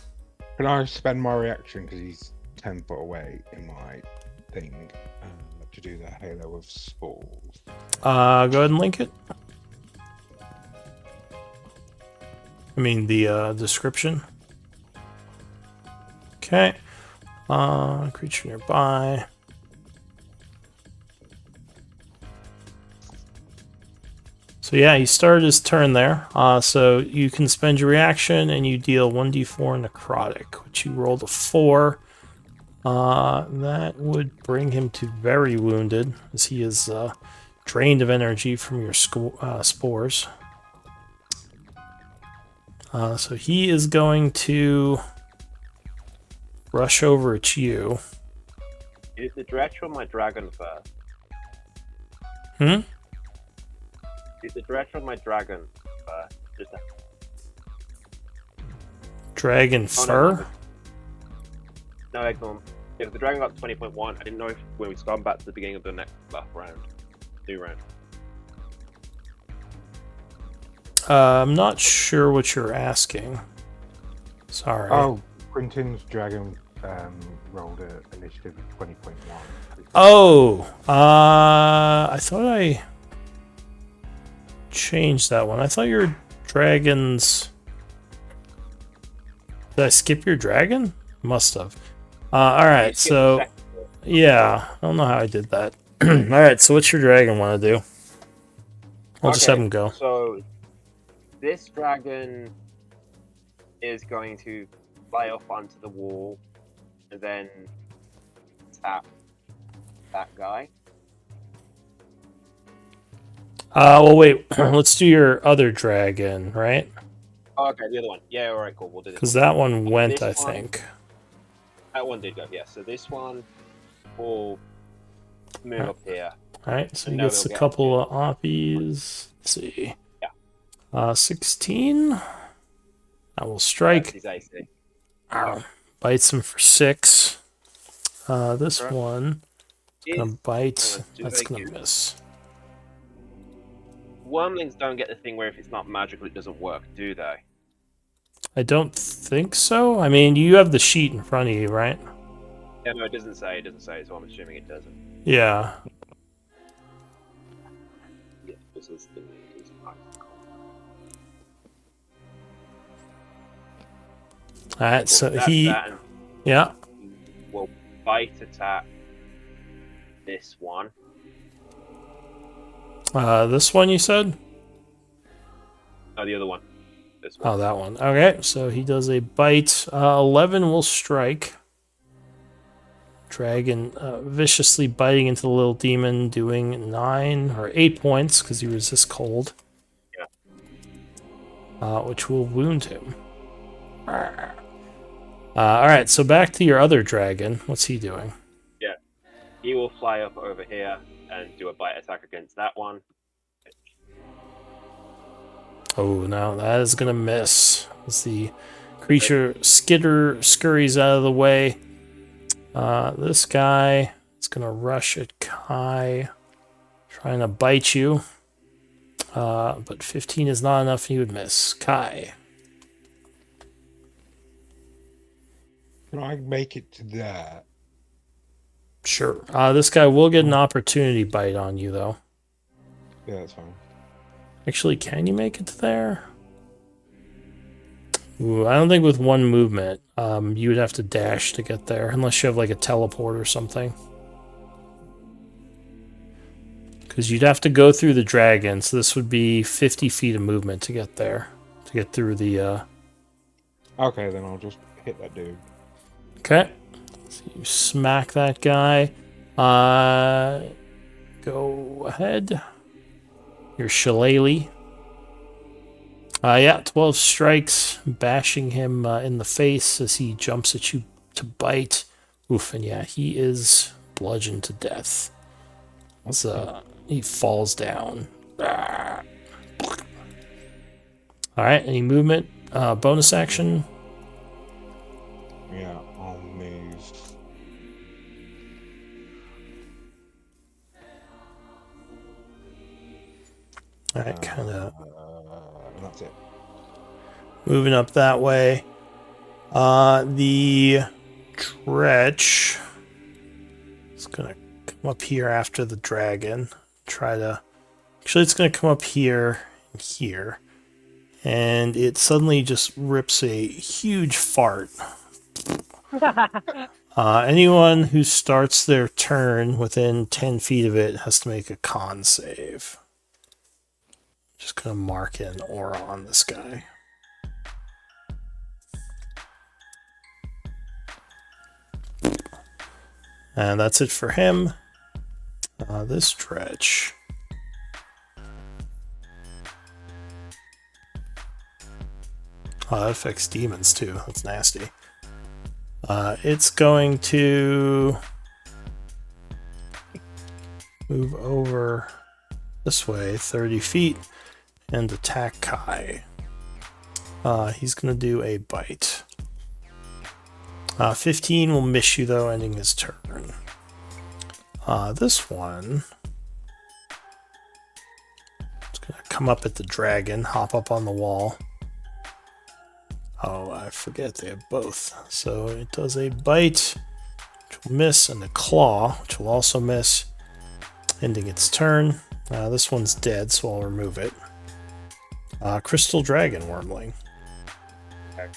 Can I spend my reaction because he's 10 foot away in my thing to do the Halo of Spores? Go ahead and link it. I mean, the description. Okay. Creature nearby. So yeah, he started his turn there. So you can spend your reaction and you deal 1d4 necrotic, which you rolled a 4. That would bring him to very wounded, as he is drained of energy from your spores. So he is going to rush over at you. Is the Dretch or my dragon first? Hmm? Is the Dretch or my dragon first? Just a... Dragon fur? No, ignore him. Yeah, the dragon got 20.1. I didn't know if when we'd gone back to the beginning of the next round. New round. I'm not sure what you're asking. Sorry. Oh, Quintin's dragon rolled an initiative of 20.1. Oh, I thought I changed that one. I thought your dragons. Did I skip your dragon? Must have. All right, so yeah, I don't know how I did that. All right, so what's your dragon want to do? I'll just have him go. So this dragon is going to fly off onto the wall and then tap that guy. Well, wait. Let's do your other dragon, right? Oh, okay, the other one. Yeah, all right, cool. We'll do this. Because that one went, I This one- think. That one did go, yeah. So this one will move up here. All right, so he No, gets a they'll get couple of oppies. Let's see. Yeah. 16. I will That's strike. his AC. Bites him for 6. This Okay. one is gonna bite. do That's they gonna do? miss. Wormlings don't get the thing where if it's not magical, it doesn't work, do they? I don't think so. I mean, you have the sheet in front of you, right? Yeah, no, it doesn't say. It doesn't say, so I'm assuming it doesn't. Yeah. Yeah, this is the. This is All right, so That's he. that, and Yeah. will bite attack this one. This one you said? Oh, the other one. This one. Oh, that one. Okay, so he does a bite. 11 will strike. Dragon viciously biting into the little demon, doing 9 or 8 points because he resists cold. Yeah. Which will wound him. Alright, so back to your other dragon. What's he doing? Yeah. He will fly up over here and do a bite attack against that one. Oh, no, that is going to miss. As the creature scurries out of the way. This guy is going to rush at Kai, trying to bite you. But 15 is not enough, and he would miss. Kai. Can I make it to there? Sure. This guy will get an opportunity bite on you, though. Yeah, that's fine. Actually, can you make it to there? Ooh, I don't think with one movement, you would have to dash to get there, unless you have like a teleport or something. Because you'd have to go through the dragon, so this would be 50 feet of movement to get there. To get through the... Okay, then I'll just hit that dude. Okay. So you smack that guy. Go ahead. Your shillelagh. Yeah, 12 strikes, bashing him in the face as he jumps at you to bite. Oof, and yeah, he is bludgeoned to death. As, he falls down. Alright, any movement? Bonus action? Yeah, I'll move. Alright, kind of And that's it. moving up that way. The Dretch is going to come up here after the dragon. Try to... Actually, it's going to come up here and here. And it suddenly just rips a huge fart. Anyone who starts their turn within 10 feet of it has to make a con save. Just going to mark an aura on this guy. And that's it for him. This Dretch. Oh, that affects demons too. That's nasty. It's going to move over this way 30 feet and attack Kai. He's going to do a bite. 15 will miss you though, ending his turn. This one is going to come up at the dragon, hop up on the wall. Oh, I forget they have both. So it does a bite, which will miss, and a claw, which will also miss, ending its turn. This one's dead, so I'll remove it. Crystal Dragon Wormling. Okay.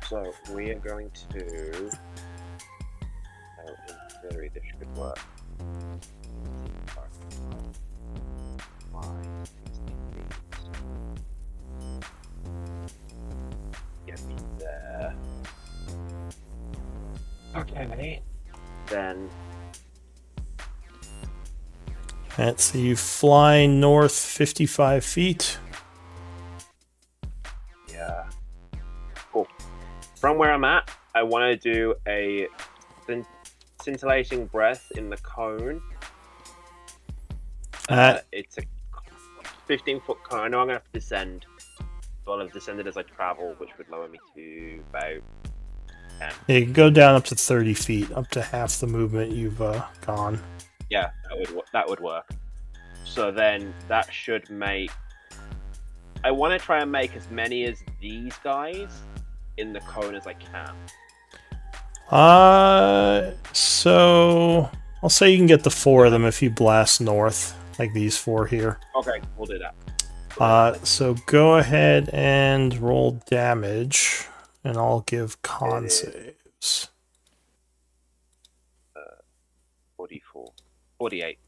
So we are going to... Oh, in theory, this should work. Get me there. Okay. Then... Alright, so you fly north 55 feet. Yeah. Cool. From where I'm at, I want to do a scintillating breath in the cone. It's a 15-foot cone. I know I'm going to have to descend. Well, I've descended as I travel, which would lower me to about 10. Yeah, you can go down up to 30 feet, up to half the movement you've gone. Yeah, that would work. So then that should make... I want to try and make as many as these guys in the cone as I can. So I'll say you can get the 4 of them if you blast north, like these 4 here. Okay, we'll do that. So go ahead and roll damage, and I'll give con saves. 44. 48.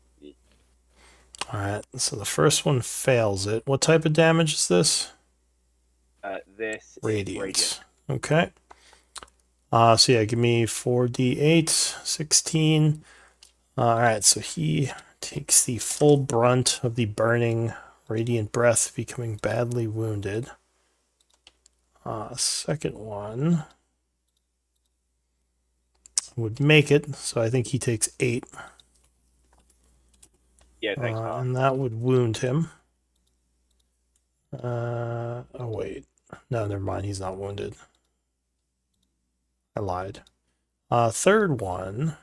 Alright, so the first one fails it. What type of damage is this? This is Radiant. radiant. Okay. So yeah, give me 4d8, 16. Alright, so he takes the full brunt of the burning radiant breath, becoming badly wounded. Second one would make it, so I think he takes 8. Yeah, thanks, half. And that would wound him. Oh wait. No, never mind, he's not wounded. I lied. Third one.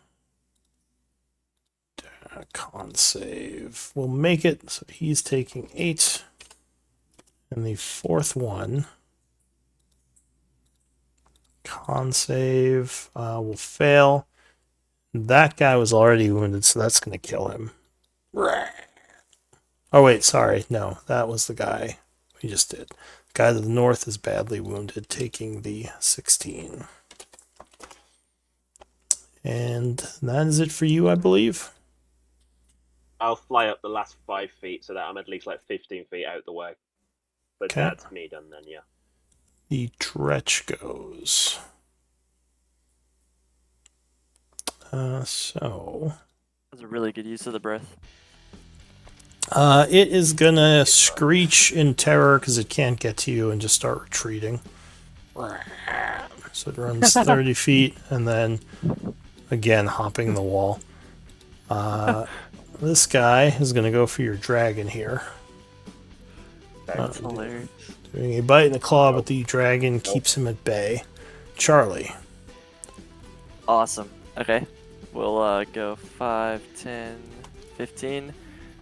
Con save. We'll make it, so he's taking 8. And the fourth one. Con save will fail. That guy was already wounded, so that's going to kill him. Oh, wait, sorry. No, that was the guy we just did. The guy to the north is badly wounded, taking the 16. And that is it for you, I believe. I'll fly up the last 5 feet so that I'm at least like 15 feet out the way. But Okay. that's me done then, yeah. The Dretch goes. So That's a really good use of the breath. it is gonna screech in terror because it can't get to you and just start retreating. So it runs 30 feet and then again hopping the wall. This guy is gonna go for your dragon here. That's hilarious. Doing a bite and a claw, but the dragon keeps him at bay. Charlie. Awesome. Okay. We'll go 5, 10, 15.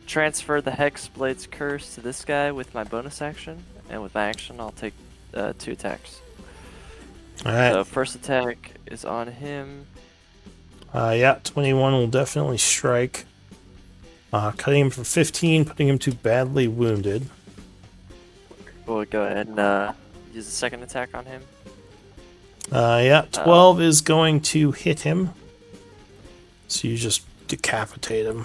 Transfer the Hex Blade's Curse to this guy with my bonus action. And with my action, I'll take 2 attacks. Alright. So first attack is on him. Yeah, 21 will definitely strike. Cutting him for 15, putting him to badly wounded. We'll go ahead and use the second attack on him. Yeah, 12 is going to hit him. So you just decapitate him.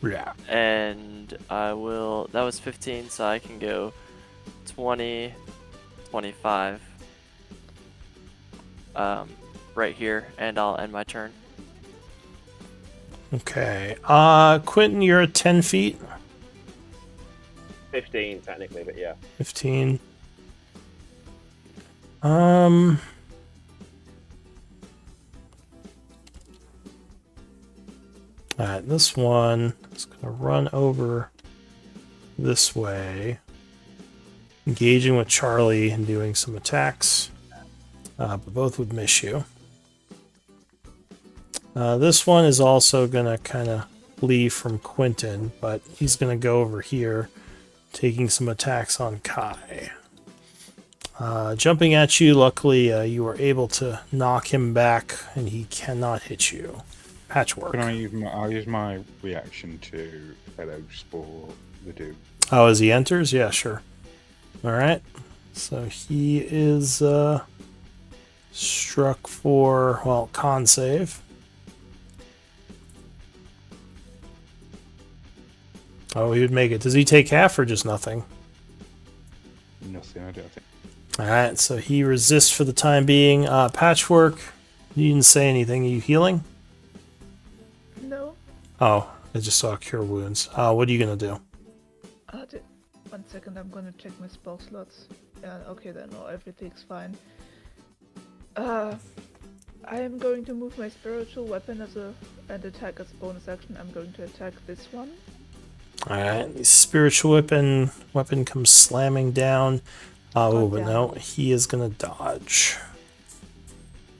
Yeah. And I will... That was 15, so I can go 20, 25. Right here, and I'll end my turn. Okay. Quentin, you're at 10 feet. 15 technically, but yeah. 15. Alright, this one is going to run over this way, engaging with Charlie and doing some attacks, but both would miss you. This one is also going to kind of leave from Quentin, but he's going to go over here, taking some attacks on Kai. Jumping at you, luckily you were able to knock him back, and he cannot hit you. Patchwork. Can I'll use my reaction to Hello Spore the dude. Oh, as he enters? Yeah, sure. Alright. So he is struck for, well, con save. Oh, he would make it. Does he take half or just nothing? Nothing, I don't think. Alright, so he resists for the time being. Patchwork, you didn't say anything. Are you healing? No. Oh, I just saw cure wounds. What are you gonna do? 1 second, I'm gonna check my spell slots. Yeah, okay then, no, everything's fine. I am going to move my spiritual weapon and attack as a bonus action. I'm going to attack this one. Alright, the spiritual weapon comes slamming down. Oh, but no, he is gonna dodge.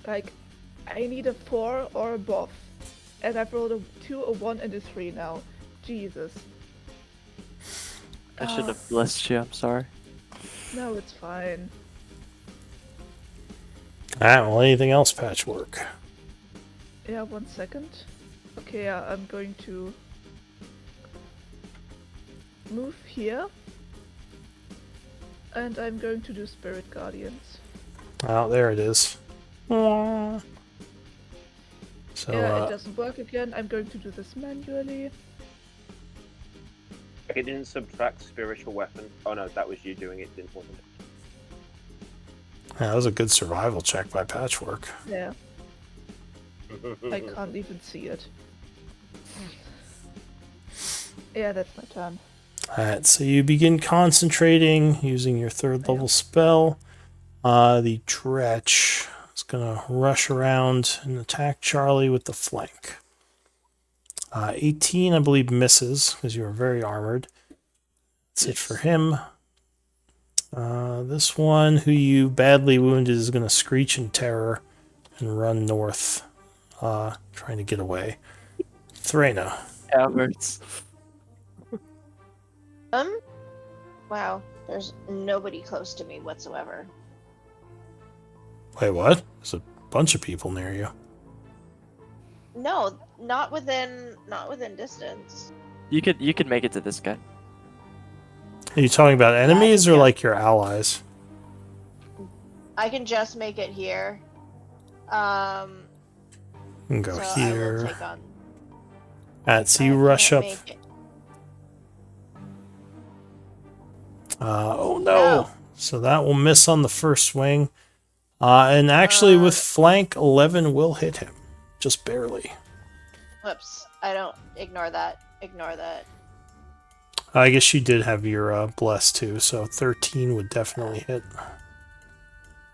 Like, I need a 4 or above. And I've rolled a 2, a 1, and a 3 now. Jesus. I should have blessed you, I'm sorry. No, it's fine. Alright, well, anything else, Patchwork? Yeah, 1 second. Okay, yeah, I'm going to move here. And I'm going to do Spirit Guardians. Oh, there it is. So, yeah, it doesn't work again. I'm going to do this manually. Like it didn't subtract spiritual weapon. Oh no, that was you doing it, didn't wasn't it? Yeah, that was a good survival check by Patchwork. Yeah, I can't even see it. Yeah, that's my turn. Alright, so you begin concentrating using your 3rd level spell. The Dretch is going to rush around and attack Charlie with the flank. 18, I believe, misses because you are very armored. That's it for him. This one, who you badly wounded, is going to screech in terror and run north, trying to get away. Threna. Cowards. Wow, there's nobody close to me whatsoever. Wait, what? There's a bunch of people near you. No, not within distance. You could make it to this guy. Are you talking about enemies or yeah. like your allies? I can just make it here. You can go so I will here. take on. Alright, so you rush up. Make it. Oh no! Ow. So that will miss on the first swing. And actually, with flank, 11 will hit him. Just barely. Whoops. I don't. Ignore that. Ignore that. I guess you did have your bless too, so 13 would definitely hit.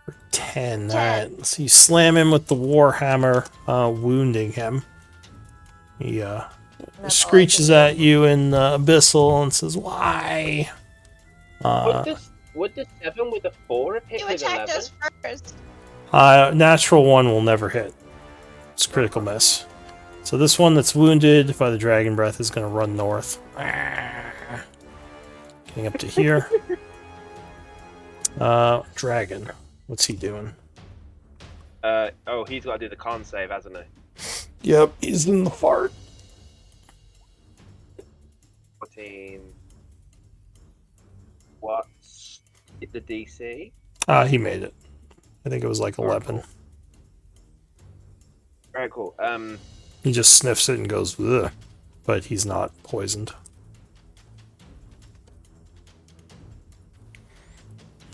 Or 10. 10. Alright, so you slam him with the Warhammer, wounding him. He screeches at you in Abyssal and says, "Why?" Would the 7 with a 4 have hit You with attacked 11? us first. Natural 1 will never hit. It's a critical miss. So this one that's wounded by the Dragon Breath is going to run north. Getting up to here. Dragon. What's he doing? He's got to do the con save, hasn't he? Yep, he's in the fart. 14. What's the DC? He made it. I think it was like 11. Alright, cool. He just sniffs it and goes, ugh. But he's not poisoned.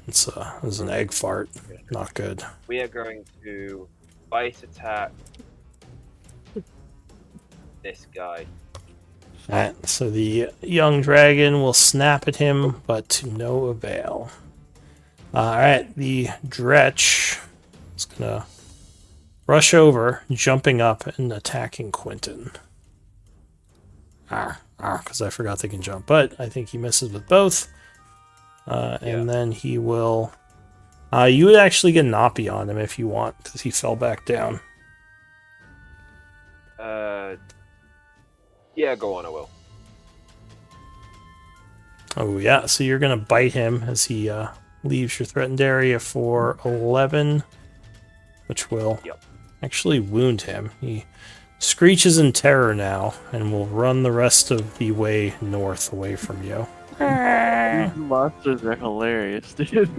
It's an egg fart. Not good. We are going to bite attack this guy. Alright, so the young dragon will snap at him, but to no avail. Alright, the Dretch is gonna rush over, jumping up and attacking Quentin. Because I forgot they can jump, but I think he misses with both. And then he will... you would actually get an Oppie on him if you want, because he fell back down. Yeah, go on, I will. Oh yeah, so you're gonna bite him as he leaves your threatened area for 11, which will actually wound him. He screeches in terror now and will run the rest of the way north away from you. These monsters are hilarious, dude.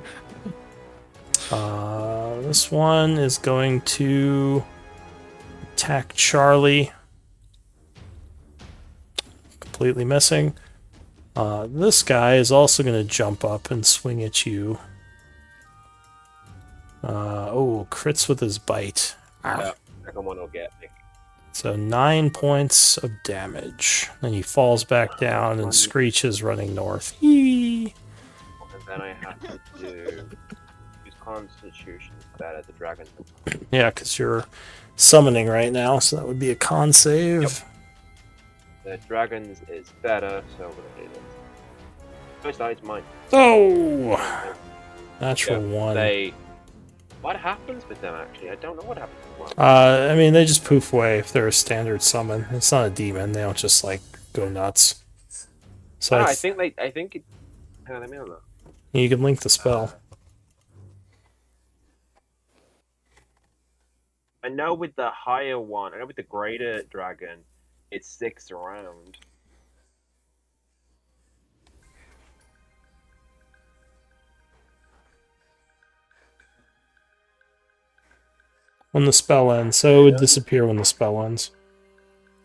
This one is going to attack Charlie. Completely missing. This guy is also going to jump up and swing at you. Crits with his bite. Yeah, second one will get me. So 9 points of damage. Then he falls back down and screeches running north. Eee! And then I have to do use Constitution instead of the dragon. Yeah, because you're summoning right now, so that would be a con save. Yep. The dragon's is better, so I'm gonna do this. First it's mine. Oh! Natural 1. What happens with them actually? I don't know what happens with them. I mean, they just poof away if they're a standard summon. It's not a demon. They don't just, like, go nuts. So I think it... Hang on, let me know that. You can link the spell. I know with the higher one, I know with the greater dragon, it sticks around. When the spell ends, so it would disappear when the spell ends.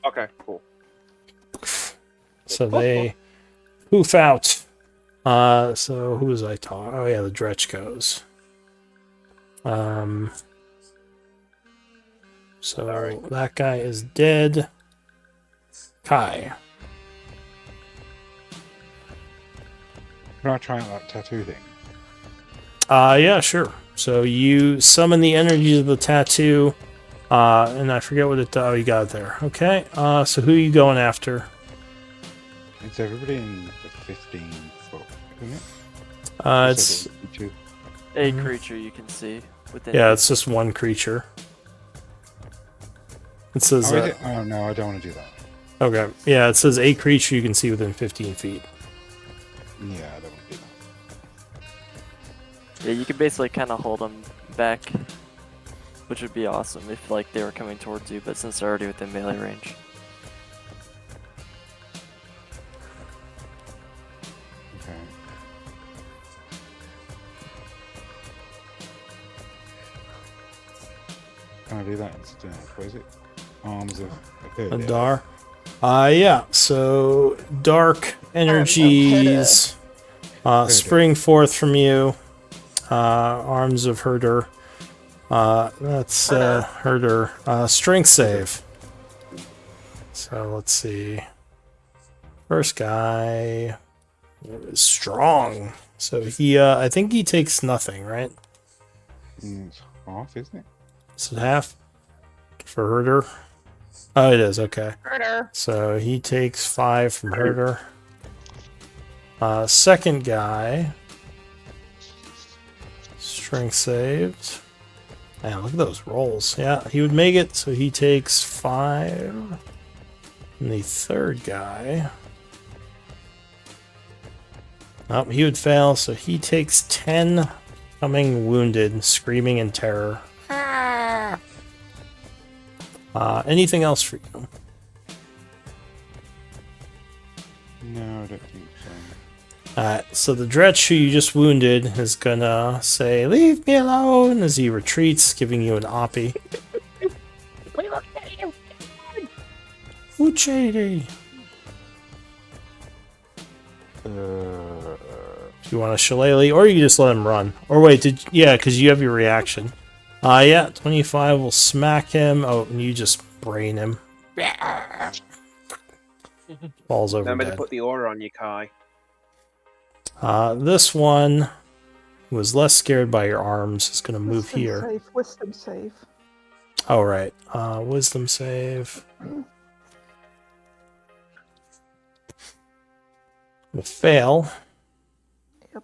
Okay, cool. So they poof out. So who was I talking? Oh yeah, the Dretchkos. So Sorry. that guy is dead. Kai. Can I try out that tattoo thing? Yeah, sure. So you summon the energy of the tattoo, and I forget what it does. Oh, you got it there. Okay. So who are you going after? It's everybody in the 15 foot, isn't it? It's Two. A Mhm. creature you can see within. yeah, it's just one creature. It says Oh, is it? Oh no, I don't want to do that. okay. Yeah, it says a creature you can see within 15 feet. Yeah, I don't want to do that. Yeah, you can basically kind of hold them back, which would be awesome if like they were coming towards you. But since they're already within melee range, Okay. Can I do that instead? What is it? Arms of Adar. Yeah. So dark energies spring forth from you. Arms of Herder. That's Herder. Strength save. So let's see. First guy is strong. So he, I think he takes nothing, right? It's half, isn't it? Is it half for Herder? Oh, it is. Okay. Murder. So he takes 5 from Herder. Second guy. Strength saved. Man, look at those rolls. Yeah, he would make it, so he takes 5. And the third guy. Oh, he would fail, so he takes 10, coming wounded, screaming in terror. Anything else for you? No, I don't think so. Alright, so the Dretch who you just wounded is gonna say, "Leave me alone," as he retreats, giving you an oppie. Uchedi. If you want a shillelagh, or you can just let him run. Or wait, because you have your reaction. Yeah, 25 will smack him. Oh, and you just brain him. Falls over Remember dead. to put the aura on you, Kai. This one, who was less scared by your arms, is going to move here. Wisdom save. Oh, right. Wisdom save. Will fail. Yep.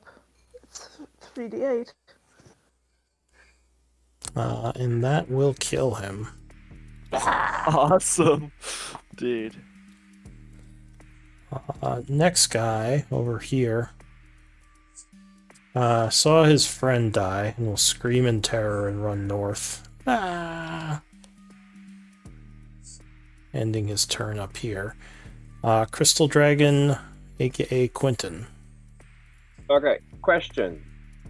It's 3d8. And that will kill him. awesome, dude. Next guy over here saw his friend die and will scream in terror and run north. Ending his turn up here. Crystal Dragon, aka Quentin. Okay, question.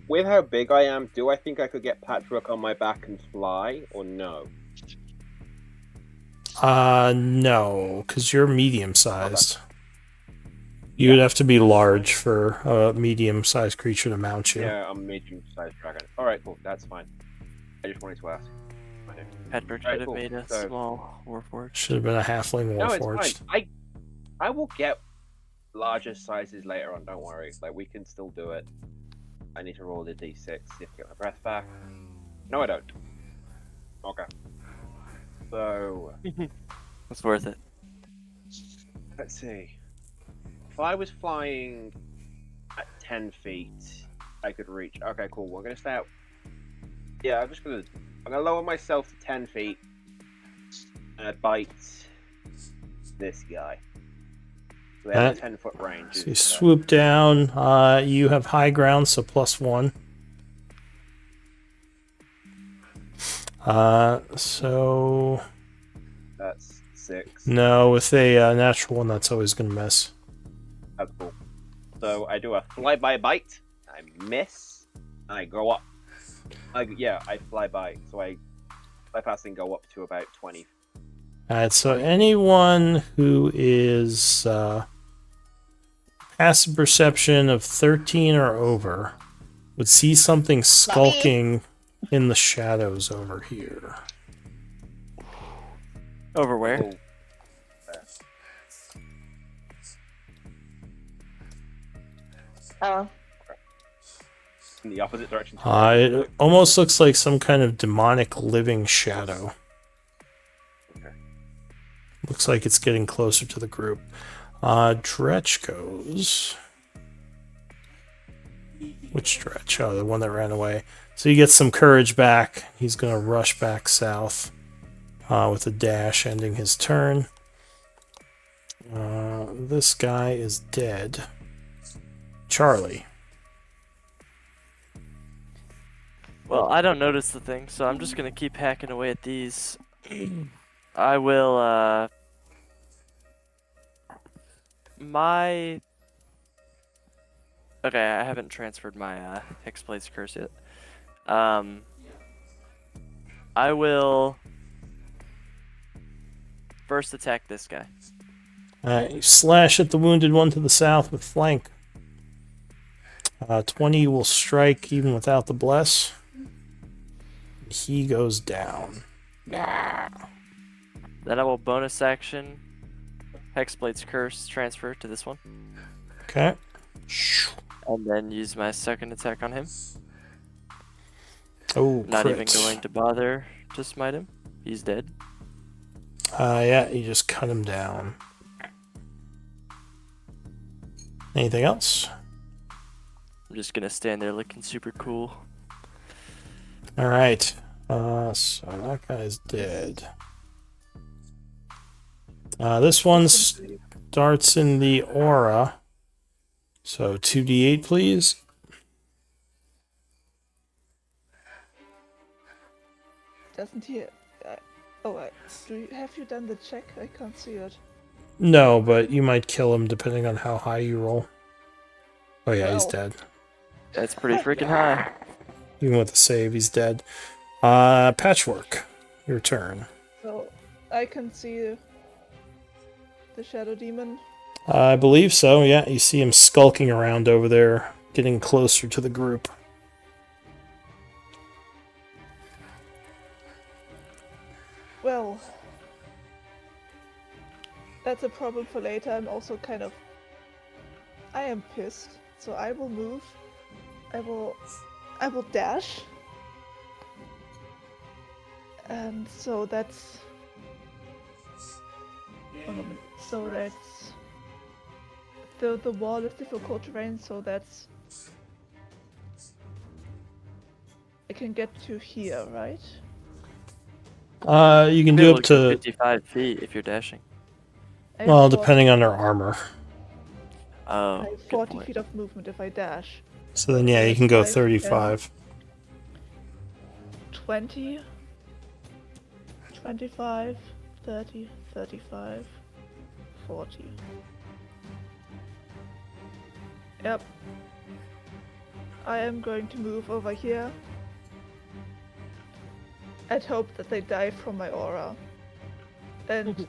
With how big I am, do I think I could get Patchwork on my back and fly, or no? No, because you're medium-sized. You would have to be large for a medium-sized creature to mount you. Yeah, I'm a medium-sized dragon. Alright, cool, that's fine. I just wanted to ask. Patrick Alright, should have cool. made a So- small warforged. Should have been a halfling No, it's warforged. fine. I will get larger sizes later on, don't worry. Like, we can still do it. I need to roll the d6, see if I get my breath back. No, I don't. Okay. So, It's worth it. let's see. If I was flying at 10 feet, I could reach. Okay, cool. We're gonna stay out. Yeah, I'm gonna lower myself to 10 feet and bite this guy. So they have a 10-foot range. So you swoop down. You have high ground, so +1. So That's 6. no, with a natural one, that's always gonna miss. That's cool. So I do a flyby bite. I miss. And I go up. I fly by. So I fly past and go up to about 20. Alright, so anyone who is passive perception of 13 or over would see something skulking in the shadows over here. Over where? Oh, Oh. in the opposite direction. To where you It look. almost looks like some kind of demonic living shadow. Okay. Looks like it's getting closer to the group. Dretch goes. Which Dretch? Oh, the one that ran away. So he gets some courage back. He's going to rush back south with a dash, ending his turn. This guy is dead. Charlie. Well, I don't notice the thing, so I'm just gonna keep hacking away at these. I will, Okay, I haven't transferred my, Hexblade's Curse yet. I will first attack this guy. You slash at the wounded one to the south with flank. 20 will strike even without the bless. He goes down. Then I will bonus action Hexblade's Curse transfer to this one. Okay. And then use my second attack on him. Oh, Not crit. even going to bother to smite him. He's dead. Yeah, you just cut him down. Anything else? I'm just gonna stand there looking super cool. Alright. So that guy's dead. This one starts in the aura. So 2d8, please. Doesn't he? Have you done the check? I can't see it. No, but you might kill him depending on how high you roll. Oh yeah, he's Well. dead. That's pretty freaking high. Even with the save, he's dead. Patchwork. Your turn. So I can see the shadow demon. I believe so, yeah. You see him skulking around over there, getting closer to the group. Well, that's a problem for later. I am pissed, so I will move. I will dash. And so that's... One moment. So that's... The wall is difficult terrain, so that's... I can get to here, right? You can Be do able up to go to, 55 feet if you're dashing. I have well, 40 depending on their armor. Oh, I have good 40 point. feet of movement if I dash. So then, yeah, you can go 5, 10, 35. 20, 25, 30, 35, 40. Yep. I am going to move over here and hope that they die from my aura. And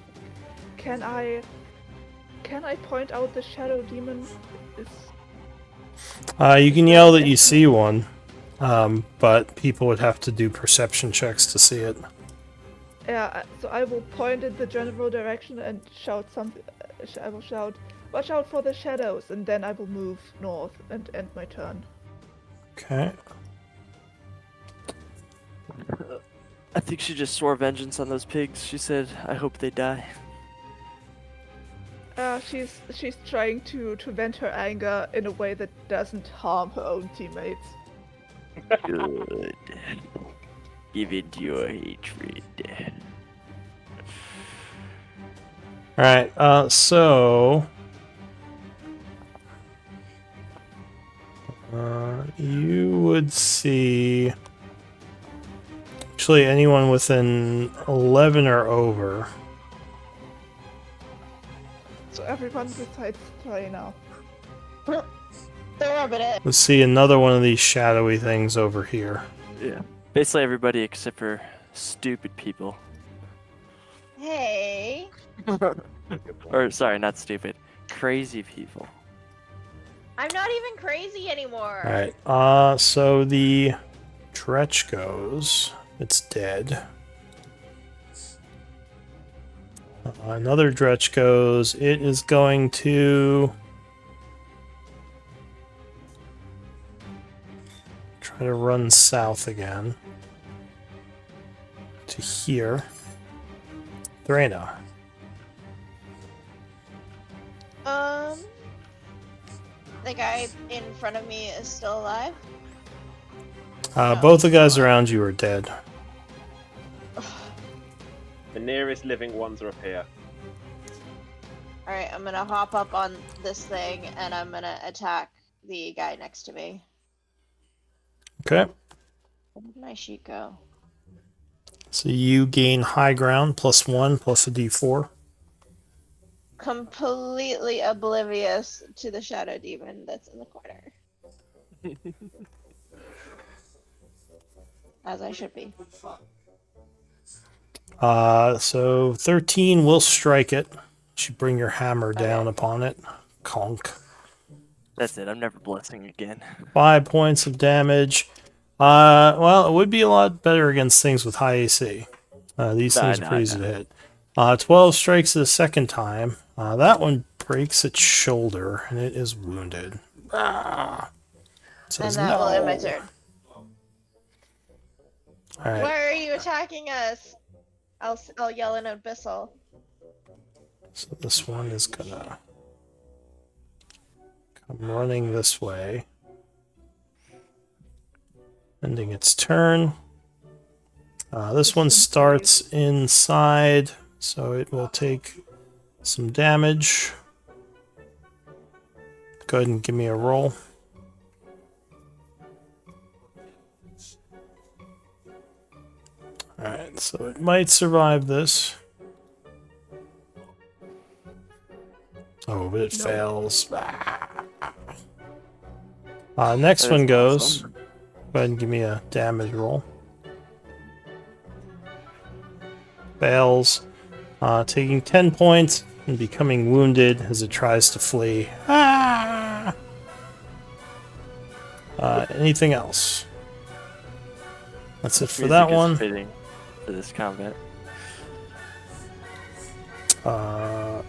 can I point out the shadow demon? You can yell that you see one, but people would have to do perception checks to see it. Yeah, so I will point in the general direction and shout something. I will shout, "Watch out for the shadows!" and then I will move north and end my turn. Okay. I think she just swore vengeance on those pigs. She said, I hope they die. She's trying to vent her anger in a way that doesn't harm her own teammates. Good. Give it your hatred. Alright, so... you would see... Actually, anyone within 11 or over. So everyone besides Traina. They're rubbing it. Let's see another one of these shadowy things over here. Yeah. Basically everybody except for stupid people. Hey. Or, sorry, not stupid. Crazy people. I'm not even crazy anymore. Alright, so the Dretch goes. It's dead. Another Dretch goes. It is going to try to run south again. To here. Threna. The guy in front of me is still alive? Both the guys around you are dead. The nearest living ones are up here. Alright, I'm gonna hop up on this thing and I'm gonna attack the guy next to me. Okay. Where did my sheet go? So you gain high ground +1 plus a d4. Completely oblivious to the shadow demon that's in the corner. As I should be. So 13 will strike it. You bring your hammer down upon it. Conk. That's it. I'm never blessing again. 5 points of damage. Well, it would be a lot better against things with high AC. These things are pretty easy to hit. 12 strikes the second time. That one breaks its shoulder, and it is wounded. Says, and that will end my "No." turn. All right. Why are you attacking us? I'll yell in Abyssal. So this one is gonna come running this way. Ending its turn. This one starts inside, so it will take some damage. Go ahead and give me a roll. Alright, so it might survive this. Oh, but it fails. Next one goes. Awesome. Go ahead and give me a damage roll. Fails. Taking 10 points and becoming wounded as it tries to flee. Anything else? That's it for that Music is one. fitting for this combat.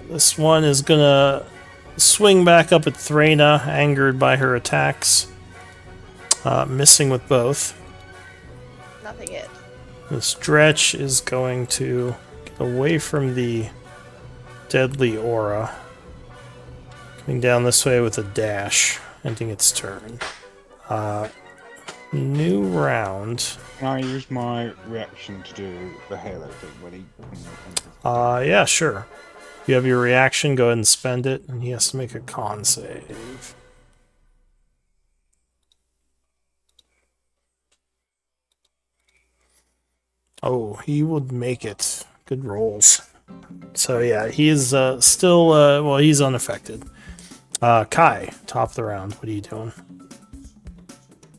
This one is gonna swing back up at Threna, angered by her attacks. Missing with both. Nothing hit. This Dretch is going to get away from the deadly aura. Coming down this way with a dash, ending its turn. New round. Can I use my reaction to do the halo thing when he... Yeah, sure. You have your reaction, go ahead and spend it, and he has to make a con save. Oh, he would make it. Good rolls. So yeah, he is still, well, he's unaffected. Kai, top of the round, what are you doing?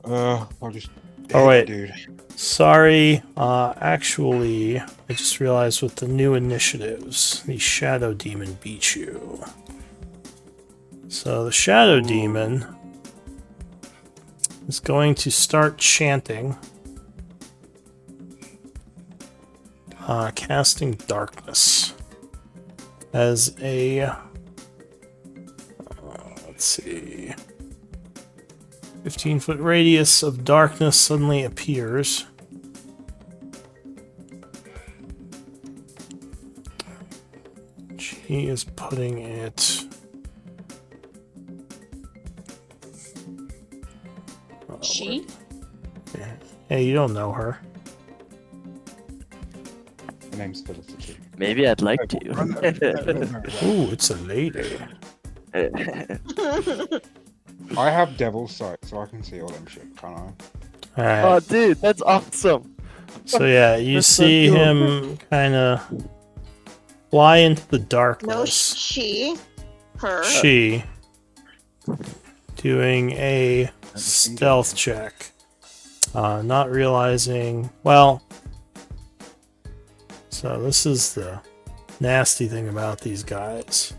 I'll just... Oh, wait. Dude. Sorry, actually, I just realized with the new initiatives, the Shadow Demon beat you. So the Shadow Demon is going to start chanting, casting Darkness as a, let's see, 15-foot radius of darkness suddenly appears. She is putting it... She? Hey, you don't know her. Her name's Felicity. Maybe I'd like to. Ooh, it's a lady. I have devil's sight, so I can see all them shit, can't I? Alright. Oh, dude, that's awesome. So yeah, you That's so see cool. him kind of fly into the No, darkness. she. Her. She doing a stealth check. Not realizing... Well... So this is the nasty thing about these guys.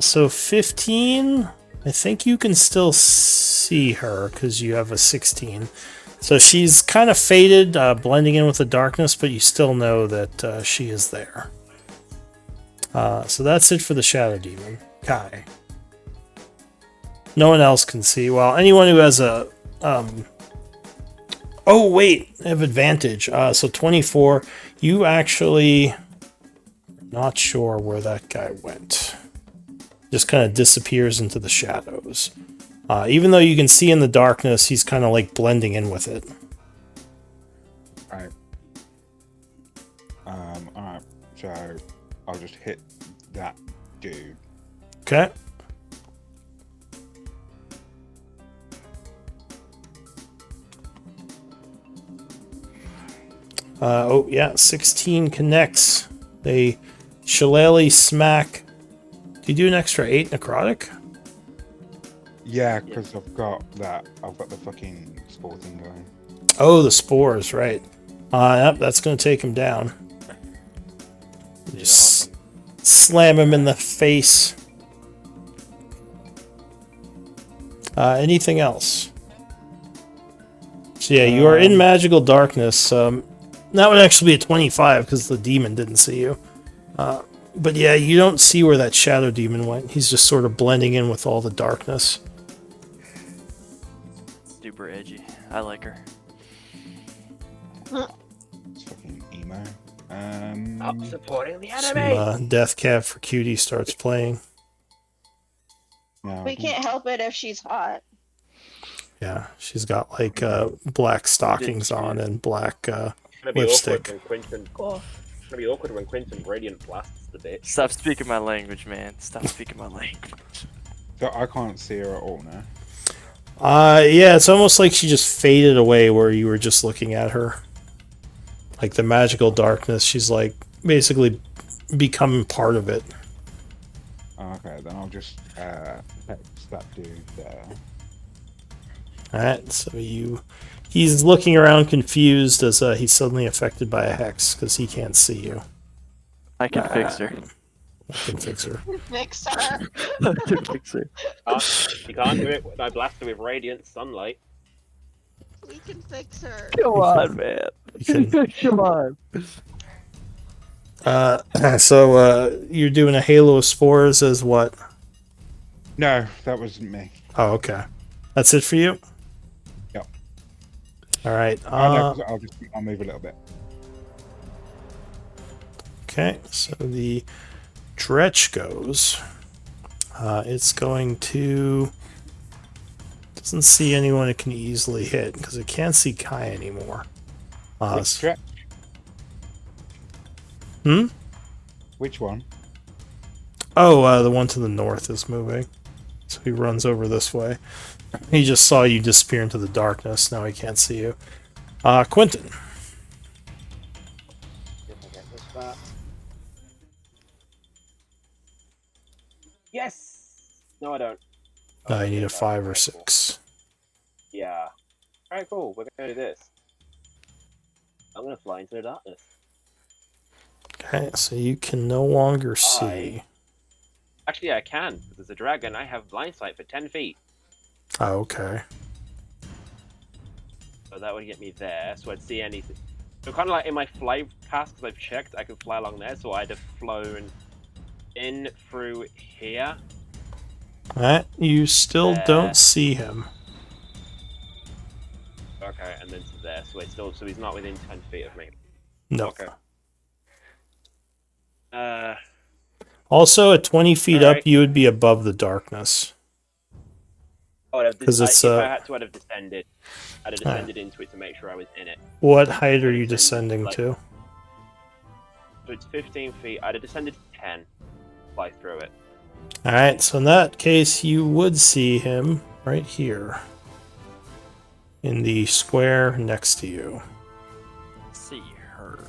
So 15, I think you can still see her because you have a 16. So she's kind of faded, blending in with the darkness, but you still know that she is there. So that's it for the Shadow Demon. Kai. No one else can see. Well, anyone who has a... Oh, wait. I have advantage. So 24. You actually... Not sure where that guy went. Just kind of disappears into the shadows. Even though you can see in the darkness, he's kind of like blending in with it. Alright. Alright. So I'll just hit that dude. Okay. Oh, yeah. 16 connects. They shillelagh smack. Do you do an extra 8 necrotic? Yeah, because I've got that. I've got the fucking spore thing going. Oh, the spores, right. Yep, that's going to take him down. Just slam him in the face. Anything else? So yeah, you are in magical darkness. That would actually be a 25 because the demon didn't see you. But yeah, you don't see where that shadow demon went. He's just sort of blending in with all the darkness. Super edgy. I like her. It's fucking emo. Stop supporting the Some, enemy. Death Cab for Cutie starts playing. No, We can't help it if she's hot. Yeah, she's got like black stockings on and black It's gonna be lipstick. awkward when Quentin. Oh, It's gonna be awkward when Quentin Radiant blasts the bitch. Stop speaking my language, man. Stop speaking my language. so I can't see her at all now. Yeah, it's almost like she just faded away where you were just looking at her. Like the magical darkness, she's like basically becoming part of it. Okay, then I'll just text that dude there. Alright, so he's looking around confused as he's suddenly affected by a hex because he can't see you. I can fix her. I can fix her. Fix her. I can fix her. You can't do it. I blast her with radiant sunlight. We can fix her. Come on, man. You can, Come on. so you're doing a halo of spores as what? No, that wasn't me. Oh, okay. That's it for you? Yep. Alright. I'll move a little bit. Okay, so the Dretch goes. It's going to... Doesn't see anyone it can easily hit, because it can't see Kai anymore. Which stretch? Hmm? Which one? Oh, the one to the north is moving. So he runs over this way. He just saw you disappear into the darkness. Now he can't see you. Quentin. If I get this back. Yes. No, I don't. You need a 5 or Alright, cool. 6. Yeah. Alright, cool. We're gonna do this. I'm gonna fly into the darkness. Okay, so you can no longer see. Actually, I can. Because there's a dragon. I have blind sight for 10 feet. Oh, okay. So that would get me there. So I'd see anything. So kind of like in my fly pass, because I've checked, I could fly along there. So I'd have flown in through here. Alright, you still don't see him. Okay, and then to there. So it's still, so he's not within 10 feet of me. No. Okay. Also, at 20 feet up, Alright. you would be above the darkness. Because it's, if I had to, I'd have descended. I'd have descended into it to make sure I was in it. What height are you descending to? So it's 15 feet. I'd have descended to 10. Fly through it. Alright, so in that case, you would see him right here. In the square next to you. See her.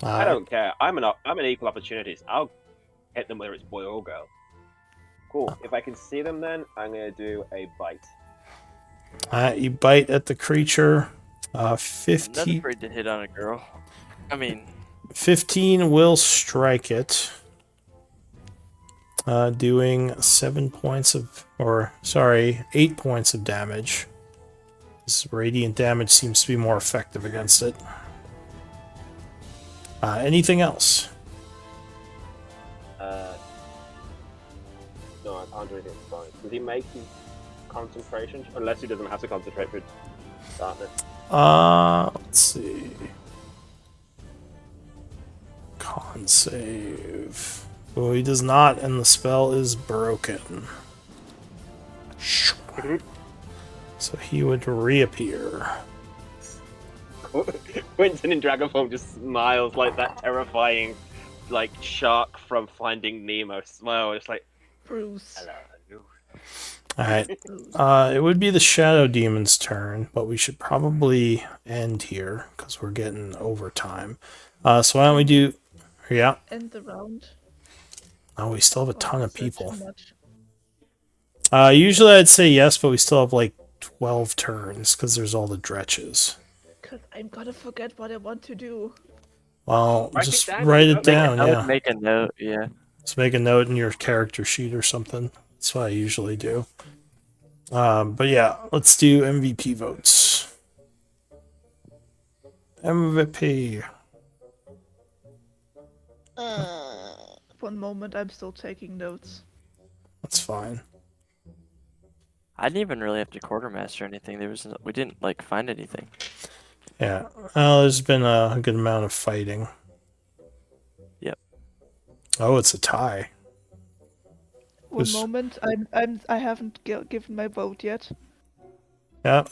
I don't care. I'm an equal opportunist. I'll hit them whether it's boy or girl. Cool. If I can see them, then I'm gonna do a bite. You bite at the creature. I'm not 50. afraid to hit on a girl. I mean, 15 will strike it. Doing 7 points of, or sorry, 8 points of damage. This radiant damage seems to be more effective against it. Anything else? No, I can't do anything with bonus. Does he make concentration? Unless he doesn't have to concentrate for darkness. Let's see. Con save. Oh, he does not, and the spell is broken. So he would reappear. Quentin in Dragon Form just smiles like that terrifying, like, shark from Finding Nemo smile. It's like, Bruce. hello. Alright. It would be the Shadow Demon's turn, but we should probably end here, because we're getting overtime. So why don't we do... Yeah. End the round. Oh, we still have a ton of Is that people. too much? Usually I'd say yes, but we still have like 12 turns, because there's all the dretches. Cause I'm gonna forget what I want to do. Well, Write it just down, write make it down, I yeah. would make a note, yeah. Just make a note in your character sheet or something. That's what I usually do. But yeah, let's do MVP votes. MVP. One moment, I'm still taking notes. That's fine. I didn't even really have to quartermaster anything. We didn't like find anything. Yeah. Well, there's been a good amount of fighting. Yep. Oh, it's a tie. One Who's- moment, I haven't given my vote yet. Yeah.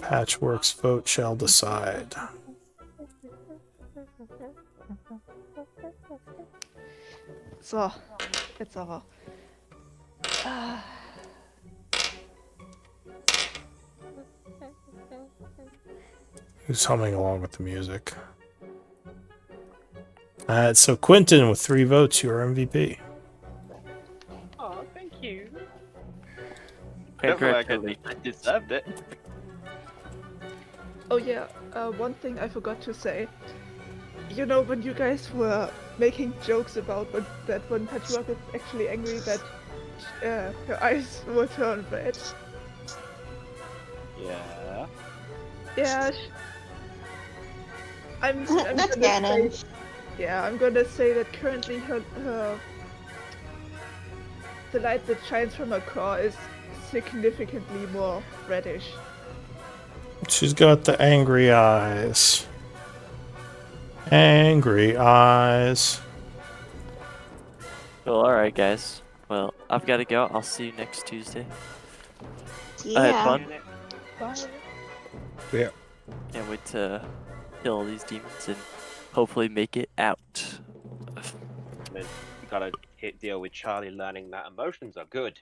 Patchwork's vote shall decide. So, jetzt aber. Who's humming along with the music? So Quentin with 3 votes, you're MVP. Oh, thank you. Congratulations. I deserved it. Oh yeah, one thing I forgot to say. You know, when you guys were making jokes about when Patchwork is actually angry that her eyes will turn red. Yeah. Yeah, I'm That's gonna canon. say, yeah, I'm gonna say that currently her the light that shines from her core is significantly more reddish. She's got the angry eyes. Angry eyes. Well, alright, guys. Well, I've got to go. I'll see you next Tuesday. I had Yeah. fun. Bye. Yeah. Can't wait to kill all these demons and hopefully make it out. Then you gotta deal with Charlie learning that emotions are good.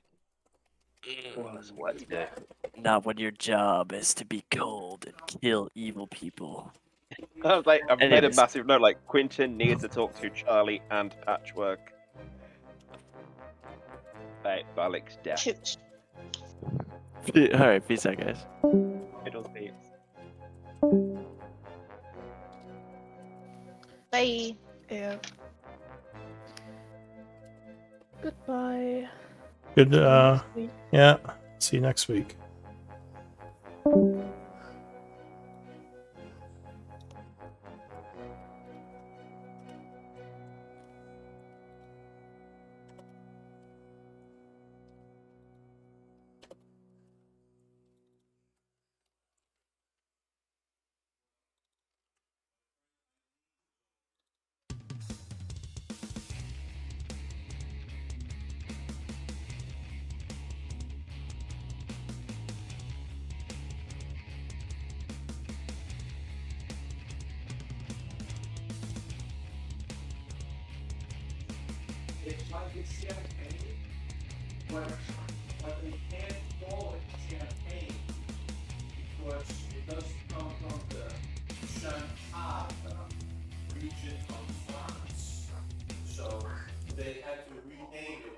Well, that's what to do. Not when your job is to be cold and kill evil people. I was like, I've made a Anyways. massive note. Like, Quentin needs to talk to Charlie and Patchwork. Right, Balik's death. Shoot. Alright, peace out, guys. Middle seats. Bye. Yeah. Goodbye. Good, Next week. yeah. See you next week. It's like it's champagne, but they can't call it champagne because it doesn't come from the Champagne region of France. So they had to rename it